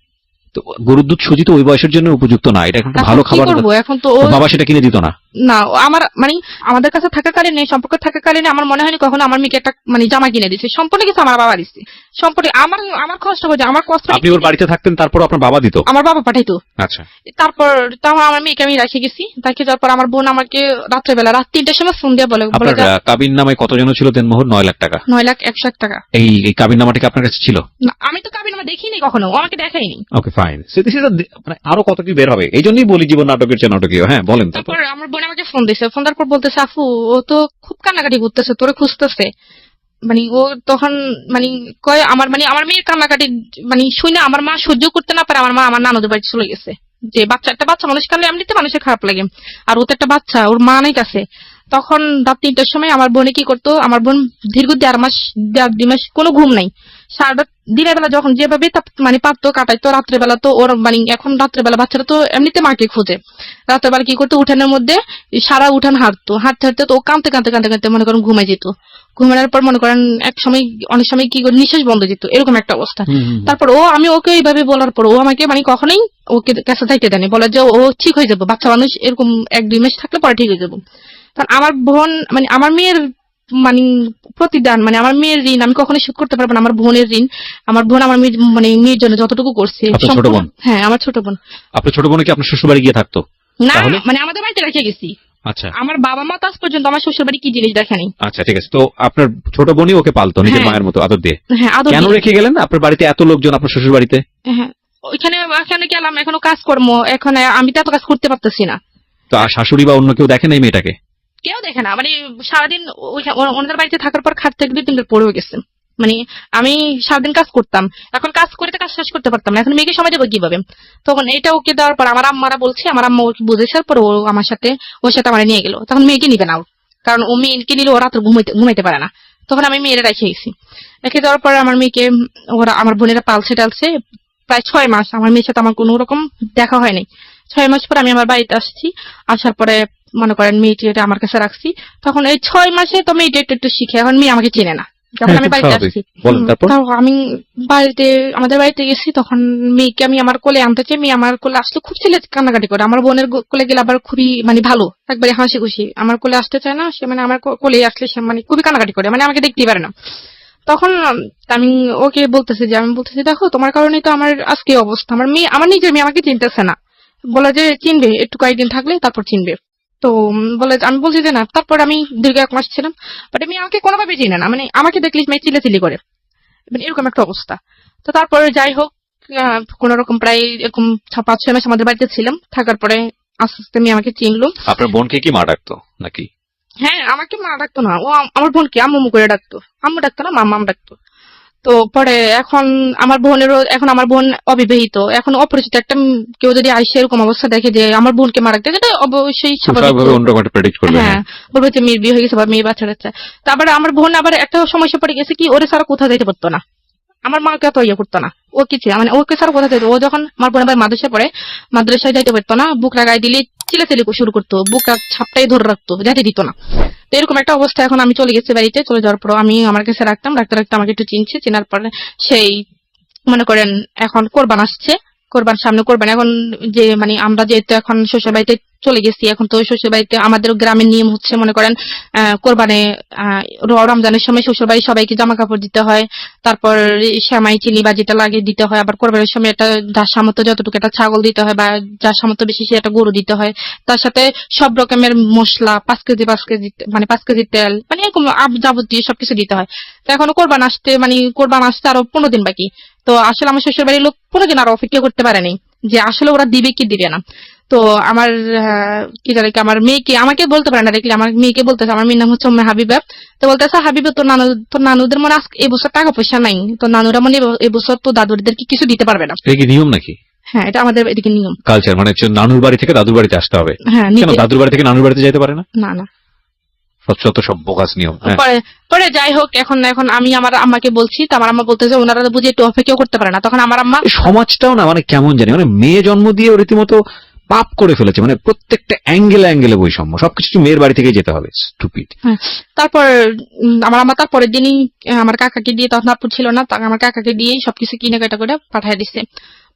তো গরুর দুধ সুজি তো ওই বয়সের জন্য উপযুক্ত না, এটা একটা ভালো এখন কি খাবার। করবো? এখন তো ওর বাবা সেটা কিনে দিত না? না, আমার মানে আমাদের কাছে থাকাকালীন, সম্পর্ক থাকাকালীন আমার মনে হয়নি কখনো আমার মেয়েকে একটা মানে জামা কিনে দিছে। সম্পূর্ণ কিছু আমার বাবা দিচ্ছে। সম্পূর্ণ আমার কষ্ট হয়ে যায়, আমার কষ্ট। আপনি ওর বাড়িতে থাকতেন, তারপর আপনার বাবা দিত? আমার বাবা পাঠাইতো। আচ্ছা। তারপর আমার মেয়েকে আমি রেখে গেছি। রেখে যাওয়ার পর আমার বোন আমাকে রাত 3টার সময় ফোন দিয়ে বলে আপনার কাবিন নামায় কত জন ছিল দেনমোহর? 9 লাখ টাকা। 9,01,00,000 টাকা। এই কাবিন নামাটা কি আপনার কাছে ছিল? না, আমি তো কাবিননামা দেখিনি কখনো, ও আমাকে দেখায়নি। Okay fine. মানে আরো কত কি বের হবে, এই জন্যই বলি জীবন নাটকের চেয়ে নাটকীয়। হ্যাঁ বলেন। তারপর আমার বোন আমাকে ফোন দিছে। ফোন দেওয়ার পর বলতেছে, আফু ও তো খুব কান্নাকাটি করতেছে, তোরে খুঁজতেছে। মানে ও তখন মানে কয় আমার মেয়ের কান্নাকাটি মানে শুনে আমার মা সহ্য করতে না পারে। আমার মা আমার নানুদের বাড়ি চলে গেছে। যে একটা বাচ্চা মানুষ কানলে এমনিতে মানুষের খারাপ লাগে, আর ও তো একটা বাচ্চা, ওর মা নাই কাছে। তখন রাত 3টার সময় আমার বোনে কি করতো, আমার বোন দীর্ঘ 1.5 মাস কোনো ঘুম নাই। সারাটা দিনের বেলা যখন যেভাবে মানে পারতো কাটাইতো, রাত্রেবেলা তো ওর মানে এখন রাত্রেবেলা বাচ্চারা তো এমনিতে মাকে খোঁজে। রাত্রেবেলা কি করতো, উঠানের মধ্যে সারা উঠান হাঁটতে হাঁটতে তো ও কাঁদতে মনে করেন ঘুমাই যেত। ঘুমানোর পর মনে করেন অনেক সময় কি করে নিঃশ্বাস বন্ধ যেত, এরকম একটা অবস্থা। তারপর আমি ওকে এইভাবে বলার পর ও আমাকে মানে কখনোই ওকে কাছে যাইতে দেয়নি। বলে যে ও ঠিক হয়ে যাবো, বাচ্চা মানুষ, এরকম 1-2 মাস থাকলে পরে ঠিক হয়ে যাবো। কারণ আমার বোন মানে আমার মেয়ের মানে প্রতিদান, মানে আমার মেয়ের ঋণ আমি কখনোই শোধ করতে পারবো না। আমার বোনের ঋণ, আমার বোন আমার মেয়ের জন্য যতটুকু করছে। ছোট বোন? হ্যাঁ, আমার ছোট বোন। আপনার ছোট বোন কি আপনার শ্বশুর বাড়ি গিয়ে থাকতো? না, মানে আমাদের বাড়িতে রেখে গেছি। আচ্ছা। আমার বাবা মা তো আজ পর্যন্ত আমার শ্বশুর বাড়ি কি জিনিস দেখেনি। আচ্ছা ঠিক আছে। তো আপনার ছোট বোনই ওকে পালতো নিজের মায়ের মতো আদর দিয়ে? হ্যাঁ, আদর। কেন রেখে গেলেন আপনার বাড়িতে এত লোকজন, আপনার শ্বশুর বাড়িতে? হ্যাঁ, ওইখানে গেলাম, এখনো কাজকর্ম, এখন আমি তো এত কাজ করতে পারতেছি না। তো আর শাশুড়ি বা অন্য কেউ দেখে নাই মেয়েটাকে? কেউ দেখে না, মানে সারাদিন ওনাদের বাড়িতে থাকার পর খাট থেকে 2-3 দিন পড়েও গেছে। মানে আমি সারাদিন কাজ করতাম, এখন কাজ করে তো কাজ শেষ করতে পারতাম না, এখন মেয়েকে সময় দেবো কিভাবে? তখন এটা ওকে দেওয়ার পর আমার আম্মারা বলছে, আমার আম্মা ওকে বুঝেছে, পর ও আমার সাথে ওর সাথে আমার নিয়ে গেল। তখন মেয়েকে নিবে না ও, কারণ ও মেয়েকে নিলে ও রাত্রে ঘুমাইতে পারে না। তখন আমি মেয়েরা রেখে গেছি। রেখে দেওয়ার পর আমার মেয়েকে ওরা আমার বোনেরা পালছে টালছে প্রায় 6 মাস। আমার মেয়ের সাথে আমার কোনো রকম দেখা হয় নাই। 6 মাস পর আমি আমার বাড়িতে আসছি। আসার পরে মনে করেন মেয়েটি আমার কাছে রাখছি। তখন এই 6 মাসে তো মেয়েটি একটু একটু শিখে, এখন মেয়ে আমাকে চেনে না যখন হ্যাঁ, আমি খুব বাড়িতে স্বাভাবিক। আসছি। বলেন তারপর। তাও আমি আমাদের বাড়িতে গেছি, তখন মেয়েকে আমি আমার কোলে আনতে চাই, মেয়ে আমার কোলে আসলে খুব ছেলে কান্নাকাটি করে। আমার বোনের কোলে গেলে আবার খুবই মানে ভালো, একবারে হাসি খুশি। আমার কোলে আসতে চায় না সে, মানে আমার কোলে আসলে সে মানে খুবই কান্নাকাটি করে, মানে আমাকে দেখতেই পারে না। তখন আমি ওকে বলতেছি যে, আমি বলতেছি দেখো তোমার কারণেই তো আমার আজকে এই অবস্থা। আমার নিজের মেয়ে আমাকে চিনতেছে না, বলে যে চিনবে একটু কয়েকদিন থাকলে তারপর চিনবে। তো বলে আমি বলছি যে না। তারপর আমি দীর্ঘ 1 মাস ছিলাম, বাট মেয়ে আমাকে কোনোভাবে চিনে না, মানে আমাকে দেখলে মেয়ে চিল্লাচিল্লি করে, মানে এরকম একটা অবস্থা। তো তারপরে যাই হোক, কোন রকম প্রায় এরকম 5-6 মাস আমাদের বাড়িতে ছিলাম। থাকার পরে আস্তে আস্তে মেয়ে আমাকে চিনলো। আপনার বোনকে কি মা ডাকতো নাকি? হ্যাঁ, আমাকে মা ডাকতো না, ও আমার বোনকে আম্মু করে ডাকতো। আম্মু ডাকতো না, মাম্মাম ডাকতো। তো পরে এখন আমার বোন অবিবাহিত, এখন অপরিচিত একটা কেউ যদি আইসে এরকম অবস্থা দেখে যে আমার বোনকে মারা গেছে, এটা অবশ্যই খুব স্বাভাবিক। স্বাভাবিকভাবে অন্যরকম একটা প্রেডিক্ট করবে। হ্যাঁ, হ্যাঁ, বলবো যে মেয়ের বিয়ে হয়ে গেছে বা মেয়ে বাচ্চা কাচ্চা। তারপরে আমার বোন আবার একটা সমস্যা পড়ে গেছে কি, ওরে ছাড়া কোথাও যাইতে পারতো না, আমার মাকে এত ইয়ে করতো না। ও কি ছিল, মানে ওকে ছাড়া কোথাও যেত, ও যখন আমার বোন আবার মাদ্রাসায় পড়ে, মাদ্রাসায় যাইতে পারতো না, বুকরা গায়ে দিলে চিলাচিলি শুরু করতো, বুকটা ছাপটাই ধরে রাখতো, যাইতে দিত না। তো এরকম একটা অবস্থা। এখন আমি চলে গেছি বাড়িতে, চলে যাওয়ার পর আমি আমার কাছে রাখতাম, রাখতে রাখতে আমাকে একটু চিনছে, চেনার পরে সেই মনে করেন এখন কোরবান আসছে, কোরবান সামনে কোরবান, এখন যে মানে আমরা যেহেতু এখন শ্বশুর বাড়িতে চলে গেছি, এখন তো শ্বশুর বাড়িতে আমাদের গ্রামের নিয়ম হচ্ছে মনে করেন কোরবানে রমজানের সময় শ্বশুর বাড়ি সবাইকে জামা কাপড় দিতে হয়, তারপর সেমাই চিনি বা যেটা লাগে দিতে হয়, আবার কোরবানের সময় একটা যার সামর্থ্য যতটুকু একটা ছাগল দিতে হয়, বা যার সামর্থ্য বেশি সে একটা গরু দিতে হয়। তার সাথে সব রকমের মশলা 5 কেজি মানে 5 কেজি তেল, মানে এরকম যাবতীয় সবকিছু দিতে হয়। তো এখন কোরবান আসতে আরো 15 দিন বাকি। তো আসলে আমার শ্বশুর বাড়ির লোক 15 দিন আরো অপেক্ষা করতে পারেনি যে আসলে ওরা দিবে কি দিবে না। তো আমার কি জানি কি, আমার মেয়েকে আমাকে বলতে পারে না দেখলে, আমার মেয়েকে বলতেছে, আমার মেয়ের নাম হচ্ছে উম্মে হাবিবা। তো বলতেছে হাবিবা, তোর নানুদের মনে আজকে এবছর টাকা পয়সা নাই, তো নানুরা মানে এবছর তো দাদুদেরকে কিছু দিতে পারবে না। এটা কি নিয়ম নাকি? হ্যাঁ, এটা আমাদের এদিকে নিয়ম। কালচার মানে হচ্ছে নানুর বাড়ি থেকে দাদুর বাড়িতে আসতে হবে। হ্যাঁ, কেন দাদুর বাড়ি থেকে নানুর বাড়িতে যেতে পারে না? না না। শত সব বোগাস নিয়ম। হ্যাঁ, পরে পরে যাই হোক, এখন এখন আমি আমার আম্মাকে বলছি, তো আমার আম্মা বলতেছে ওনারা বুঝে একটু অপেক্ষাও করতে পারে না। তখন আমার আম্মা এই সমাজটাও না মানে কেমন জানি, মানে মেয়ে জন্ম দিয়ে রীতিমতো পাপ করে ফেলেছে, মানে প্রত্যেকটা অ্যাঙ্গেলে অ্যাঙ্গেলে বৈষম্য, সবকিছু মেয়ের বাড়ি থেকে যেতে হবে। স্টুপিড। হ্যাঁ, তারপর আমার আম্মা তারপরের দিনই আমার কাকাকে দিয়ে, তখন আপু ছিল না, আমার কাকাকে দিয়ে সবকিছু কিনে কাটা করে পাঠায় দিছে।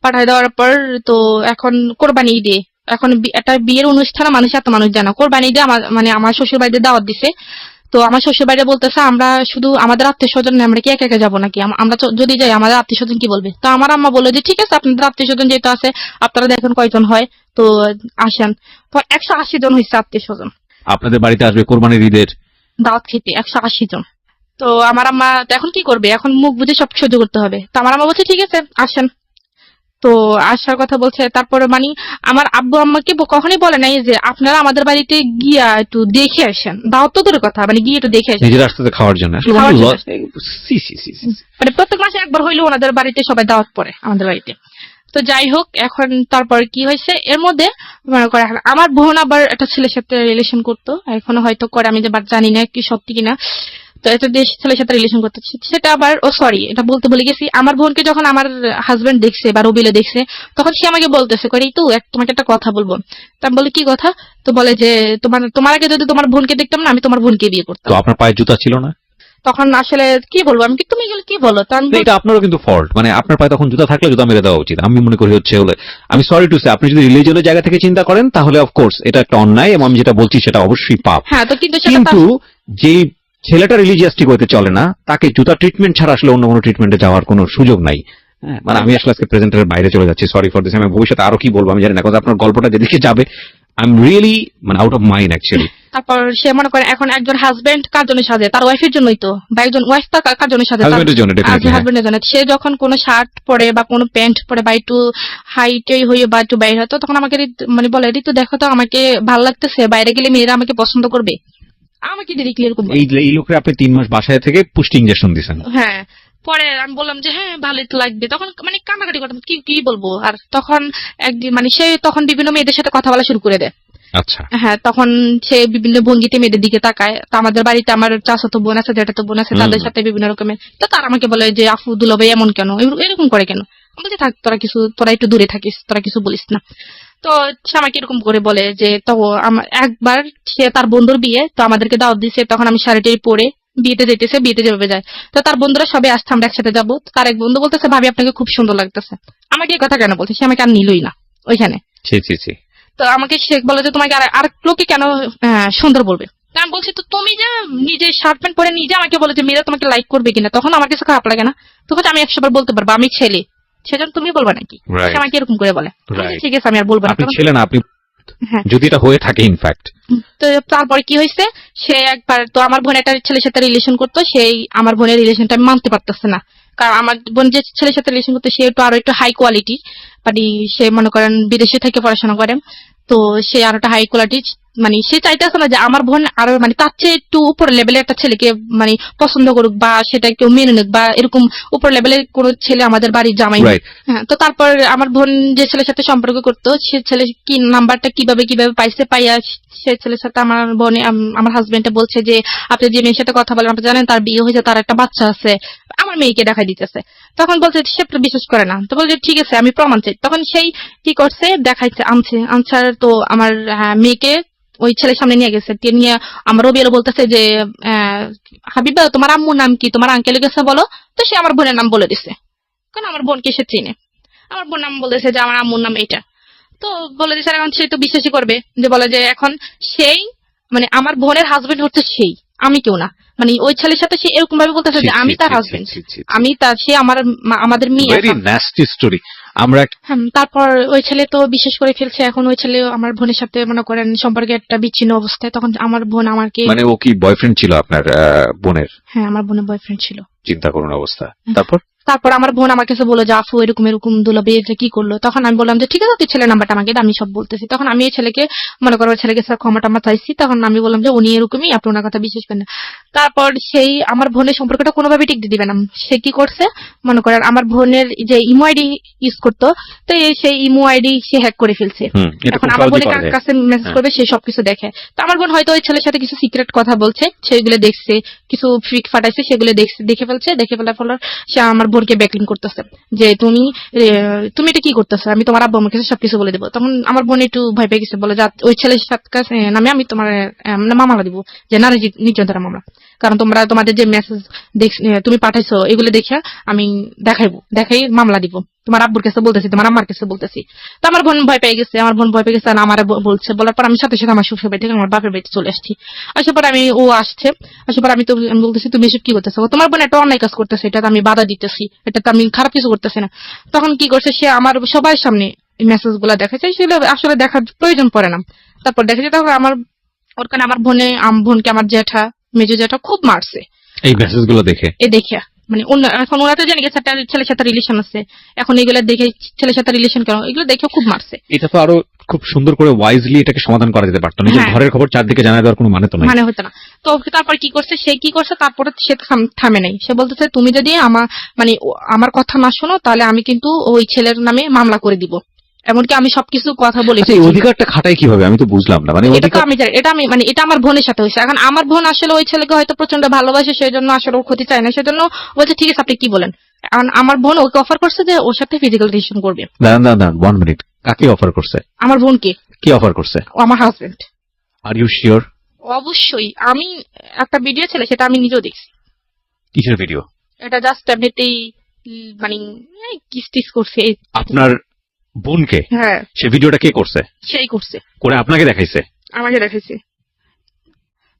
পাঠায় দেওয়ার পর তো এখন কোরবানি ঈদে, এখন একটা বিয়ের অনুষ্ঠানে মানুষ এত মানুষ জানা, কোরবানি ঈদে আমার শ্বশুর বাড়িতে দাওয়াত দিছে। তো আমার শ্বশুর বাড়িতে বলতেছে আমরা শুধু আমাদের আত্মীয় স্বজন, আমরা কি একা একা যাবো নাকি, আমরা যদি যাই আমাদের আত্মীয় স্বজন কি বলবে। তো আমার আম্মা বললো যে ঠিক আছে, আপনাদের আত্মীয় স্বজন যেহেতু আছে, আপনারা দেখুন কয়জন হয়, তো আসেন। তো 180 জন হয়েছে আত্মীয় স্বজন আপনাদের বাড়িতে আসবে কোরবানির ঈদের দাওয়াত খেতে, 180 জন। তো আমার আম্মা তো এখন কি করবে, এখন মুখ বুঝে সব সহ্য করতে হবে। তো আমার আম্মা বলছে ঠিক আছে আসেন। তো আসার কথা বলছে, তারপরে আমার আব্বু আম্মাকে কখনোই বলে নাই যে আপনারা আমাদের বাড়িতে গিয়া একটু দেখে আসেন, দাওয়াত তো দূরের কথা, মানে গিয়ে একটু দেখে আসেন নিজের আসতে খাওয়ার জন্য। আসলে খাওয়ার জন্য। সি সি সি সি। মানে প্রত্যেক মাসে একবার হইলেও ওনাদের বাড়িতে সবাই দাওয়াত পড়ে আমাদের বাড়িতে। তো যাই হোক, এখন তারপর কি হয়েছে এর মধ্যে মনে করে এখন আমার বোন আবার একটা ছেলের সাথে রিলেশন করতো, এখনো হয়তো করে, আমি যে জানি না কি সত্যি কিনা। তো একটা ছেলের সাথে রিলেশন করতে, সেটা আবার সরি এটা বলতে ভুলে গেছি, আমার বোনকে যখন আমার হাজবেন্ড দেখছে বা রবিলে দেখছে, তখন সে আমাকে বলতেছে করে তো তোমাকে একটা কথা বলবো। তা আমি বলি কি কথা? তো বলে যে তোমার আগে যদি তোমার বোনকে দেখতাম না, আমি তোমার বোনকে বিয়ে করতাম। তো আপনার পায়ে জুতা ছিল না? তখন আসলে কি বলবো, আমি তুমি এগুলো কি বলো, তো আমি এটা আপনারও কিন্তু ফল্ট, মানে আপনার পায়ে তখন জুতা থাকলে জুতা মেরে দেওয়া উচিত আমি মনে করি। হচ্ছে হলে আমি সরি টু সে, আপনি যদি রিলিজিয়নের জায়গা থেকে চিন্তা করেন তাহলে অফকোর্স এটা একটা অন্যায়, এবং আমি যেটা বলছি সেটা অবশ্যই পাপ। হ্যাঁ, তো কিন্তু কিন্তু যে ছেলেটা রিলিজিয়াসটিক হতে চলে না, তাকে জুতা ট্রিটমেন্ট ছাড়া আসলে অন্য কোনো ট্রিটমেন্টে যাওয়ার কোনো সুযোগ নাই। হ্যাঁ, মানে আমি আসলে আজকে প্রেজেন্টারের বাইরে চলে যাচ্ছি, সরি ফর দিস। আমি ভবিষ্যতে আরো কি বলবো আমি জানি না, কারণ আপনার গল্পটা যেদিকে যাবে আই এম রিয়েলি মানে আউট অফ মাইন্ড অ্যাকচুয়ালি। তারপর সে মনে করে এখন একজন হাজবেন্ড কার জন্য সাজে, তার ওয়াইফের জন্যই তো, বা একজন ওয়াইফ কার জন্য সাজে, হাজবেন্ডের জন্য definitely, হ্যাঁ। হাজবেন্ডের জন্য। সে যখন কোনো শার্ট পরে বা কোনো প্যান্ট পরে বা একটু হাইটই হয়ে বা একটু বাইরে হয়, তো তখন আমাকে মানে বলে ঋতু দেখো তো আমাকে ভালো লাগতেছে, বাইরে গেলে মেয়েরা আমাকে পছন্দ করবে। আমাকে ডিরেক্টলি এরকম বলে। এই লোকের আপনি 3 মাস বাসায় থেকে পুষ্টি ইনজেকশন দিয়েছেন? হ্যাঁ। পরে আমি বললাম যে হ্যাঁ ভালোই তো লাগবে, তখন মানে কান্নাকাটি করতাম, কি কি বলবো আর। তখন একদিন মানে সে তখন বিভিন্ন মেয়েদের সাথে কথা বলা শুরু করে দেয়। আচ্ছা। হ্যাঁ, তখন সে বিভিন্ন ভঙ্গিতে মেয়েদের দিকে তাকায়। তো আমাদের বাড়িতে আমার চাচাতো বোন আছে, যেটা তো বোন আছে, তাদের সাথে বিভিন্ন রকমের। তো তারা আমাকে বলে যে আফু দুলাভাই এমন কেন, এরকম করে কেন। আমি বলছি থাক, তোরা একটু দূরে থাকিস, তোরা কিছু বলিস না। তো সে আমাকে এরকম করে বলে যে, তো আমার একবার সে তার বন্ধুর বিয়ে, তো আমাদেরকে দাওয়াত দিছে, তখন আমি শাড়িটি পরে বিয়েতে যেতেছে, বিয়েতে যেভাবে যায়, তো তার বন্ধুরা সবাই আসছে, আমরা একসাথে যাবো। তার এক বন্ধু বলতেছে ভাবি আপনাকে খুব সুন্দর লাগতেছে। আমাকে এই কথা কেন বলছে, সে আমাকে আর নিলই না ওইখানে। ছি ছি ছি। তো আমাকে সে বলে যে তোমাকে আর লোকে কেন সুন্দর বলবে। তা আমি বলছি তো তুমি যে নিজে শার্ট প্যান্ট পরে নিজে আমাকে বলে যে মেয়েরা তোমাকে লাইক করবে কিনা, তখন আমার কাছে খারাপ লাগে না। তখন আমি 100 বার বলতে পারবো আমি ছেলে, সেজন্য তুমি বলবে নাকি। Right. সে আমাকে এরকম করে বলে। আমি বলছি, Right. ঠিক আছে আমি আর বলবো না। আপনি তখন- ছিলেন, আপনি হ্যাঁ। যদি এটা হয়ে থাকে ইনফ্যাক্ট। তো তারপরে কি হয়েছে, সে একবার তো আমার বোন একটা ছেলের সাথে রিলেশন করতো, সেই আমার বোনের রিলেশনটা আমি মানতে পারতেছে না। কারণ আমার বোন যে ছেলের সাথে রিলেশন করতো সে একটু আরো একটু হাই কোয়ালিটি, মানে সে মনে করেন বিদেশে থেকে পড়াশোনা করে। তো সে আরো একটা হাই কোয়ালিটি, মানে সে চাইতেছে না যে আমার বোন আরো মানে তার চেয়ে একটু উপর লেভেলের একটা ছেলেকে মানে পছন্দ করুক, বা সেটা কেউ মেনে নিক, বা এরকম উপর লেভেলের কোনো ছেলে আমাদের বাড়ির জামাই হোক। Right. হ্যাঁ, তো তারপর আমার বোন যে ছেলের সাথে সম্পর্ক করতো, সে ছেলে কি নাম্বারটা কিভাবে পাইছে, পাইয়া সে ছেলের সাথে আমার বোনে আমার হাজবেন্ডে বলছে যে আপনি যে মেয়ের সাথে কথা বলেন আপনি জানেন তার বিয়ে হয়েছে, তার একটা বাচ্চা আছে, আমার মেয়েকে দেখাই দিতেছে। তখন বলছে সে তো বিশ্বাস করে না। তো বলছে ঠিক আছে আমি প্রমাণ চাই। তখন সেই কি করছে, দেখাইছে, আনসার তো আমার মেয়েকে ওই ছেলের সামনে নিয়ে গেছে। নিয়ে আমার রবিএল বলতেছে যে হাবিবা তোমার আম্মুর নাম কি, তোমার আঙ্কেলের কাছে বলো। তো সে আমার বোনের নাম বলে দিছে, কারণ আমার বোনকে সে চিনে। আমার বোন নাম বলেছে যে আমার আম্মুর নাম এইটা। তো বলে দিছে, এখন সে তো বিশ্বাসই করবে, যে বলে যে এখন সেই মানে আমার বোনের হাজবেন্ড হচ্ছে সেই, আমি কেউ না। মানে ওই ছেলের সাথে সে এরকম ভাবে বলতেছে যে আমি তার হাজবেন্ড, আমি তার, সে আমাদের মেয়ে। Very nasty story. আমরা হ্যাঁ, তারপর ওই ছেলে তো বিশ্বাস করে ফেলছে। এখন ওই ছেলে আমার বোনের সাথে মনে করেন সম্পর্কে একটা বিচ্ছিন্ন অবস্থায়। তখন আমার বোন আমাকে, মানে ও কি বয়ফ্রেন্ড ছিল আপনার বোনের? হ্যাঁ আমার বোনের বয়ফ্রেন্ড ছিল। চিন্তা করুন অবস্থা। তারপর আমার বোন আমার কাছে বললো যে আফু এরকম দুলাভাই এটা কি করলো। তখন আমি বললাম যে ঠিক আছে তুই ছেলের নাম্বারটা আমাকে দে, আমি সব বলতেছি। তখন আমি এই ছেলেকে মনে করো ছেলেকে ক্ষমা টমা চাইছি। তখন আমি বললাম যে উনি এরকমই, আপনি ওনার কথা বিশ্বাস করেন না। তারপর সেই আমার বোনের সম্পর্কটা কোনোভাবে টিকতে দিবে না। সে কি করছে মনে করেন, আমার বোনের যে ইমো আইডি ইউজ করতো, তো সেই ইমো আইডি সে হ্যাক করে ফেলছে। এখন আমার বোনের কাছে মেসেজ করবে, সে সবকিছু দেখে। তো আমার বোন হয়তো ওই ছেলের সাথে কিছু সিক্রেট কথা বলছে, সেগুলো দেখছে, কিছু ফ্রিক ফাটাইছে, সেগুলো দেখে ফেলার ফলে সে আমার বোনকে ব্যাকলিং করতেছে যে তুমি এটা কি করতেছো, আমি তোমার আব্বু আমার কাছে সবকিছু বলে দেবো। তখন আমার বোন একটু ভয় পেয়ে গেছে, বলে যে ওই ছেলের সাথে নামে আমি তোমার মামলা দিব, যে নারী নির্যাতনের মামলা। কারণ তোমাদের যে মেসেজ তুমি পাঠাইছো এগুলো দেখে আমি দেখাই মামলা দিব, তোমার আব্বুর কাছে বলতেছি, তোমার আম্মার কাছে বলতেছি। তো আমার বোন ভয় পেয়ে গেছে, আর আমার বলছে। বলার পর আমি সাথে সাথে আমার শ্বশুর বাড়ি থেকে আমার বাপের বাড়িতে চলে আসছি। আসার পর আসার পর আমি বলতেছি তুমি এসব কি করতেছো, তোমার বোন একটা অন্যায় কাজ করতেছে, এটা আমি বাধা দিতেছি, এটা তো আমি খারাপ কিছু করতেছি না। তখন কি করছে, সে আমার সবার সামনে মেসেজ গুলা দেখাচ্ছে, সেগুলো আসলে দেখার প্রয়োজন পড়ে না। তারপর দেখেছে, তখন ওর কারণে আমার বোনকে আমার মেজো জ্যাঠা খুব মারছে এই মেসেজ গুলো দেখে। মানে এখন ওরা তো জানি গেছে একটা ছেলের সাথে রিলেশন আছে, এখন এগুলো দেখে ছেলের সাথে রিলেশন কেন, এগুলো দেখে খুব মারছে। এটা তো আরো খুব সুন্দর করে ওয়াইজলি এটাকে সমাধান করা যেতে পারতো। নিজের ঘরের খবর চারদিকে জানায় দেওয়ার কোনো মানে তো নাই, মানে হতো না। তো তারপর কি করছে, তারপরে সে থামে নাই। সে বলতেছে তুমি যদি আমার কথা না শোনো, তাহলে আমি কিন্তু ওই ছেলের নামে মামলা করে দিব। এমনকি আমি সবকিছু কথা বলে এই অধিকারটা খাটাই কিভাবে আমি তো বুঝলাম না। মানে এটা আমি জানি, এটা আমার বোনের সাথে হয়েছে। এখন আমার বোন আসলে ওই ছেলেকে হয়তো প্রচন্ড ভালোবাসে, সেই জন্য আসলে ও ক্ষতি চায় না, সেজন্য বলছে ঠিক আছে আপনি কি বলেন। এখন আমার বোন ওকে অফার করছে যে ওর সাথে ফিজিক্যাল রিলেশন করবে। দাঁড়ান 1 মিনিট, কাকে অফার করছে? আমার বোনকে। কি অফার করছে? ও আমার হাজবেন্ড। Are you sure? অবশ্যই, আমি একটা ভিডিও ছিল, সেটা আমি নিজেও দেখছি। কিসের ভিডিও? এটা জাস্ট এমনিতেই মানে কিস টিস করছে আপনার বোনকে? হ্যাঁ। সে ভিডিওটা কে করছে? সেই করছে, করে আপনাকে দেখাইছে? আমাকে দেখাইছে।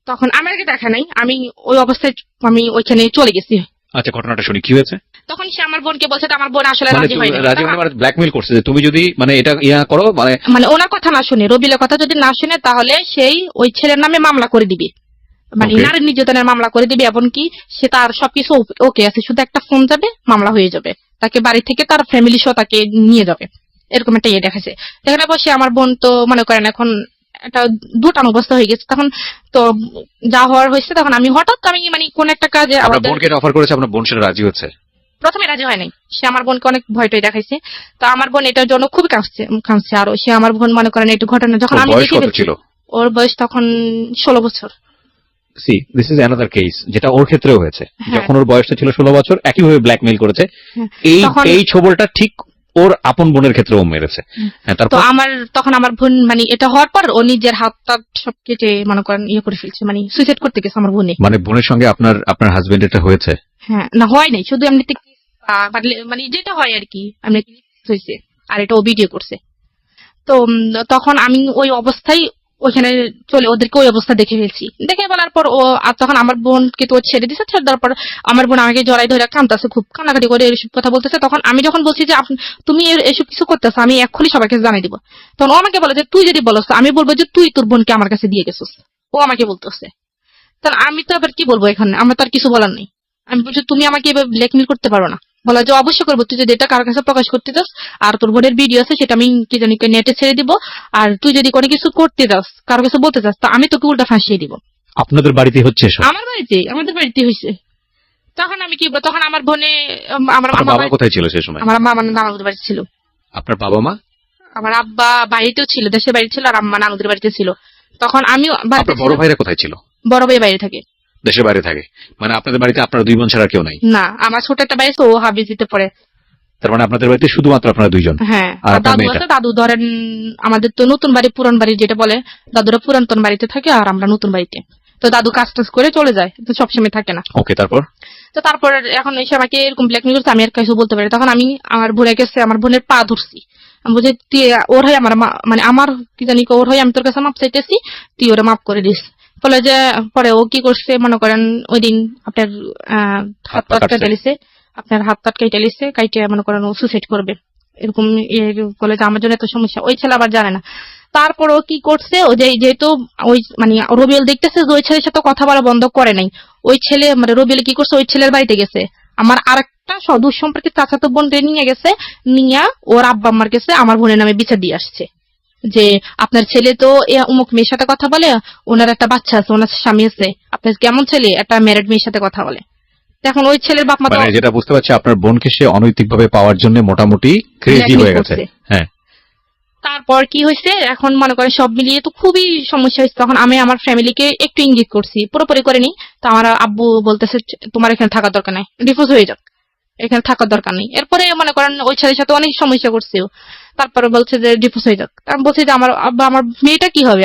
তখন আমাকে দেখা নাই, আমি ওই অবস্থায় আমি ওইখানে চলে গেছি। আচ্ছা, ঘটনাটা শুনি, কি হয়েছে? তখন সে আমার বোনকে বলছে, আমার বোন আসলে রাজি হয়নি। ব্ল্যাকমেইল করছে যে তুমি যদি এটা করো, ওনার কথা না শুনে, রবিলের কথা যদি না শুনে, তাহলে সেই ওই ছেলের নামে মামলা করে দিবে, নারী নির্যাতনের মামলা করে দিবে। এমনকি সে তার সবকিছু ওকে আছে, শুধু একটা ফোন যাবে, মামলা হয়ে যাবে। তাকে বাড়ি থেকে তার ফ্যামিলি সহ তাকে নিয়ে যাবে, এরকম একটা দেখাচ্ছে। দেখানোর পর সে আমার বোন তো মনে করেন এখন একটা দুটান অবস্থা হয়ে গেছে। তখন তো যা হওয়ার হয়েছে, তখন আমি হঠাৎ আমি মানে কোন একটা কাজে আপনার আমাদের বোনকে অফার করেছে, আপনার বোন সেটা রাজি হচ্ছে? প্রথমে রাজি হয় নাই। সে আমার বোনকে অনেক ভয়টাই দেখাইছে। তো আমার বোন এটার জন্য খুবই কাঁদছে। আর সে আমার বোন মনে করেন একটু ঘটনা যখন ওর আমি বয়স দেখে কত ফেলছি, ছিল? ওর বয়স তখন 16 বছর। C this is another case, যেটা ওর ক্ষেত্রেও হয়েছে। হ্যাঁ। যখন ওর বয়সটা ছিল 16 বছর, একইভাবে ব্ল্যাকমেইল করেছে। হ্যাঁ। এই তখন এই ছবলটা ঠিক ওর আপন বোনের ক্ষেত্রেও মেরেছে। হ্যাঁ, তো তারপর তখন আমার বোন মানে এটা হওয়ার পর ও নিজের হাত টাত সব কেটে মনে করেন করে ফেলছে, মানে সুইসাইড করতে গেছে আমার বোনে। মানে বোনের সঙ্গে আপনার হাজবেন্ড এটা হয়েছে? হ্যাঁ, না হয় নাই, শুধু এমনিতে মানে যেটা হয় আর কি, এমনি হয়েছে। আর এটা ও ভিডিও করছে। তো তখন আমি ওই অবস্থায় ওইখানে চলে ওদেরকে ওই অবস্থা দেখে ফেলছি। দেখে ফেলার পর ও আর তখন আমার বোনকে তো ছেড়ে দিছে। ছেড়ে দেওয়ার পর আমার বোন আমাকে জড়াই ধরে কাঁদতেছে, খুব কান্নাকাটি করে এসব কথা বলতেছে। তখন আমি যখন বলছি যে তুমি এসব কিছু করতেছো, আমি এক্ষুনি সবাইকে জানাই দিব, তখন ও আমাকে বলে যে তুই যদি বলছ আমি বলবো যে তুই তোর বোনকে আমার কাছে দিয়ে গেছিস। ও আমাকে বলতেছে। তখন আমি তো আবার কি বলবো, এখানে আমার তো আর কিছু বলার নেই। আমি বলছি তুমি আমাকে এবার ব্ল্যাকমেল করতে পারো না। বলা যে অবশ্যই করবো, তুই যদি এটা কারোর কাছে প্রকাশ করতে চাস, আর তোর বোনের ভিডিও আছে সেটা আমি কি জানি নেটে ছেড়ে দিব, আর তুই যদি কোনো কিছু করতে চাস, কারো কাছে বলতে চাস, তো আমি তোকে উল্টা ফাঁসিয়ে দিব। আপনাদের বাড়িতে হচ্ছে এসব? আমাদের বাড়িতে হয়েছে। তখন আমি কি বলবো, তখন আমার বোনে আমার আপনার বাবা কোথায় ছিল সেই সময়? আমার মা মানে নানুদের বাড়িতে ছিল। আপনার বাবা মা? আমার আব্বা বাড়িতেও ছিল, দেশের বাড়ি ছিল, আর আম্মা নানুদের বাড়িতে ছিল। তখন আমিও আপনার বড় ভাইরা কোথায় ছিল? বড় ভাই বাইরে থাকে। দেশের বাইরে থাকে? মানে আপনাদের বাড়িতে আপনারা দুই বোন ছাড়া কেউ নাই? না, আমার ছোট একটা ভাই আছে, ও হাফিজিতে পড়ে। তার মানে আপনাদের বাড়িতে শুধুমাত্র আপনারা দুইজন? হ্যাঁ, আর আর আপনার দাদু মেয়েটা? আছে। দাদু ধরেন আমাদের তো নতুন বাড়ি পুরান বাড়ি যেটা বলে, দাদুরা পুরাতন বাড়িতে থাকে আর আমরা নতুন বাড়িতে। তো দাদু কাজ টাজ করে চলে যায়, তো সবসময় থাকে না। ওকে, তারপর? তো তারপর এখন এসে আমাকে এরকম ব্ল্যাকমেল করছে, আমি আর কিছু বলতে পারি। তখন আমি আমার বোনে গেছে, আমার বোনের পা ধরছি। আমি বলছি তুই ওর হয় আমার মানে আমার কি জানি ওর হয় আমি তোর কাছে মাপ চাইতেছি, তুই ওরা মাপ করে দিস। বলে যে পরে ও কি করছে মনে করেন, ওই দিন আপনার হাত পাত কেটে লিছে, আপনার হাত পাত কেটে লিছে, কাইটে মনে করেন ও সুসাইড করবে এরকম বলে যে আমার জন্য এত সমস্যা। ওই ছেলে আবার জানে না। তারপর ও কি করছে, ও যেহেতু ওই মানে রবিউল দেখতেছে যে ওই ছেলের সাথে কথা বলা বন্ধ করে নাই, ওই ছেলে মানে রবিউল কি করছে, ওই ছেলের বাড়িতে গেছে, আমার আরেকটা দূর সম্পর্কে চাচাতো বোন নিয়ে গেছে, নিয়ে ওর আব্বা আম্মার কাছে আমার বোনের নামে বিচার দিয়ে আসছে যে আপনার ছেলে তো অমুক মেয়ের সাথে কথা বলে, ওনার একটা বাচ্চা আছে, ওনার স্বামী আছে, আপনার কেমন ছেলে একটা ম্যারিড মেয়ের সাথে কথা বলে। এখন ওই ছেলের বাপ মা তো মানে যেটা বুঝতে পারছি, আপনার বোনকে সে অনৈতিকভাবে পাওয়ার জন্য মোটামুটি ক্রেজি হয়ে গেছে। হ্যাঁ, তারপর কি হয়েছে, এখন মনে করেন সব মিলিয়ে তো খুবই সমস্যা হয়েছে। তখন আমি আমার ফ্যামিলিকে একটু ইঙ্গিত করছি, পুরোপুরি করিনি। তো আমার আব্বু বলতেছে তোমার এখানে থাকার দরকার নাই, ডিভোর্স হয়ে যাক, এখানে থাকার দরকার নেই। এরপরে মনে করেন ওই ছেলের সাথে অনেক সমস্যা করছে। তারপরে বলছে যে ডিভোর্স হয়ে যাক। আমি বলছি যে আমার আব্বা আমার মেয়েটা কি হবে,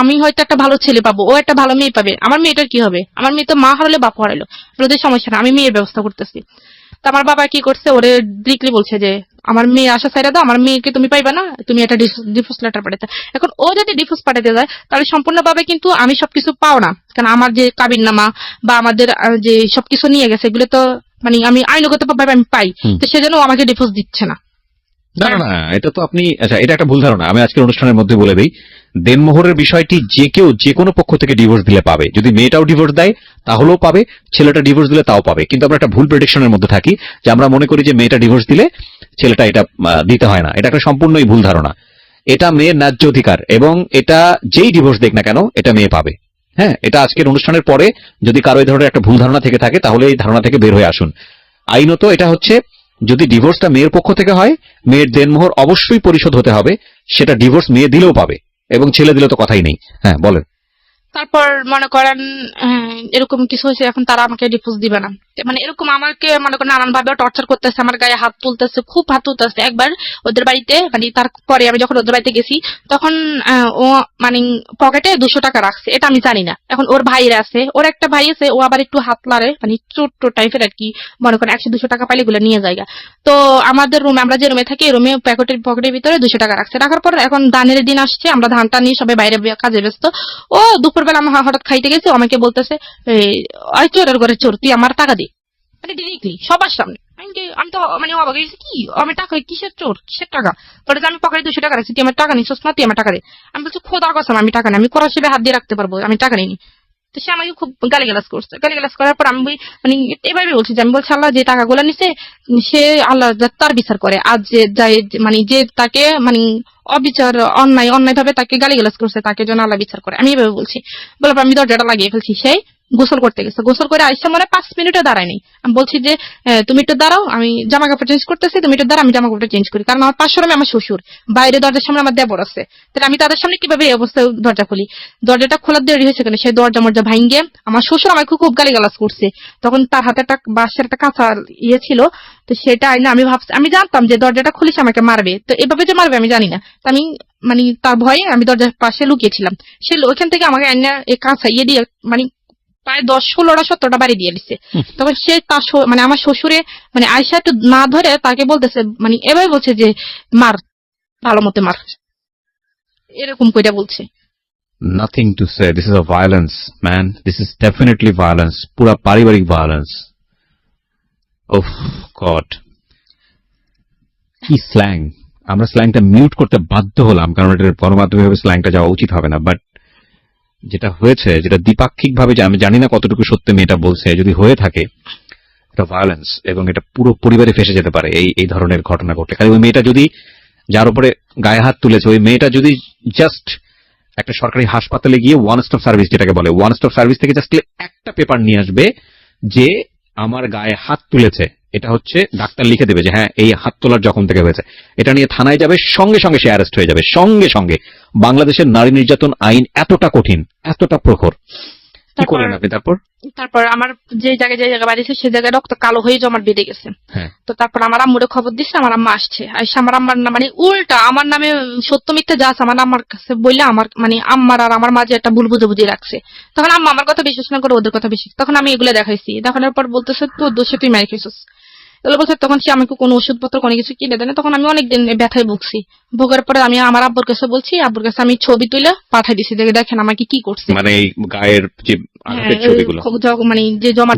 আমি হয়তো একটা ভালো ছেলে পাবো, ও একটা ভালো মেয়ে পাবে, আমার মেয়েটার কি হবে? আমার মেয়ে তো মা হারালে বাপ হারালো, ওদের সমস্যা না, আমি মেয়ের ব্যবস্থা করতেছি। তো আমার বাবা কি করছে, ওরে ডিরেক্টলি বলছে যে আমার মেয়ে আসা সাইডা দাও, আমার মেয়েকে তুমি পাইবা না, তুমি একটা ডিভোর্স লেটার পাঠাতে। এখন ও যদি ডিভোর্স পাঠাতে যায়, তাহলে সম্পূর্ণভাবে কিন্তু আমি সবকিছু পাও না, কারণ আমার যে কাবিননামা বা আমাদের যে সবকিছু নিয়ে গেছে এগুলো তো মানে আমি আইনগত ভাবে আমি পাই। তো সেজন্য ও আমাকে ডিভোর্স দিচ্ছে না। না না না, এটা তো আপনি, আচ্ছা, এটা একটা ভুল ধারণা। আমি আজকের অনুষ্ঠানের মধ্যে বলে দিই, দেনমোহরের বিষয়টি যে কেউ যে কোনো পক্ষ থেকে ডিভোর্স দিলে পাবে। যদি মেয়েটাও ডিভোর্স দেয় তাহলেও পাবে, ছেলেটা ডিভোর্স দিলে তাও পাবে। কিন্তু আমরা একটা ভুল প্রেডিকশনের মধ্যে থাকি, যে আমরা মনে করি যে মেয়েটা ডিভোর্স দিলে ছেলেটা এটা দিতে হয় না। এটা একটা সম্পূর্ণই ভুল ধারণা। এটা মেয়ের ন্যায্য অধিকার, এবং এটা যেই ডিভোর্স দেখ না কেন এটা মেয়ে পাবে। হ্যাঁ, এটা আজকের অনুষ্ঠানের পরে যদি কারো এই ধরনের একটা ভুল ধারণা থেকে থাকে, তাহলে এই ধারণা থেকে বের হয়ে আসুন। আইনত এটা হচ্ছে, যদি ডিভোর্সটা মেয়ের পক্ষ থেকে হয়, মেয়ের দেনমোহর অবশ্যই পরিশোধ হতে হবে। সেটা ডিভোর্স মেয়ে দিলেও পাবে, এবং ছেলে দিলে তো কথাই নেই। হ্যাঁ, বলেন। তারপর মনে করেন এরকম কিছু হয়েছে, এখন তারা আমাকে ডিভোর্স দিবে না। মানে এরকম আমাকে মনে করেন নানান ভাবে টর্চার করতেছে, আমার গায়ে হাত তুলতেছে, খুব হাত তুলতেছে। একবার ওদের বাড়িতে মানে তারপরে আমি যখন ওদের বাড়িতে গেছি, তখন ও মানে পকেটে 200 টাকা রাখছে, এটা আমি জানি না। এখন ওর ভাইরা আছে, ওর একটা ভাই আছে, ও আবার একটু হাত লারে, মানে ছোট্ট টাইপের আর কি, মনে করেন 100-200 টাকা পাইলে এগুলো নিয়ে যায়। তো আমাদের রুমে, আমরা যে রুমে থাকি, রুমে পকেটের ভিতরে 200 টাকা রাখছে। রাখার পর এখন ধানের দিন আসছে, আমরা ধানটা নিয়ে সবাই বাইরে কাজে ব্যস্ত। ও দুপুরবেলা আমার হঠাৎ খাইতে গেছে, আমাকে বলতেছে চোরের ঘরে চোর, তুই আমার টাকা দে, মানে ডিরেক্টলি সবার সামনে। আমি তো মানে অবাক হয়েছি, কি আমি টাকা কিসের চোর, কিসের টাকা? পরে আমি পকেটে 200 টাকা রাখছি, তুই আমার টাকা নিচ্ছিস না, তুই আমার টাকা দে। আমি বলছি খোদার কসম আমি টাকা নেই, আমি করার হিসেবে হাত দিয়ে রাখতে পারবো, আমি টাকা নিইনি। তো সে আমাকে খুব গালিগালাজ করছে। গালিগালাজ করার পর আমি মানে এভাবে বলছি যে আমি বলছি আল্লাহ যে টাকাগুলো নিছে সে আল্লাহ তার বিচার করে। আজ যে মানে যে তাকে মানে অবিচার অন্যায় ভাবে তাকে গালিগালাজ করছে, তাকে যেন আল্লাহ বিচার করে, আমি এভাবে বলছি। বলার পর আমি দরজাটা লাগিয়ে ফেলছি। সেই গোসল করতে গেছে, গোসল করে আইসা মনে 5 মিনিটও দাঁড়ায়নি। আমি বলছি যে তুমি একটু দাঁড়াও, আমি জামা কাপড় চেঞ্জ করতেছি, তুমি একটু দাঁড়াও, আমি জামা কাপড় চেঞ্জ করি। কারণ আমার পাশের রুমে আমার শ্বশুর, বাইরে দরজার সামনে আমার দেবর আছে, তাহলে আমি তাদের সামনে কিভাবে এই অবস্থায় দরজা খুলি? দরজাটা খোলার দেরি হয়েছে কেন, সেই দরজা মরজা ভাঙ্গে আমার শ্বশুর আমাকে খুব গালিগালাজ করছে। তখন তার হাতে একটা বাঁশের একটা কাঁচা ছিল, তো সেটা আইনা আমি ভাবছি, আমি জানতাম যে দরজাটা খুলিস আমাকে মারবে, তো এভাবে যে মারবে আমি জানি না। তো আমি মানে তার ভয়ে আমি দরজার পাশে লুকিয়েছিলাম। সে ওইখান থেকে আমাকে আইনা এই কাঁচা দিয়ে মানে প্রায় 10-16টা 17টা বাড়ি দিয়ে দিচ্ছে। তখন সে তার মানে আমার শ্বশুরে মানে আয়সা একটু না ধরে তাকে বলতেছে, মানে এভাবে বলছে যে মার, ভালো মতো মার, এরকম কইটা বলছে। Nothing to say, this is a violence man, this is definitely violence, পুরা পারিবারিক ভায়োলেন্স। ওহ গড, কি স্ল্যাং! আমরা স্ল্যাংটা মিউট করতে বাধ্য হলাম, কারণ এটার গণমাধ্যমে স্ল্যাংটা যাওয়া উচিত হবে না। বাট যেটা হয়েছে, যেটা দ্বিপাক্ষিক ভাবে, যে আমি জানি না কতটুকু সত্য মেয়েটা বলছে, যদি হয়ে থাকে এটা ভায়োলেন্স, এবং এটা পুরো পরিবারে ফেসে যেতে পারে এই ধরনের ঘটনা ঘটলে। খালি ওই মেয়েটা যদি, যার উপরে গায়ে হাত তুলেছে, ওই মেয়েটা যদি জাস্ট একটা সরকারি হাসপাতালে গিয়ে ওয়ান স্টপ সার্ভিস, যেটাকে বলে ওয়ান স্টপ সার্ভিস, থেকে জাস্ট একটা পেপার নিয়ে আসবে যে আমার গায়ে হাত তুলেছে, এটা হচ্ছে ডাক্তার লিখে দেবে যে হ্যাঁ এই হাত তোলার জখম থেকে হয়েছে, এটা নিয়ে থানায় যাবে, সঙ্গে সঙ্গে সে অ্যারেস্ট হয়ে যাবে, সঙ্গে সঙ্গে। বাংলাদেশের নারী নির্যাতন আইন এতটা কঠিন, এতটা প্রখর। কি করলেন আপনি তারপর? তারপর আমার যে জায়গায় বাড়িছে সে জায়গায় রক্ত কালো হয়ে জমাট বেঁধে গেছে। হ্যাঁ। তো তারপর আমার আম্মুরে খবর দিচ্ছে, আমার আম্মা আসছে, আইসা আমার আম্মার না মানে উল্টা আমার নামে সত্য মিথ্যা যা আছে আমার আম্মার কাছে বললে আমার মানে আম্মার আর আমার মাঝে একটা ভুল বুঝাবুঝি রাখছে। তখন আম্মা আমার কথা বিশ্বাস না করে ওদের কথা বেশি, তখন আমি এগুলো দেখাইছি, দেখানোর পর বলতেছে তোর দোষে তুই মার খেয়েছিস এগুলো বলছে। তখন সে আমাকে কোনো ওষুধপত্র কোনো কিছু কিনে দেয় না। তখন আমি অনেকদিন ব্যথায় ভুগছি, ভোগের পরে আমি আমার আব্বুর কাছে বলছি, আব্বুর কাছে আমি ছবি তুলে পাঠাই দিছি, দেখেন আমাকে কি করছে, মানে এই গায়ের যে আঘাতের ছবিগুলো, মানে যে জমা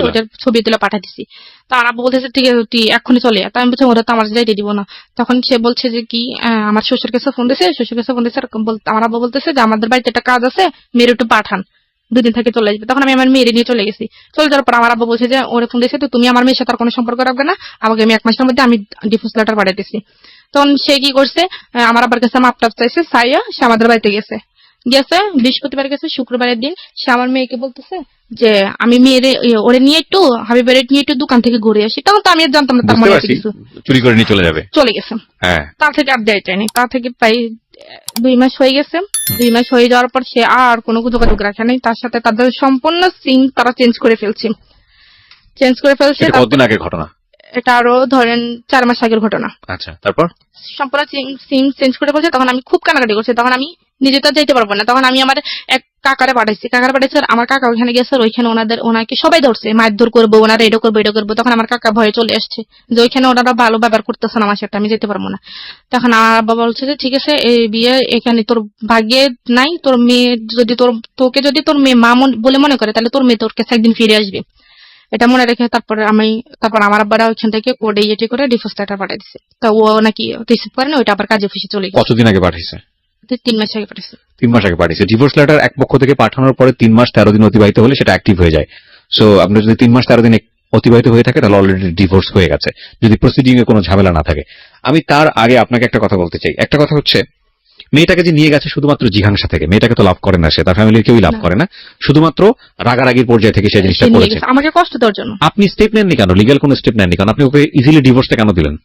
ওটার ছবি তুলে পাঠাই দিছি। তার আব্বু বলতেছে ঠিক আছে তুই এক্ষুনি চলে যা। আমি বলছি ওরা তো আমার যাইতে দিব না। তখন সে বলছে যে কি আমার শ্বশুর কাছে ফোন দিয়েছে, আমার আব্বু বলতেছে যে আমাদের বাড়িতে একটা কাজ আছে, মেয়ের একটু পাঠান, 2 দিন থেকে চলে আসবে। তখন আমি আমার মেয়ের নিয়ে চলে গেছি। চলে যাওয়ার পর আমার আব্বু বলছে যে ওরে ফোন দিয়েছে, তো তুমি আমার মেয়ের সাথে আর কোনো সম্পর্ক রাখবে না, আমাকে আমি 1 মাসের মধ্যে আমি ডিভোর্স লেটার পাঠাইতেছি। তখন সে কি করছে, আমার আব্বার কাছে মাপ টাপ চাইছে, চাইয়া সে আমাদের বাড়িতে গেছে বৃহস্পতিবার গেছে, শুক্রবারের দিন সে আমার মেয়েকে বলতেছে যে আমি মেয়ের ওরে নিয়ে একটু হাবিবের নিয়ে একটু দোকান থেকে ঘুরে আসি। তখন তো আমি জানতাম না তার মনে কিছু, চুরি করে নিয়ে চলে গেছে। হ্যাঁ, তার থেকে আর দেয় চাইনি। তার থেকে প্রায় 2 মাস হয়ে গেছে। 2 মাস হয়ে যাওয়ার পর সে আর কোনো যোগাযোগ রাখে নাই তার সাথে। তাদের সম্পূর্ণ সিম তারা চেঞ্জ করে ফেলছে। কতদিন আগের ঘটনা এটা? আরো ধরেন 4 মাস আগের ঘটনা। আচ্ছা, তারপর সম্পূর্ণ সিম চেঞ্জ করে ফেলছে। তখন আমি খুব কানাকাটি করছি, তখন আমি নিজে তো যাইতে পারবো না। তখন আমি আমার এক কাকারে পাঠাইছি, আমার কাকা ওইখানে গেছে, ওইখানে ওনাকে সবাই ধরছে, মারধর করবো, ওনারা এটা করবো। তখন আমার কাকা ভয়ে চলে আসছে যে ওইখানে ওনারা ভালো ব্যবহার করতেছে না আমার সাথে, আমি যেতে পারবো না। তখন আমার বাবা বলছে যে ঠিক আছে এই বিয়ে এখানে তোর ভাগ্যে নাই, তোর মেয়ে যদি তোকে যদি তোর মেয়ে মা বলে মনে করে, তাহলে তোর মেয়ে তোর কাছে একদিন ফিরে আসবে, এটা মনে রেখে। তারপর আমার আব্বারা ওইখান থেকে কোর্টে ইয়ে করে ডিভোর্স লেটার পাঠিয়ে দিচ্ছে। তো ও নাকি রিসিভ করে না, ওইটা আবার কাজে অফিসে চলে গেছে। কতদিন আগে পাঠিয়েছে? 3 মাস আগে পাঠিয়েছে। 3 মাস আগে পাঠিয়েছে। ডিভোর্স লেটার এক পক্ষ থেকে পাঠানোর পরে 3 মাস 13 দিন অতিবাহিত হলে সেটা অ্যাক্টিভ হয়ে যায়। সো আপনার যদি 3 মাস 13 দিন অতিবাহিত হয়ে থাকে তাহলে অলরেডি ডিভোর্স হয়ে গেছে, যদি প্রসিডিং এ কোনো ঝামেলা না থাকে। আমি তার আগে আপনাকে একটা কথা বলতে চাই। একটা কথা হচ্ছে, মেয়েটাকে যে নিয়ে গেছে শুধুমাত্র জিঘাংসা থেকে, মেয়েটাকে তো লাভ করে না সে, তার ফ্যামিলির কেউই লাভ করে না, শুধুমাত্র রাগারাগির পর্যায়ে থেকে সেই জিনিসটা করেছে। আমাকে কষ্ট দেওয়ার জন্য। আপনি স্টেপ নেননি কেন? লিগ্যাল কোনো স্টেপ নেননি কেন? আপনি ওকে ইজিলি ডিভোর্সটা কেন দিলেন?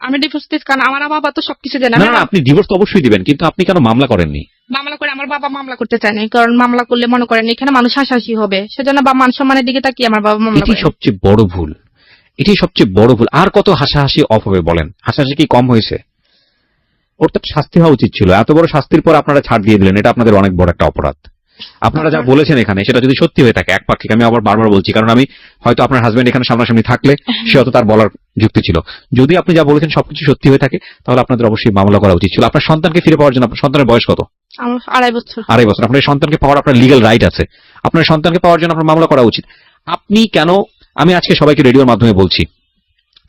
আমি ডিভোর্স দিচ্ছি কারণ আমার বাবা তো সবকিছু জানে না। আপনি ডিভোর্স তো অবশ্যই দিবেন, কিন্তু আপনি কেন মামলা করেননি? মামলা করে আমার বাবা মামলা করতে চায় না, কারণ মামলা করলে মনে করেন এখানে মানুষ হাসাহাসি হবে, সেজন্য বা মান সম্মানের দিকে তাকিয়ে আমার বাবা মামলা করে। এটাই সবচেয়ে বড় ভুল, এটাই সবচেয়ে বড় ভুল। আর কত হাসাহাসি অফ হবে বলেন? হাসাহাসি কি কম হয়েছে? ওর তো শাস্তি হওয়া উচিত ছিল। এত বড় শাস্তির পর আপনারা ছাড় দিয়ে দিলেন, এটা আপনাদের অনেক বড় একটা অপরাধ। আপনারা যা বলেছেন এখানে সেটা যদি সত্যি হয়ে থাকে একপাক্ষিক, আমি আবার বারবার বলছি, কারণ আমি হয়তো আপনার হাজবেন্ড এখানে সামনাসামনি থাকলে সে হয়তো তার বলার যুক্তি ছিল। যদি আপনি যা বলেছেন সবকিছু সত্যি হয়ে থাকে তাহলে আপনাদের অবশ্যই মামলা করা উচিত ছিল। আপনার সন্তানকে ফিরে পাওয়ার জন্য, আপনার সন্তানের বয়স কত? আমার 2.5 বছর। 2.5 বছর। আপনার সন্তানকে পাওয়ার আপনার লিগ্যাল রাইট আছে। আপনার সন্তানকে পাওয়ার জন্য আপনার মামলা করা উচিত। আপনি কেন? আমি আজকে সবাইকে রেডিওর মাধ্যমে বলছি,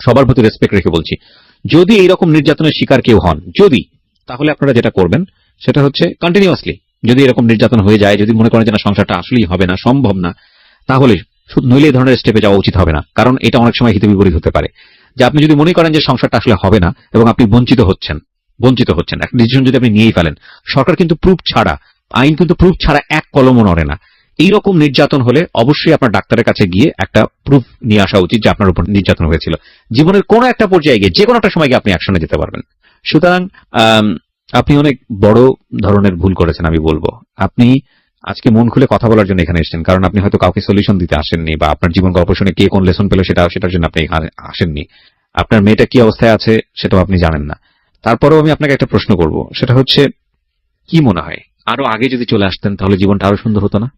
সবার প্রতি রেসপেক্ট রেখে বলছি, যদি এইরকম নির্যাতনের শিকার কেউ হন, যদি, তাহলে আপনারা যেটা করবেন সেটা হচ্ছে কন্টিনিউয়াসলি, যদি এরকম নির্যাতন হয়ে যায়, যদি মনে করেন যে না সংসারটা আসলেই হবে না, সম্ভব না, তাহলে নইলে এই ধরনের স্টেপে যাওয়া উচিত হবে না। কারণ এটা অনেক সময় হিতে বিপরীত হতে পারে। যে আপনি যদি মনে করেন যে সংসারটা আসলে হবে না এবং আপনি বঞ্চিত হচ্ছেন, বঞ্চিত হচ্ছেন। একটা ডিসিশন যদি আপনি নিয়েই ফেলেন, সরকার কিন্তু প্রুফ ছাড়া, আইন কিন্তু প্রুফ ছাড়া এক কলমও নড়ে না। এইরকম নির্যাতন হলে অবশ্যই আপনার ডাক্তারের কাছে গিয়ে একটা প্রুফ নিয়ে আসা উচিত যে আপনার উপর নির্যাতন হয়েছিল। জীবনের কোনো একটা পর্যায়ে গিয়ে, যে কোনো একটা সময় গিয়ে আপনি অ্যাকশনে যেতে পারবেন। সুতরাং আপনি অনেক বড় ধরনের ভুল করেছেন আমি বলবো। আপনি আজকে মন খুলে কথা বলার জন্য এখানে এসেছেন, কারণ আপনি হয়তো কাউকে সলিউশন দিতে আসেননি, বা আপনার জীবন গল্প শুনে কে কোন লেসন পেল সেটার জন্য আপনি এখানে আসেননি। আপনার মেয়েটা কি অবস্থায় আছে সেটাও আপনি জানেন না। তারপরেও আমি আপনাকে একটা প্রশ্ন করব, সেটা হচ্ছে, কি মনে হয় আরো আগে যদি চলে আসতেন তাহলে জীবনটা আরো সুন্দর হতো না?